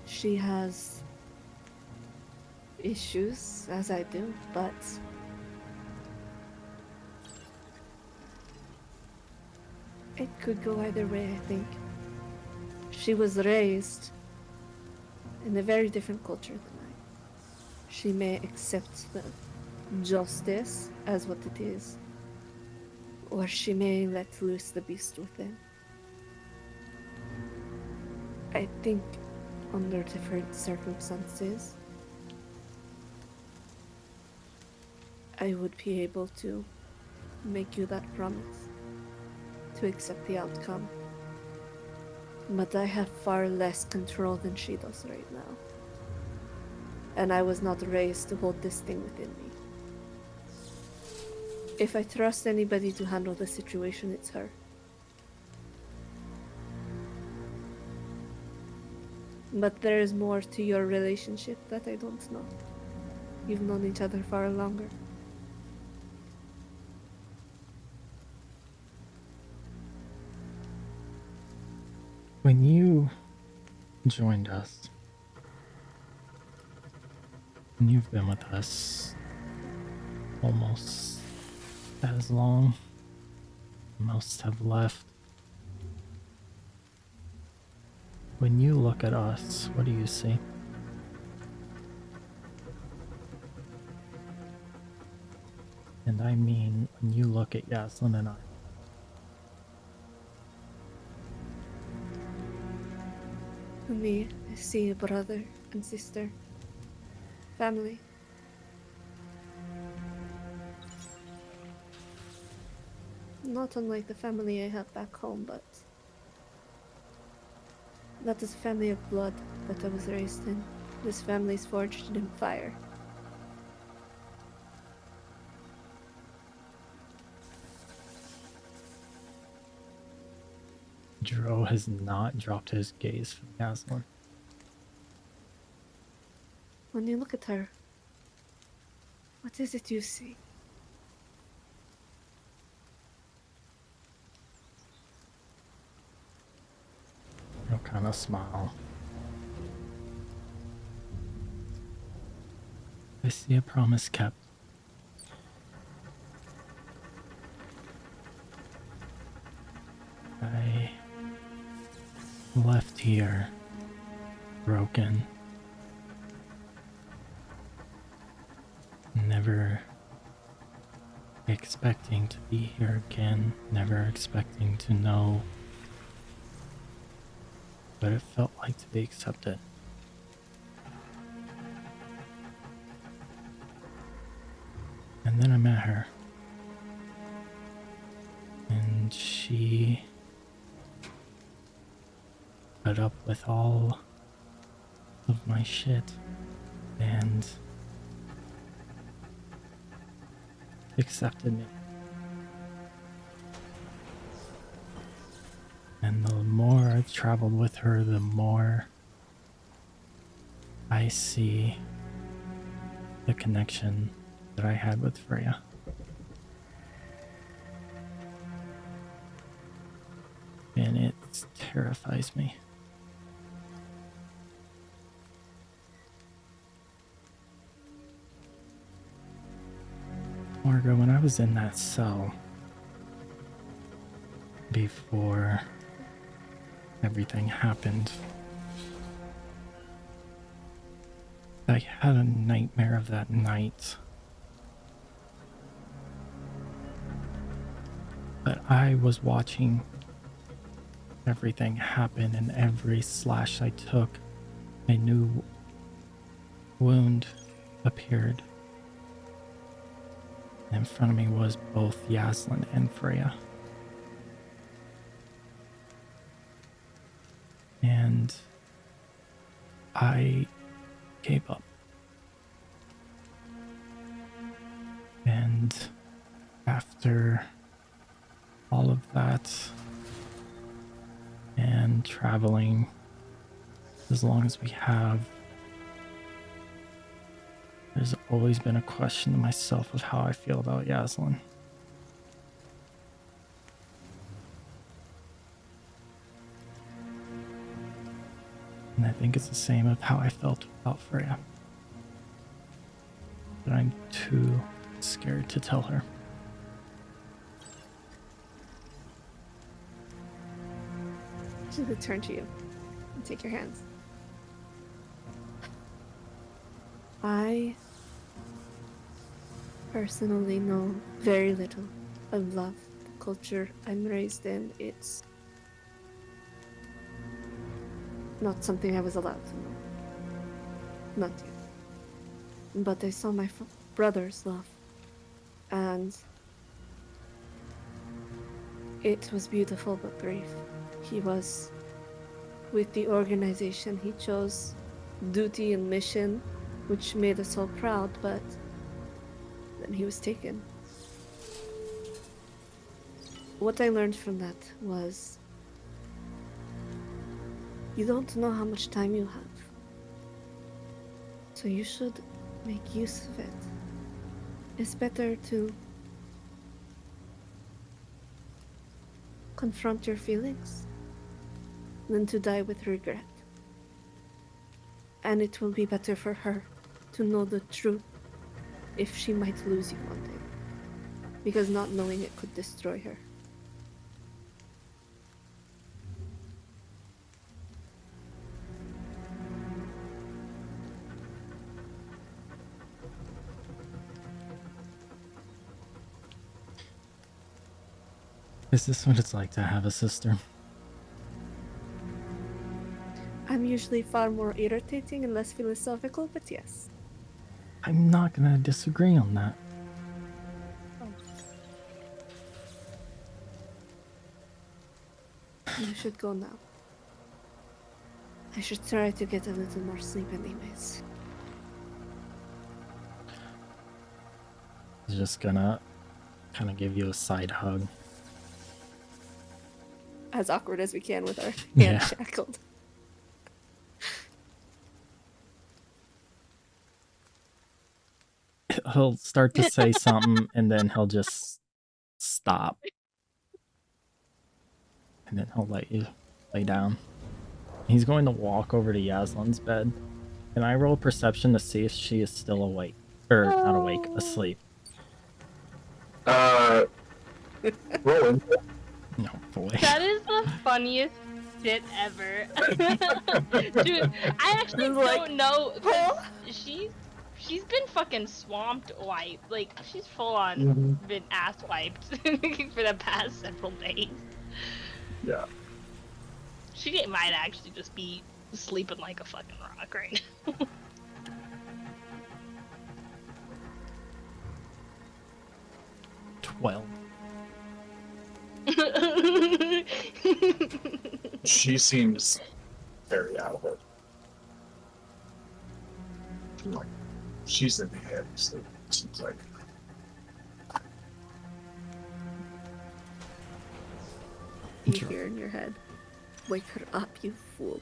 B: She has issues, as I do, but it could go either way, I think. She was raised in a very different culture than I. She may accept the justice as what it is, or she may let loose the beast within. I think under different circumstances, I would be able to make you that promise, to accept the outcome. But I have far less control than she does right now. And I was not raised to hold this thing within me. If I trust anybody to handle the situation, it's her. But there is more to your relationship that I don't know. You've known each other far longer.
C: When you joined us, and you've been with us almost as long, most have left. When you look at us, what do you see? And I mean, when you look at Yaslin and I,
B: For me, I see a brother and sister. Family. Not unlike the family I have back home, but that is a family of blood that I was raised in. This family is forged in fire.
C: Dro has not dropped his gaze from Yaslin.
B: When you look at her, what is it you see?
C: kind of smile. I see a promise kept. I left here broken. Never expecting to be here again, never expecting to know what it felt like to be accepted. And then I met her. And she put up with all of my shit and accepted me. And the more I've traveled with her, the more I see the connection that I had with Freya. And it terrifies me. Margot, when I was in that cell before everything happened, I had a nightmare of that night. But I was watching everything happen, and every slash I took, a new wound appeared. In front of me was both Yaslin and Freya. And I gave up. And after all of that and traveling as long as we have, there's always been a question to myself of how I feel about Yaslin. And I think it's the same of how I felt about Freya. But I'm too scared to tell her.
B: She would turn to you and take your hands. I personally know very little of love, the culture I'm raised in. It's not something I was allowed to know. Not yet. But I saw my brother's love, and it was beautiful but brief. He was with the organization. He chose duty and mission, which made us all proud, but then he was taken. What I learned from that was you don't know how much time you have, so you should make use of it. It's better to confront your feelings than to die with regret. And it will be better for her to know the truth if she might lose you one day, because not knowing it could destroy her.
C: Is this what it's like to have a sister?
B: I'm usually far more irritating and less philosophical, but yes.
C: I'm not gonna disagree on that.
B: You should go now. I should try to get a little more sleep anyways.
C: Just gonna kind of give you a side hug.
B: As awkward as we can with our hands
C: Yeah.
B: shackled.
C: He'll start to say something and then he'll just stop. And then he'll let you lay down. He's going to walk over to Yaslin's bed. Can I roll perception to see if she is still awake? Or not awake, asleep.
A: Rolling.
C: No, boy.
E: That is the funniest shit ever. Dude, I actually
B: It's like,
E: don't know. 'Cause
B: "Huh?"
E: she's been fucking swamped wiped. Like she's full on
A: Mhm.
E: been ass wiped for the past several days.
A: Yeah.
E: She might actually just be sleeping like a fucking rock right now.
C: 12.
A: She seems very out of it. Like, she's in heavy sleep, it seems like.
B: You
C: Sure.
B: hear in your head, "Wake her up, you fool."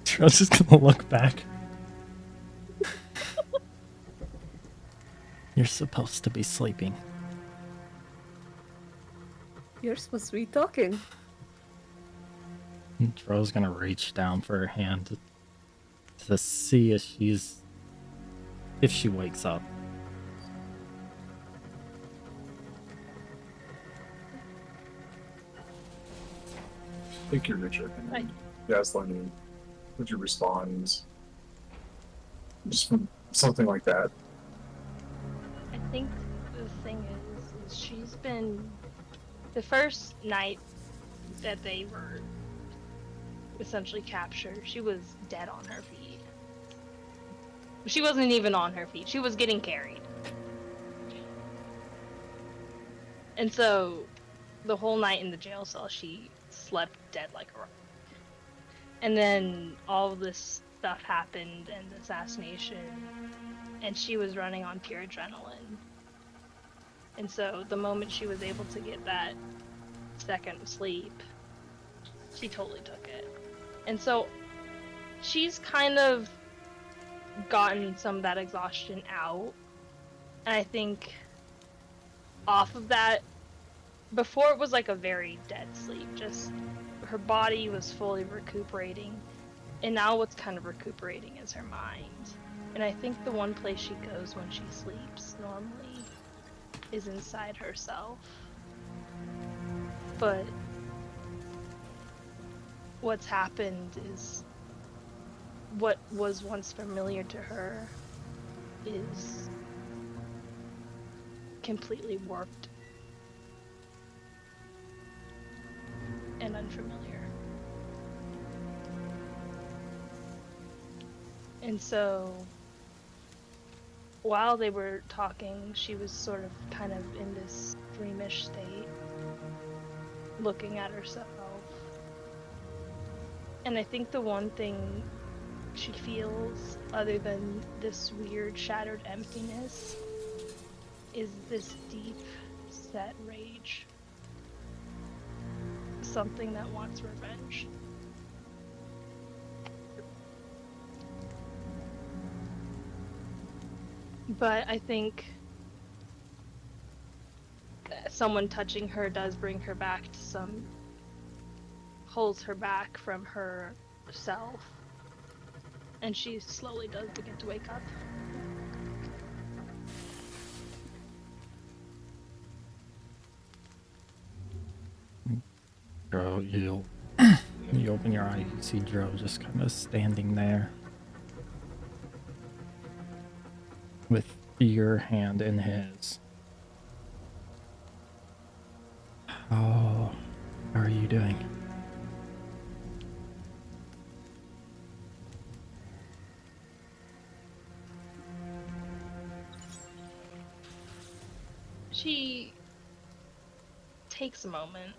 C: Trill's just gonna look back. You're supposed to be sleeping.
B: You're supposed to be talking.
C: Dro's gonna reach down for her hand to see if she wakes up.
A: I think you're Richard.
E: Right.
A: Yaslin, would you respond? Just something like that.
E: I think the thing is she's been the first night that they were essentially captured, she was dead on her feet. She wasn't even on her feet. She was getting carried. And so the whole night in the jail cell she slept dead like a rock. And then all of this stuff happened and the assassination and she was running on pure adrenaline. And so the moment she was able to get that second sleep, she totally took it. And so she's kind of gotten some of that exhaustion out. And I think off of that, before it was like a very dead sleep, just her body was fully recuperating. And now what's kind of recuperating is her mind. And I think the one place she goes when she sleeps normally is inside herself. But what's happened is what was once familiar to her is completely warped and unfamiliar. And so while they were talking, she was sort of kind of in this dreamish state, looking at herself. And I think the one thing she feels, other than this weird shattered emptiness, is this deep set rage. Something that wants revenge. But I think someone touching her does bring her back to some, holds her back from herself, and she slowly does begin to wake up.
C: Dro, you open your eye, you see Dro just kind of standing there with your hand in his. How are you doing?
E: She takes a moment.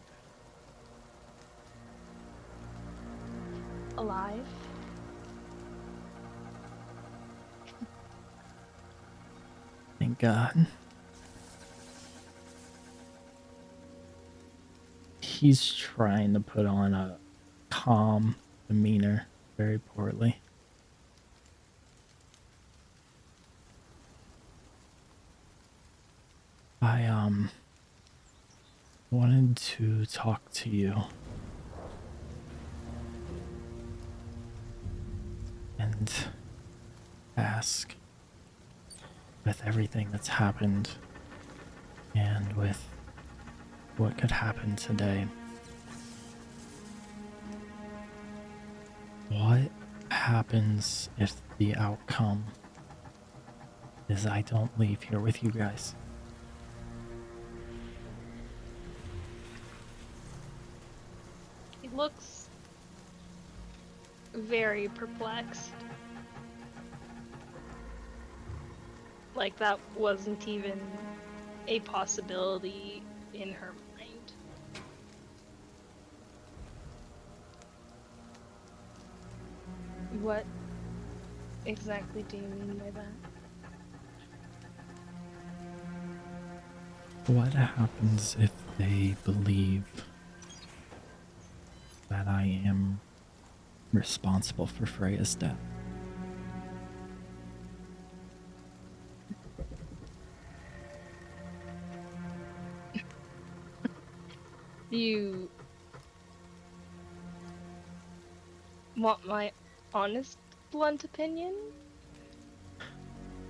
E: Alive?
C: Thank God. He's trying to put on a calm demeanor very poorly. I wanted to talk to you and ask, with everything that's happened and with what could happen today, what happens if the outcome is I don't leave here with you guys?
E: He looks very perplexed. Like that wasn't even a possibility in her mind. What exactly do you mean by that?
C: What happens if they believe that I am responsible for Freya's death?
E: You want my honest, blunt opinion?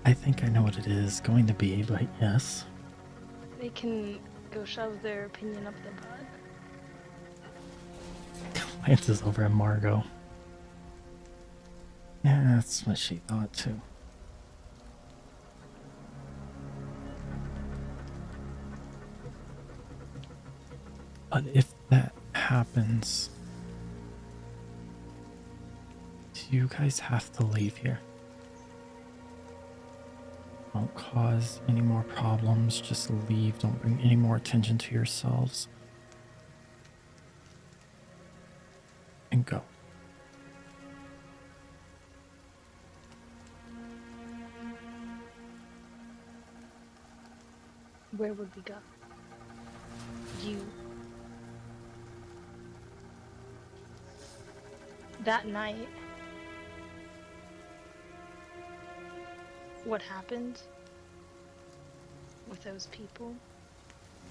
C: I think I know what it is going to be, but yes.
E: They can go shove their opinion up their butt.
C: Lance is over at Margot. Yeah, that's what she thought too. But if that happens, do you guys have to leave here? Don't cause any more problems, just leave. Don't bring any more attention to yourselves. And go.
E: Where would we go? You. That night. What happened with those people?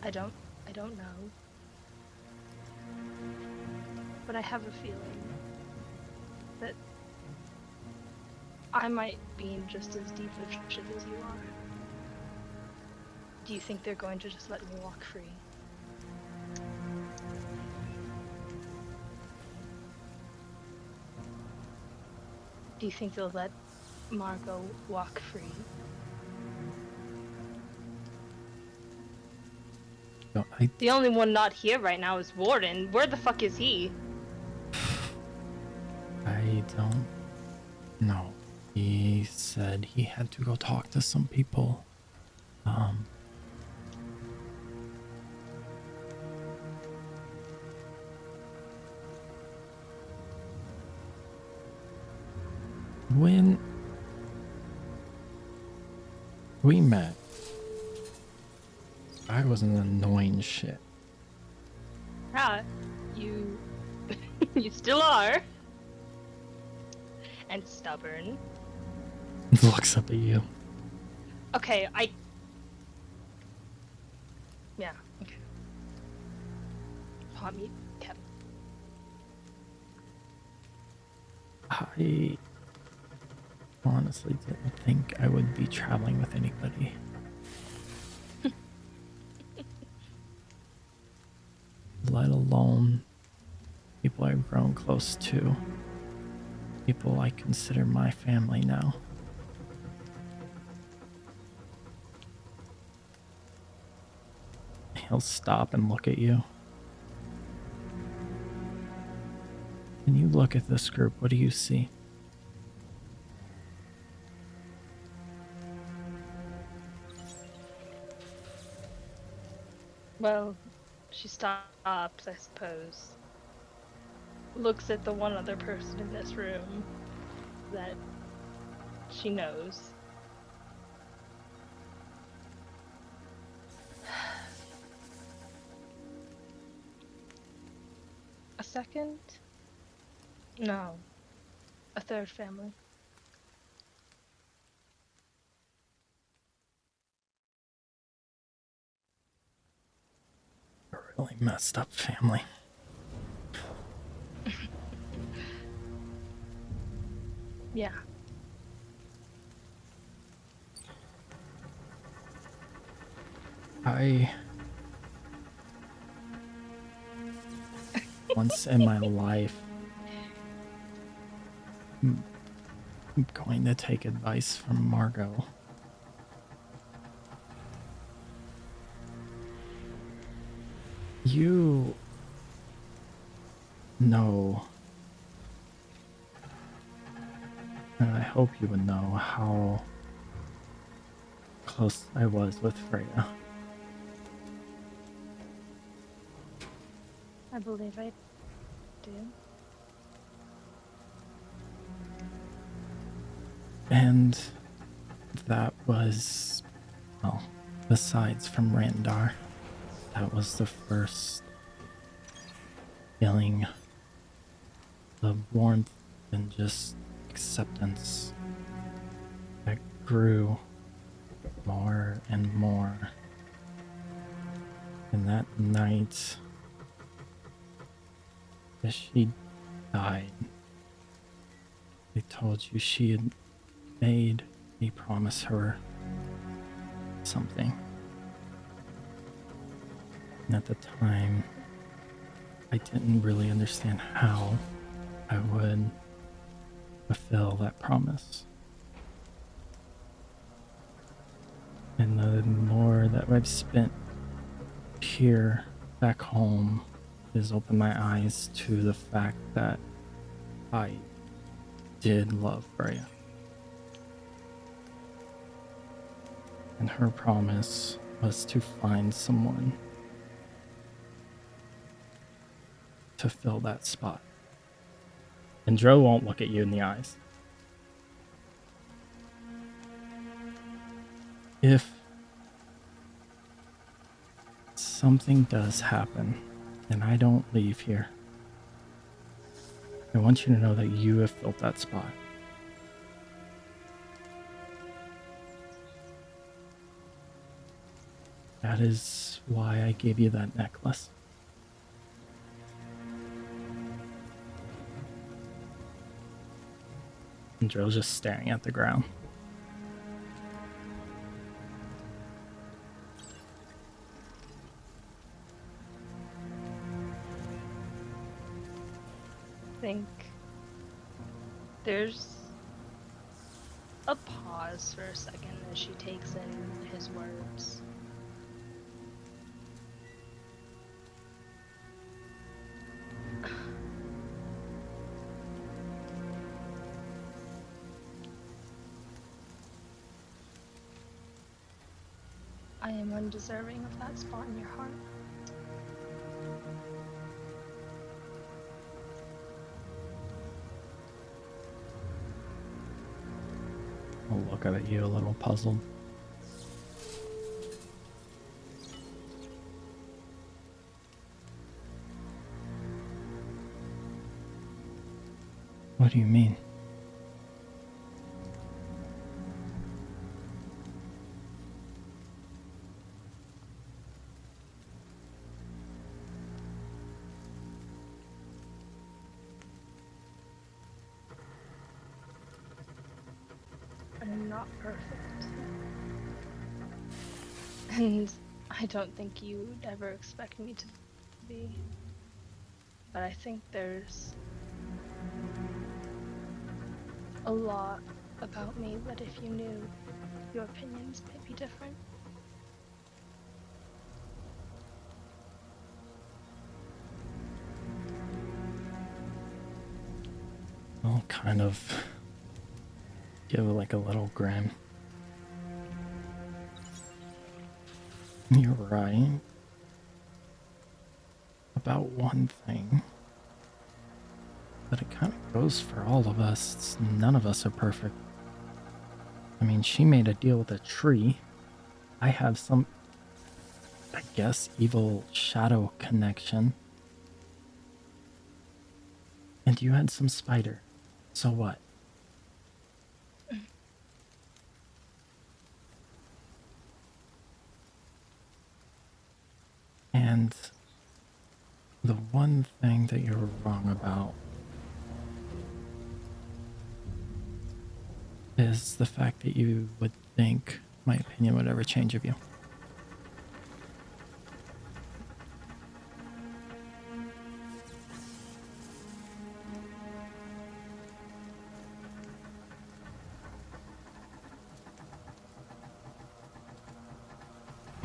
E: I don't know. But I have a feeling that I might be in just as deep of shit as you are. Do you think they're going to just let me walk free? Do you think they'll let Margot walk free?
C: No,
E: The only one not here right now is Warden. Where the fuck is he?
C: I don't know. He said he had to go talk to some people. When we met, I was an annoying shit.
E: Yeah, you... you still are. And stubborn.
C: Looks up at you.
E: Okay, yeah, okay. Hot meat, Kevin.
C: I honestly didn't think I would be traveling with anybody. Let alone people I've grown close to. People I consider my family now. He'll stop and look at you. When you look at this group, what do you see?
E: Well, she stops, I suppose. Looks at the one other person in this room that she knows. A second? No. A third family.
C: A really messed up family.
E: Yeah.
C: I once in my life am going to take advice from Margot. You know, and I hope you would know how close I was with Freya.
E: I believe I do.
C: And that was, well, besides from Randar, that was the first feeling of warmth and just acceptance that grew more and more. And that night, as she died, they told you she had made me promise her something. And at the time, I didn't really understand how I would fulfill that promise. And the more that I've spent here back home has opened my eyes to the fact that I did love Freya. And her promise was to find someone to fill that spot. And Dro won't look at you in the eyes. If something does happen and I don't leave here, I want you to know that you have filled that spot. That is why I gave you that necklace. And Dro's just staring at the ground.
E: I think there's a pause for a second as she takes in his words. I am undeserving of that spot in your heart.
C: I'll look at you a little puzzled. What do you mean?
E: I'm not perfect. And I don't think you would ever expect me to be. But I think there's a lot about me that if you knew, your opinions might be different.
C: I'll kind of give like a little grin. You're right about one thing, but it kind of goes for all of us. None of us are perfect. I mean, she made a deal with a tree. I have some, I guess, evil shadow connection. And you had some spider. So what? And the one thing that you're wrong about is the fact that you would think my opinion would ever change of you.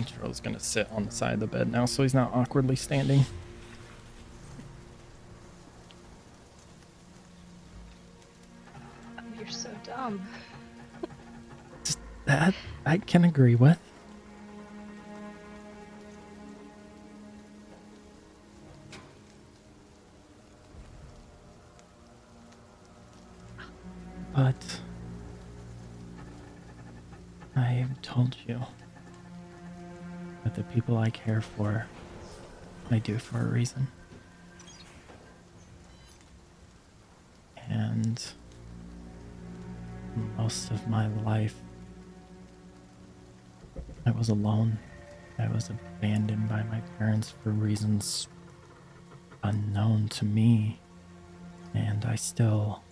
C: Joe's gonna sit on the side of the bed now so he's not awkwardly standing.
E: You're so dumb.
C: That I can agree with. But I've told you that the people I care for, I do for a reason. And most of my life, I was alone. I was abandoned by my parents for reasons unknown to me. And I still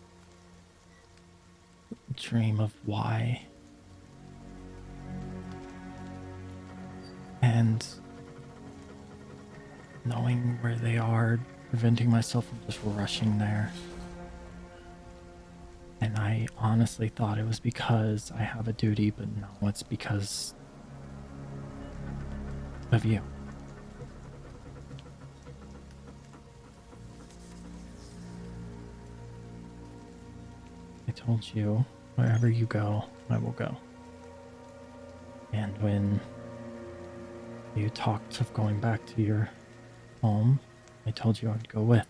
C: dream of why. And knowing where they are, preventing myself from just rushing there. And I honestly thought it was because I have a duty, but no, it's because of you. I told you, wherever you go, I will go. And when you talked of going back to your home, I told you I'd go with.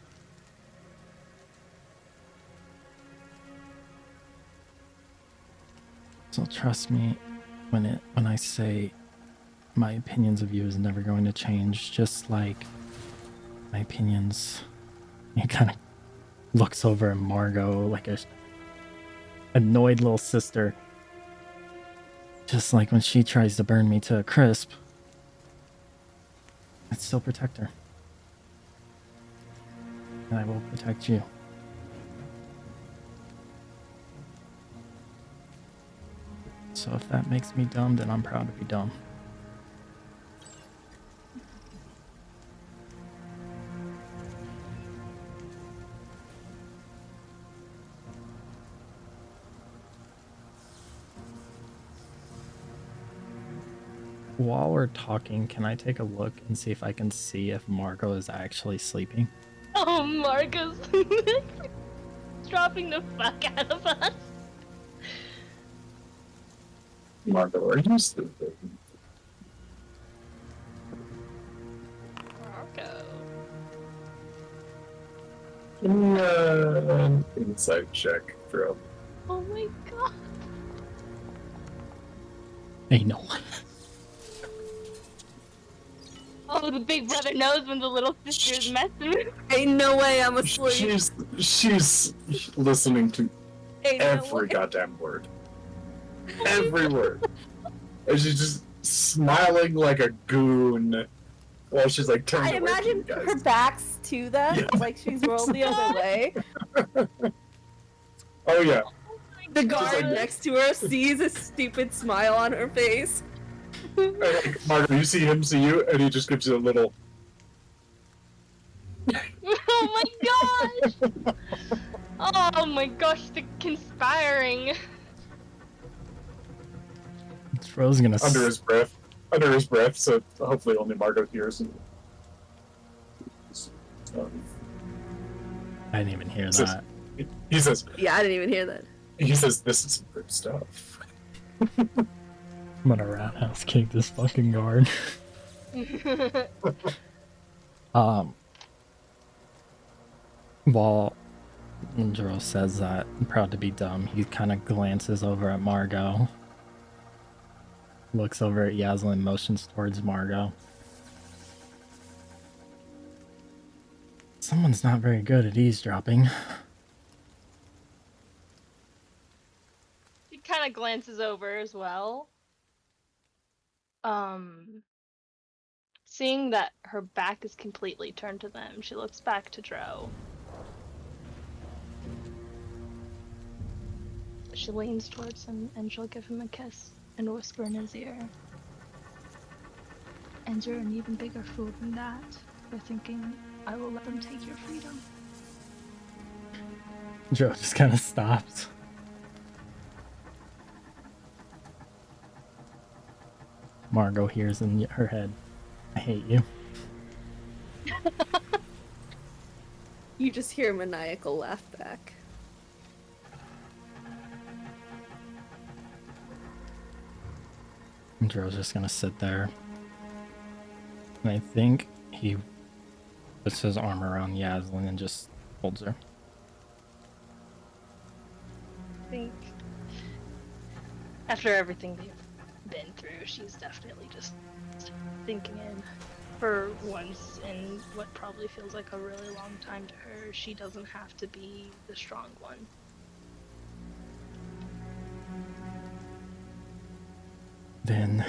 C: So trust me when I say my opinions of you is never going to change, just like my opinions. He kind of looks over at Margot like a annoyed little sister. Just like when she tries to burn me to a crisp, I'd still protect her. And I will protect you. So if that makes me dumb, then I'm proud to be dumb. While we're talking, can I take a look and see if I can see if Margot is actually sleeping?
E: Oh, Marcus. Dropping the fuck out of us.
A: Marco, are you stupid?
E: Marco.
A: Give me an insight check, Drew.
E: Oh my god.
C: Hey, no.
E: Oh, the big brother knows when the little sister's messing.
B: Ain't no way I'm asleep.
A: She's listening to
B: Ain't no
A: every
B: way.
A: goddamn word. Every word. And she's just smiling like a goon while she's like turning
B: I
A: away from you
B: imagine
A: guys.
B: her back's to them,
A: Yeah.
B: like she's rolled the other way.
A: Oh yeah.
B: The guard
A: like-
B: next to her sees a stupid smile on her face.
A: And, like, Marco, you see him see you, and he just gives you a little.
E: Oh my gosh! Oh my gosh, the conspiring.
C: Rose gonna
A: Under his breath. Under his breath, so hopefully only Marco hears.
C: I didn't even hear
A: Says-
C: that.
A: He says,
B: Yeah, I didn't even hear that.
A: "This is some good stuff."
C: I'm gonna roundhouse kick this fucking guard. While Jero says that, I'm proud to be dumb, he kind of glances over at Margot. Looks over at Yaslin, motions towards Margot. Someone's not very good at eavesdropping.
E: He kind of glances over as well. Seeing that her back is completely turned to them, she looks back to Dro. She leans towards him and she'll give him a kiss and whisper in his ear. And you're an even bigger fool than that for thinking I will let them take your freedom.
C: Joe just kind of stops. Margot hears in her head, I hate you.
B: You just hear a maniacal laugh back.
C: And Joe's just gonna sit there. And I think he puts his arm around Yaslin and just holds her.
E: I think after everything they've been through, she's definitely just thinking in. For once, in what probably feels like a really long time to her, she doesn't have to be the strong one.
C: Then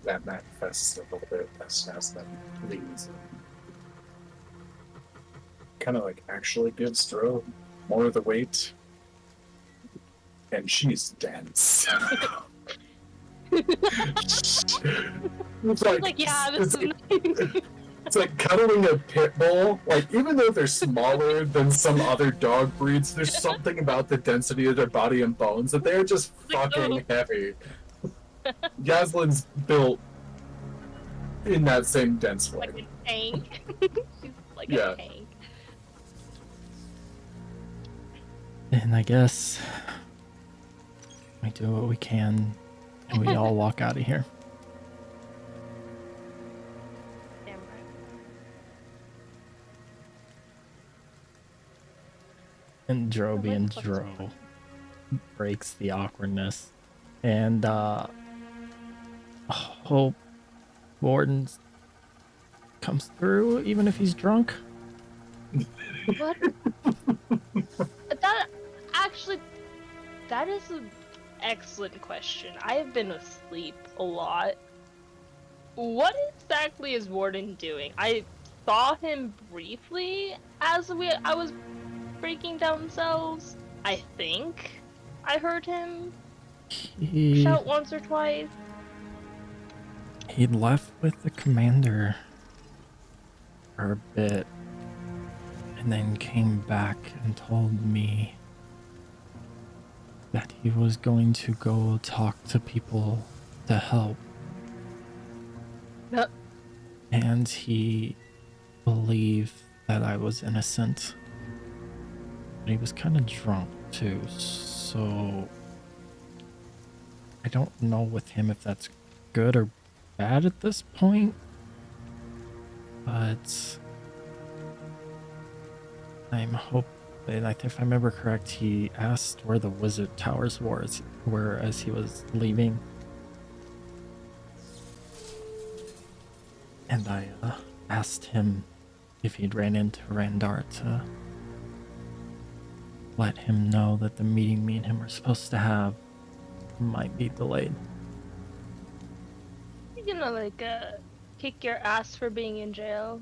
A: That manifests a little bit as that leads. Kind of like actually gives Dro more of the weight. And she's dense. It's
E: Like, yeah, this is nice.
A: It's like cuddling a pit bull. Like, even though they're smaller than some other dog breeds, there's something about the density of their body and bones that they're just fucking heavy. Yaslin's built in that same dense way.
E: Like a tank. She's like
A: Yeah.
E: a tank.
C: And I guess we do what we can and we all walk out of here.
E: Damn right.
C: And Dro
E: like
C: being
E: what's
C: Dro
E: going
C: breaks the awkwardness. And hope Warden comes through even if he's drunk.
E: What? That actually, that is an excellent question. I have been asleep a lot. What exactly is Warden doing? I saw him briefly as I was breaking down cells. I think I heard him
C: He
E: shout once or twice.
C: He'd left with the commander for a bit and then came back and told me that he was going to go talk to people to help.
E: No.
C: And he believed that I was innocent. But he was kind of drunk too, so I don't know with him if that's good or bad at this point. But I'm hoping, if I remember correct, he asked where the wizard towers were as he was leaving. And I asked him if he'd ran into Randar to let him know that the meeting me and him were supposed to have might be delayed.
E: You gonna like kick your ass for being in jail?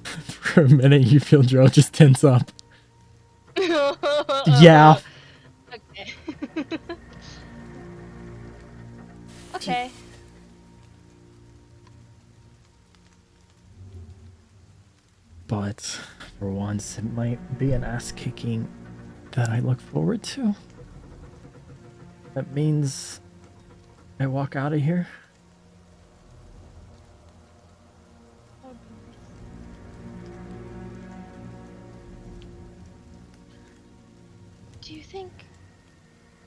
C: For a minute, you feel Dro just tense up. Yeah.
E: Okay. Okay.
C: But for once, it might be an ass kicking that I look forward to. That means I walk out of here.
E: Do you think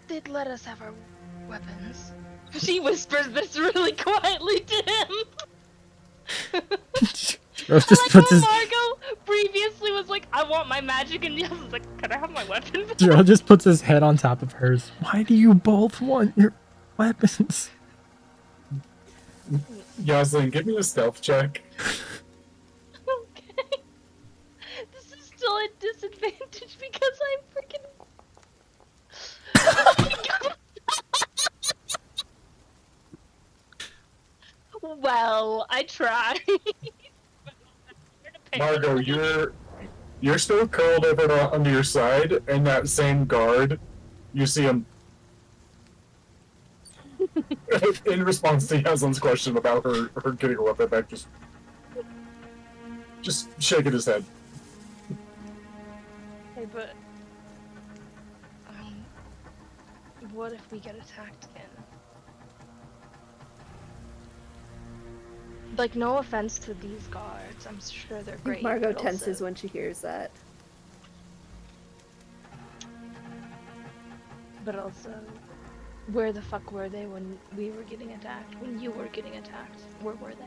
E: they'd let us have our weapons? She whispers this really quietly to him.
C: Dro just
E: Like
C: puts
E: how
C: his
E: Margot previously was like, I want my magic, and Yas was like, can I have my weapon?
C: Dro just puts his head on top of hers. Why do you both want your weapons?
A: Yaslin, give me a stealth check.
E: Okay. This is still a disadvantage because I'm freaking. Oh my God. Well, I tried.
A: Margot, You're still curled over onto your side, and that same guard, you see him. In response to Yaslin's question about her getting her weapon back, just shaking his head.
E: Hey, but what if we get attacked again? Like, no offense to these guards, I'm sure they're great.
B: Margot
E: but
B: tenses
E: also-
B: when she hears that.
E: But also, where the fuck were they when we were getting attacked? When you were getting attacked, where were they?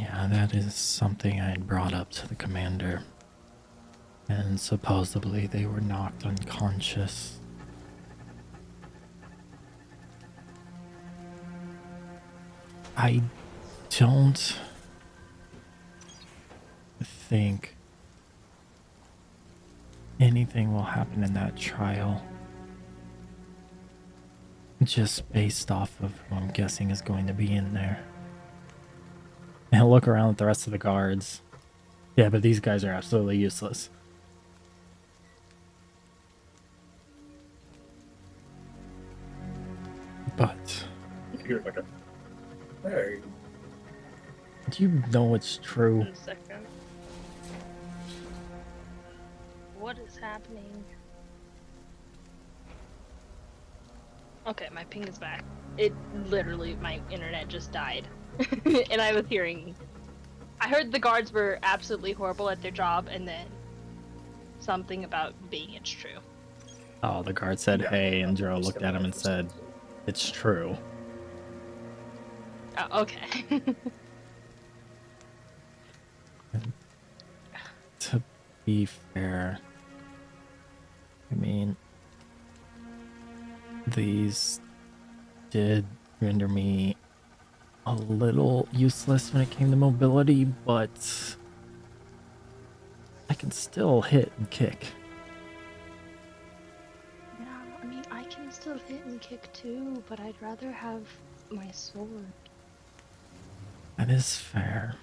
C: Yeah, that is something I had brought up to the commander. And supposedly they were knocked unconscious. I don't think anything will happen in that trial. Just based off of who I'm guessing is going to be in there. And I'll look around at the rest of the guards. Yeah, but these guys are absolutely useless. But
A: You hear like a, hey,
C: do you know it's true?
E: 1 second. What is happening? Okay, my ping is back. It literally, my internet just died. And I was hearing. I heard the guards were absolutely horrible at their job, and then something about being it's true.
C: Oh, the guard said,
A: Yeah.
C: hey, and Jero looked at him and said, it's true.
E: Oh, okay.
C: To be fair, I mean, these did render me a little useless when it came to mobility, but I can still hit and kick.
E: Yeah, I mean, I can still hit and kick too, but I'd rather have my sword.
C: That is fair.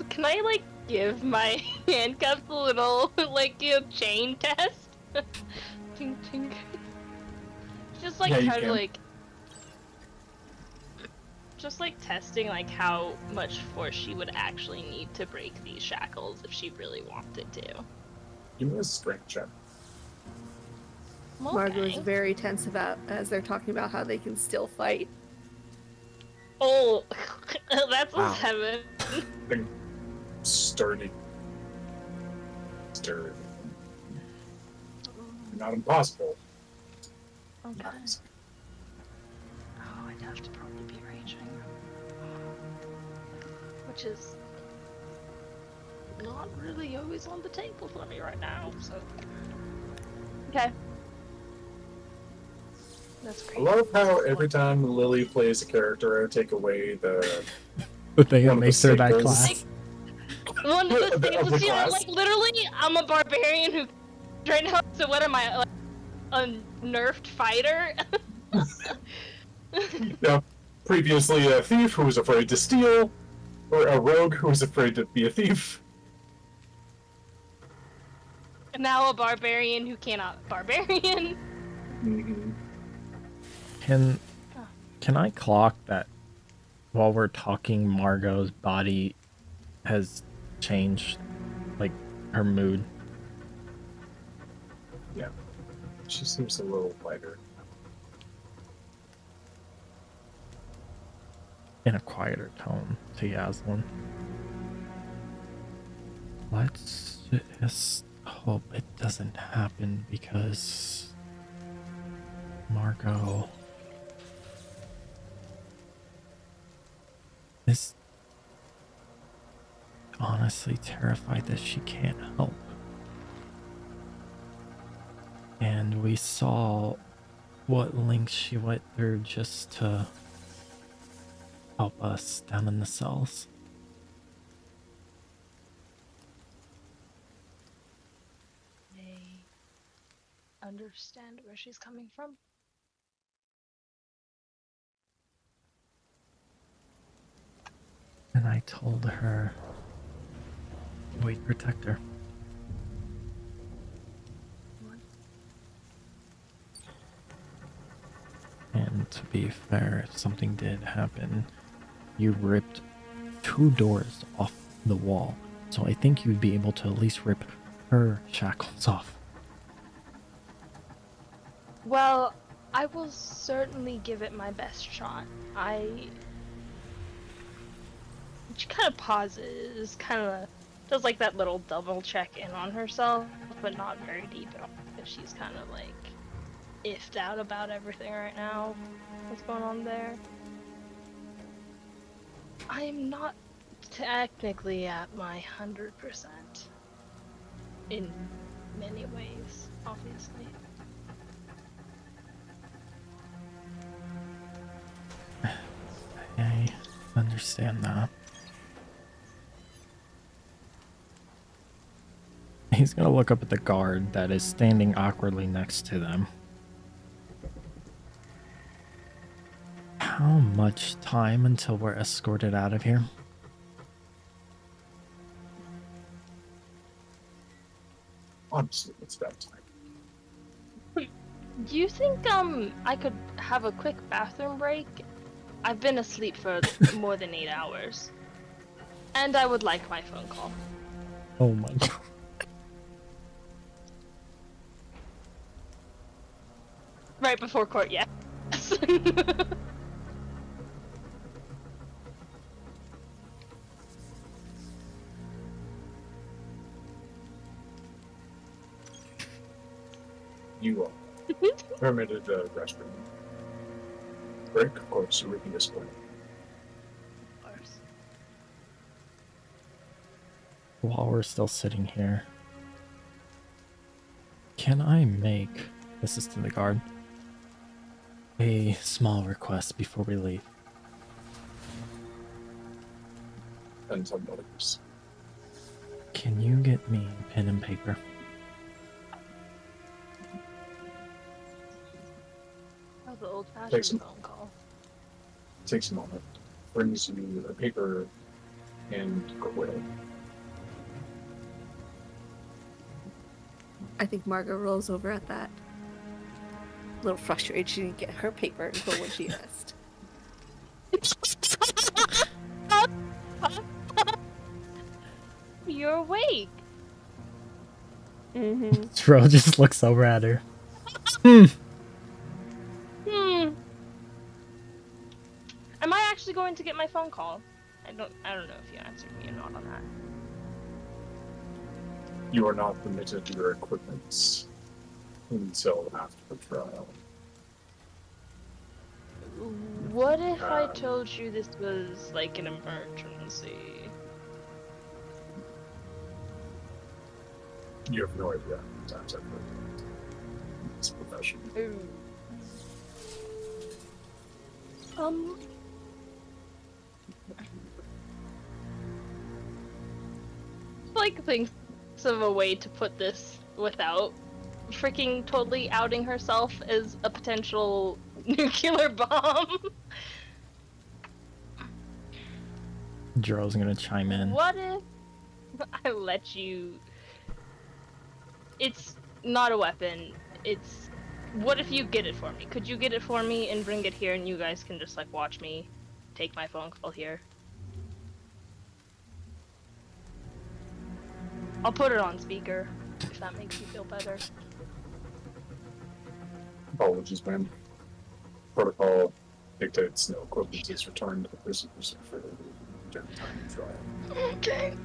E: Can I, like, give my handcuffs a little, like, chain test? Tink, tink. Just, like,
A: Yeah, you
E: try to,
A: can.
E: like... Just, like, testing, like, how much force she would actually need to break these shackles if she really wanted to.
A: give me a strength check.
B: Margot is
E: Okay.
B: very tense about as they're talking about how they can still fight.
E: Oh, that's
C: Wow.
E: a 7.
A: Sturdy. Not impossible.
E: Okay. Oh, I'd have to probably be raging. Which is not really always on the table for me right now, so. Okay. That's
A: I
E: great.
A: love how every time Lily plays a character, I take away the
C: The thing that
A: One of the
C: makes her that
A: stickers.
C: class.
E: One of the
A: Of the
E: things, you know,
A: class.
E: like literally, I'm a barbarian who right now. So what am I? Like, a nerfed fighter?
A: previously a thief who was afraid to steal, or a rogue who was afraid to be a thief.
E: Now a barbarian who cannot barbarian.
A: Mm-hmm.
C: Can I clock that while we're talking, Margot's body has changed, like her mood?
A: Yeah, she seems a little lighter.
C: In a quieter tone to Yaslin. Let's just hope it doesn't happen because Margot is honestly terrified that she can't help. And we saw what lengths she went through just to help us down in the cells.
E: I understand where she's coming from.
C: And I told her Wait, protector. And to be fair, if something did happen, you ripped 2 doors off the wall. So I think you'd be able to at least rip her shackles off.
E: Well, I will certainly give it my best shot. She kind of pauses, kind of does like that little double check in on herself, but not very deep at all. Because she's kind of like iffed out about everything right now. What's going on there? I'm not technically at my 100% in many ways, obviously.
C: I understand that. He's gonna look up at the guard that is standing awkwardly next to them. How much time until we're escorted out of here?
A: Honestly, it's that time.
E: Do you think I could have a quick bathroom break? I've been asleep for more than 8 hours. And I would like my phone call.
C: Oh my god.
E: Right before court, yes.
A: You are permitted restroom break, of course, so we can display.
E: Of course.
C: While we're still sitting here, can I make, this is to the guard, a small request before we leave?
A: And some others.
C: Can you get me pen and paper?
E: Oh, the
A: Takes
E: old-fashioned
A: some-
E: phone call.
A: Takes a moment. Brings you a paper and quill.
B: I think Margot rolls over at that. A little frustrated she didn't get her paper until when she asked.
E: You're awake.
B: Mm-hmm.
C: Tro just looks over at her.
E: Hmm. Am I actually going to get my phone call? I don't know if you answered me or not on that.
A: You are not permitted your equipment until after the trial.
E: What if I told you this was like an emergency?
A: You have no idea how many times I've heard this profession.
E: Ooh. Like thinks of a way to put this without freaking totally outing herself as a potential nuclear bomb.
C: Dro's gonna chime in.
E: What if I let you... It's not a weapon, it's... What if you get it for me? Could you get it for me and bring it here and you guys can just like watch me take my phone call here? I'll put it on speaker, if that makes you feel better.
A: Apologies, ma'am. Protocol dictates no equipment is returned to the prisoners for during time of trial.
E: Okay.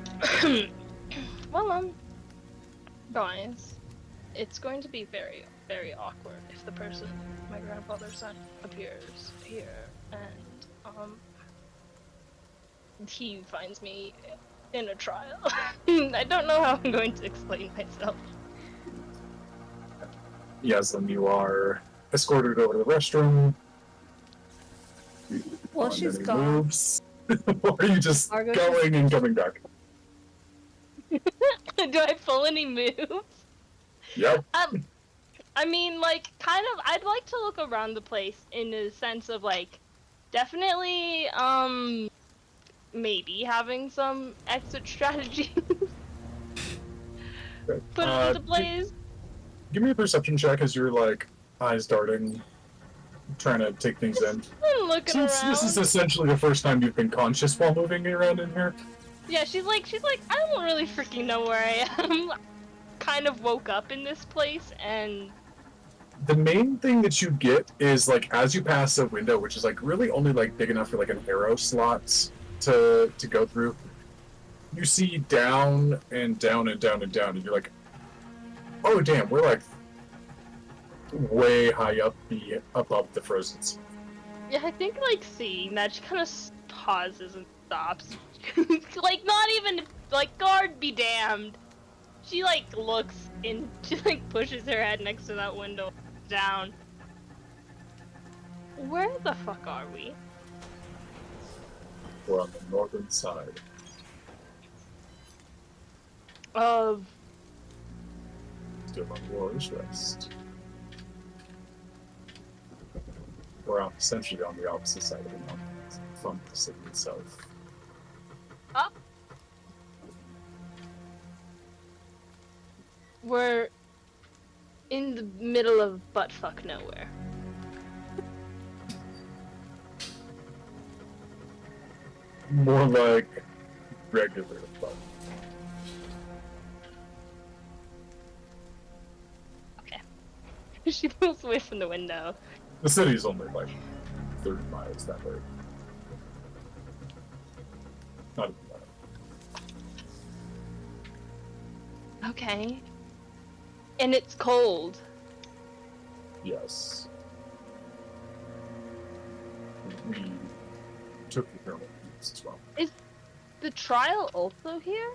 E: Well, guys, it's going to be very, very awkward if the person my grandfather's son appears here and, he finds me in a trial. I don't know how I'm going to explain myself.
A: Yaslin, you are escorted over to the restroom.
B: Well,
A: On
B: she's
A: any
B: gone.
A: moves? Or are you just
B: Margot
A: going and coming back?
E: Do I pull any moves?
A: Yep.
E: I mean, like, kind of, I'd like to look around the place in the sense of, like, definitely, maybe having some exit strategies.
A: Good.
E: Put it into blaze.
A: Give me a perception check as you're like eyes darting, trying to take things in.
E: I'm looking
A: Since
E: around.
A: this is essentially the first time you've been conscious while moving around in here.
E: Yeah, she's like, I don't really freaking know where I am. Kind of woke up in this place, and
A: The main thing that you get is like as you pass a window, which is like really only like big enough for like an arrow slot to go through. You see down and down and down and down, and you're like, oh damn, we're like way high up above the frozen sea.
E: yeah, I think like seeing that, she kind of pauses and stops. Like, not even like, guard be damned. She like looks and she like pushes her head next to that window down. Where the fuck are we?
A: We're on the northern side.
E: Of
A: Still on War's Rest. We're essentially on the opposite side of the mountains from the city itself.
E: up. We're in the middle of buttfuck nowhere.
A: More like regular fun.
E: She moves away from the window.
A: The city's only like 30 miles that way. Not even that.
E: Okay. And it's cold.
A: Yes. We took the thermal boots as well.
E: Is the trial also here?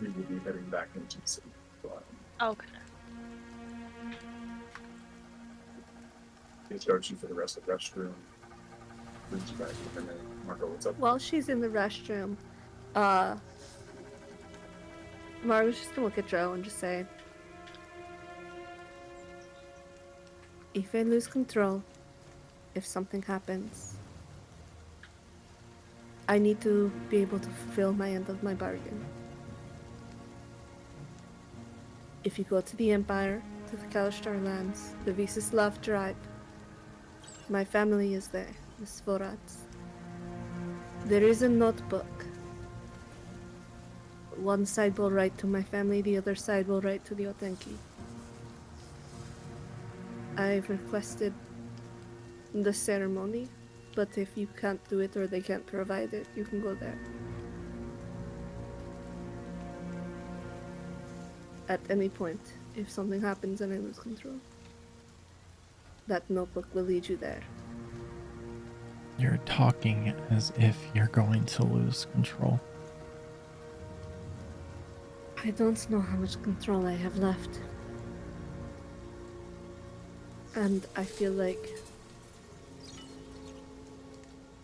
A: We will be heading back into the city.
E: Okay.
A: He starts you for the rest of the restroom. Brings you back to the minute. Marco, what's up?
B: While she's in the restroom, Mario's just gonna look at Joe and just say, if I lose control, if something happens, I need to be able to fulfill my end of my bargain. If you go to the Empire, to the Kalashtar lands, the Viseslav tribe, my family is there, the Svorats. There is a notebook. One side will write to my family, the other side will write to the Otenki. I've requested the ceremony, but if you can't do it or they can't provide it, you can go there. At any point, if something happens and I lose control, that notebook will lead you there.
C: You're talking as if you're going to lose control.
B: I don't know how much control I have left. And I feel like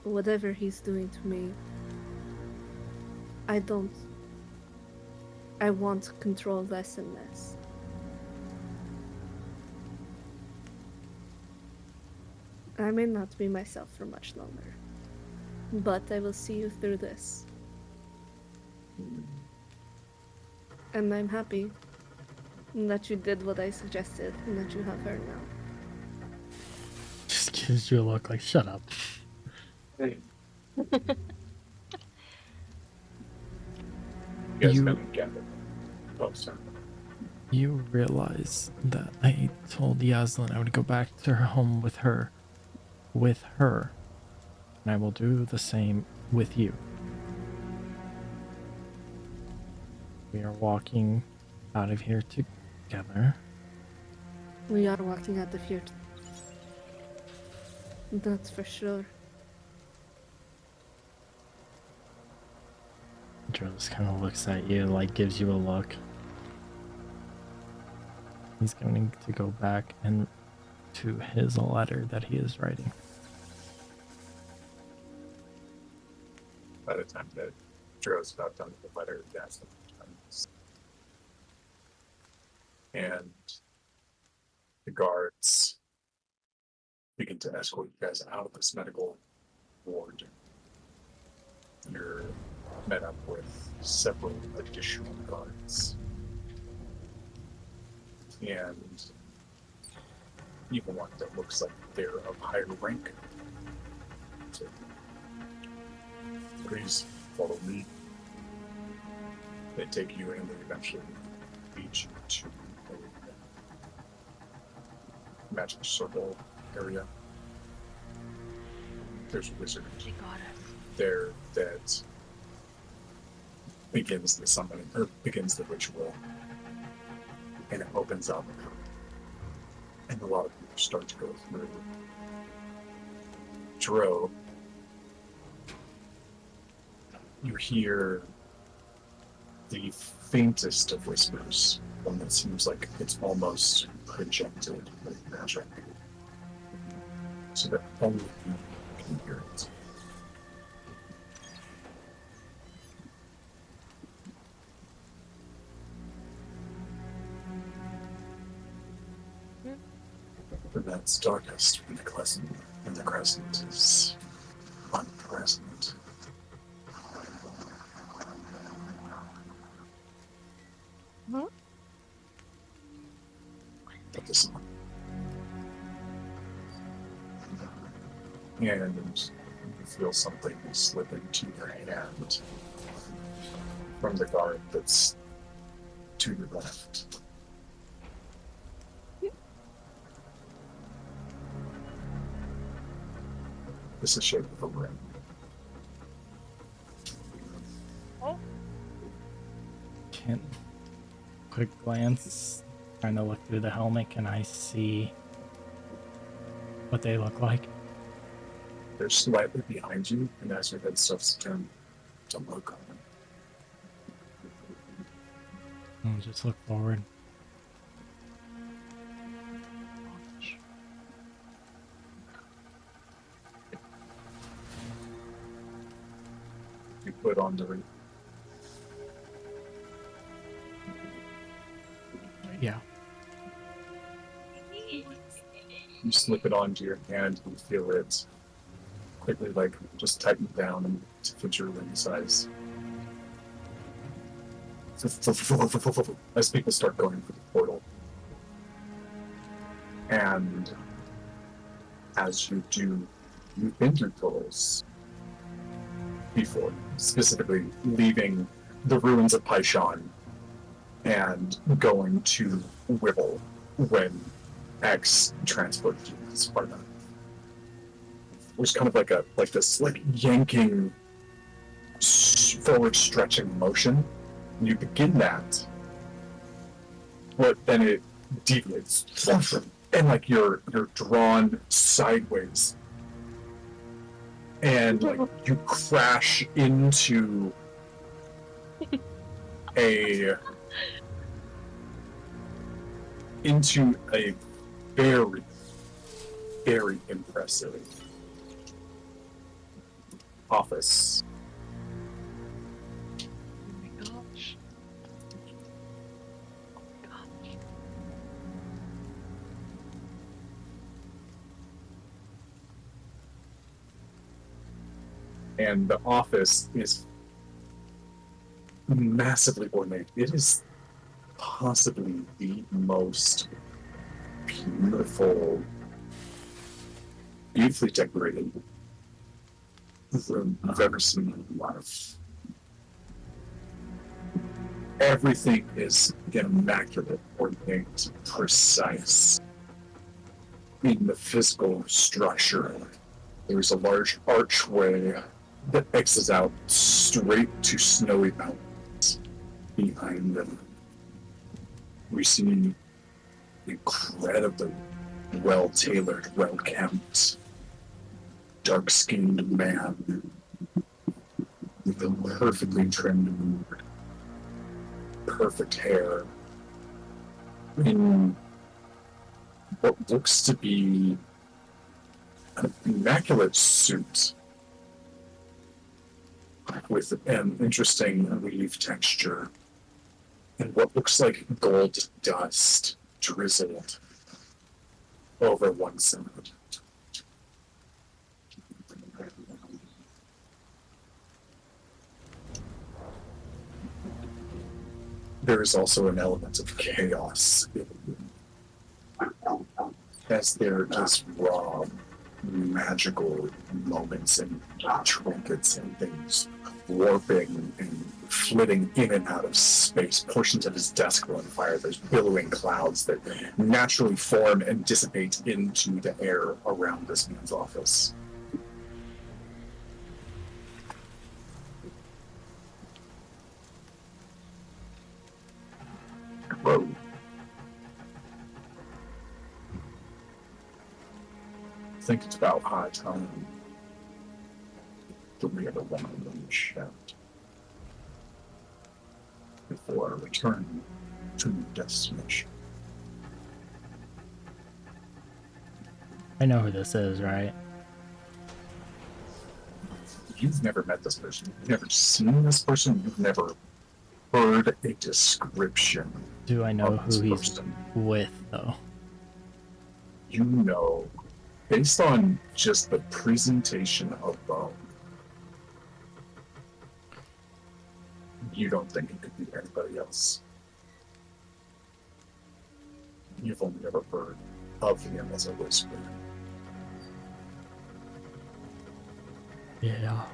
B: whatever he's doing to me, I want control less and less. I may not be myself for much longer, but I will see you through this. And I'm happy that you did what I suggested and that you have her now.
C: Just gives you a look like, shut up.
A: Hey. You guys
C: You-
A: haven't gathered post time.
C: You realize that I told Yaslin I would go back to her home with her. And I will do the same with you. We are walking out of here together.
B: We are walking out of here. That's for sure.
C: Joe just kind of looks at you, like gives you a look. He's going to go back and to his letter that he is writing.
A: By the time that Dro's about done with the letter, that's the times. And the guards begin to escort you guys out of this medical ward. You're met up with several additional guards. And even one that looks like they're of higher rank. So, please follow me. They take you and they eventually lead you to a magic circle area. There's a wizard
E: She got us.
A: there that begins the summoning or begins the ritual, and it opens up, and a lot of people start to go through. Dro, you hear the faintest of whispers, one that seems like it's almost projected with magic, so that only you can hear it. But that's darkest when the crescent is unpresent.
B: Huh?
A: But the sun. And you feel something slip into your hand from the guard that's to your left. This is shaped of a ring.
C: Can quick glance, trying to look through the helmet. Can I see what they look like?
A: They're slightly behind you, and as your head starts to turn, don't look on them.
C: I'll just look forward.
A: You put on the ring.
C: Yeah.
A: You slip it onto your hand and feel it quickly, like, just tighten down to fit your ring size. As people start going for the portal. And as you do, you've been through portals before, specifically leaving the ruins of Paishan and going to Wibble when X transported you to Sparta. It was kind of like this yanking forward stretching motion. And you begin that, but then it deviates, and like you're drawn sideways, and like you crash into a very, very impressive office.
E: Oh my gosh. Gosh.
A: And the office is massively ornate. It is possibly the most beautifully decorated room I've ever seen in my life. Everything is immaculate, ornate, precise in the physical structure. There's a large archway that exits out straight to snowy mountains behind them. We see incredibly well-tailored, well-kept, dark-skinned man with a perfectly trimmed beard, perfect hair, in what looks to be an immaculate suit with an interesting leaf texture and what looks like gold dust drizzled over one side. there is also an element of chaos as there is raw magical moments and trinkets and things warping and flitting in and out of space. Portions of his desk are on fire. There's billowing clouds that naturally form and dissipate into the air around this man's office. Whoa. I think it's about high time that we have a one-on-one chat before I return to the destination.
C: I know who this is, right?
A: You've never met this person. You've never seen this person. You've never heard a description
C: Do I know
A: of this
C: who he's
A: person.
C: with, though?
A: You know, based on just the presentation of Bone, you don't think it could be anybody else. You've only ever heard of him as a whisper.
C: Yeah.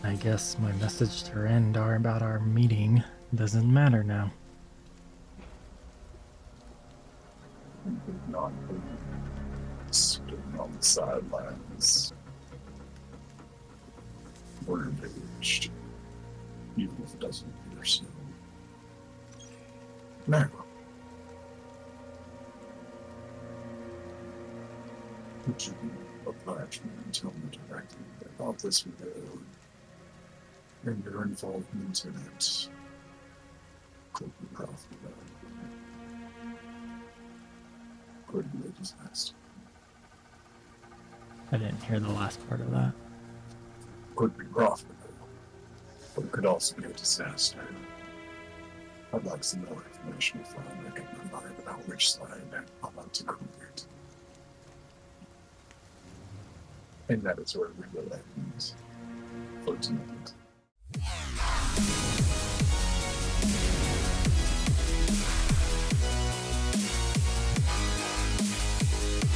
C: I guess my message to Randar about our meeting doesn't matter now.
A: You would not be sitting on the sidelines. We're engaged, even if it doesn't appear so. Now, would you oblige me and tell me directly about this video and your involvement in it could be profitable? Could be a disaster.
C: I didn't hear the last part of that.
A: Could be profitable, but it could also be a disaster. I'd like some more information before I make up my mind about which side I'm about to create. And that is where we will end for tonight.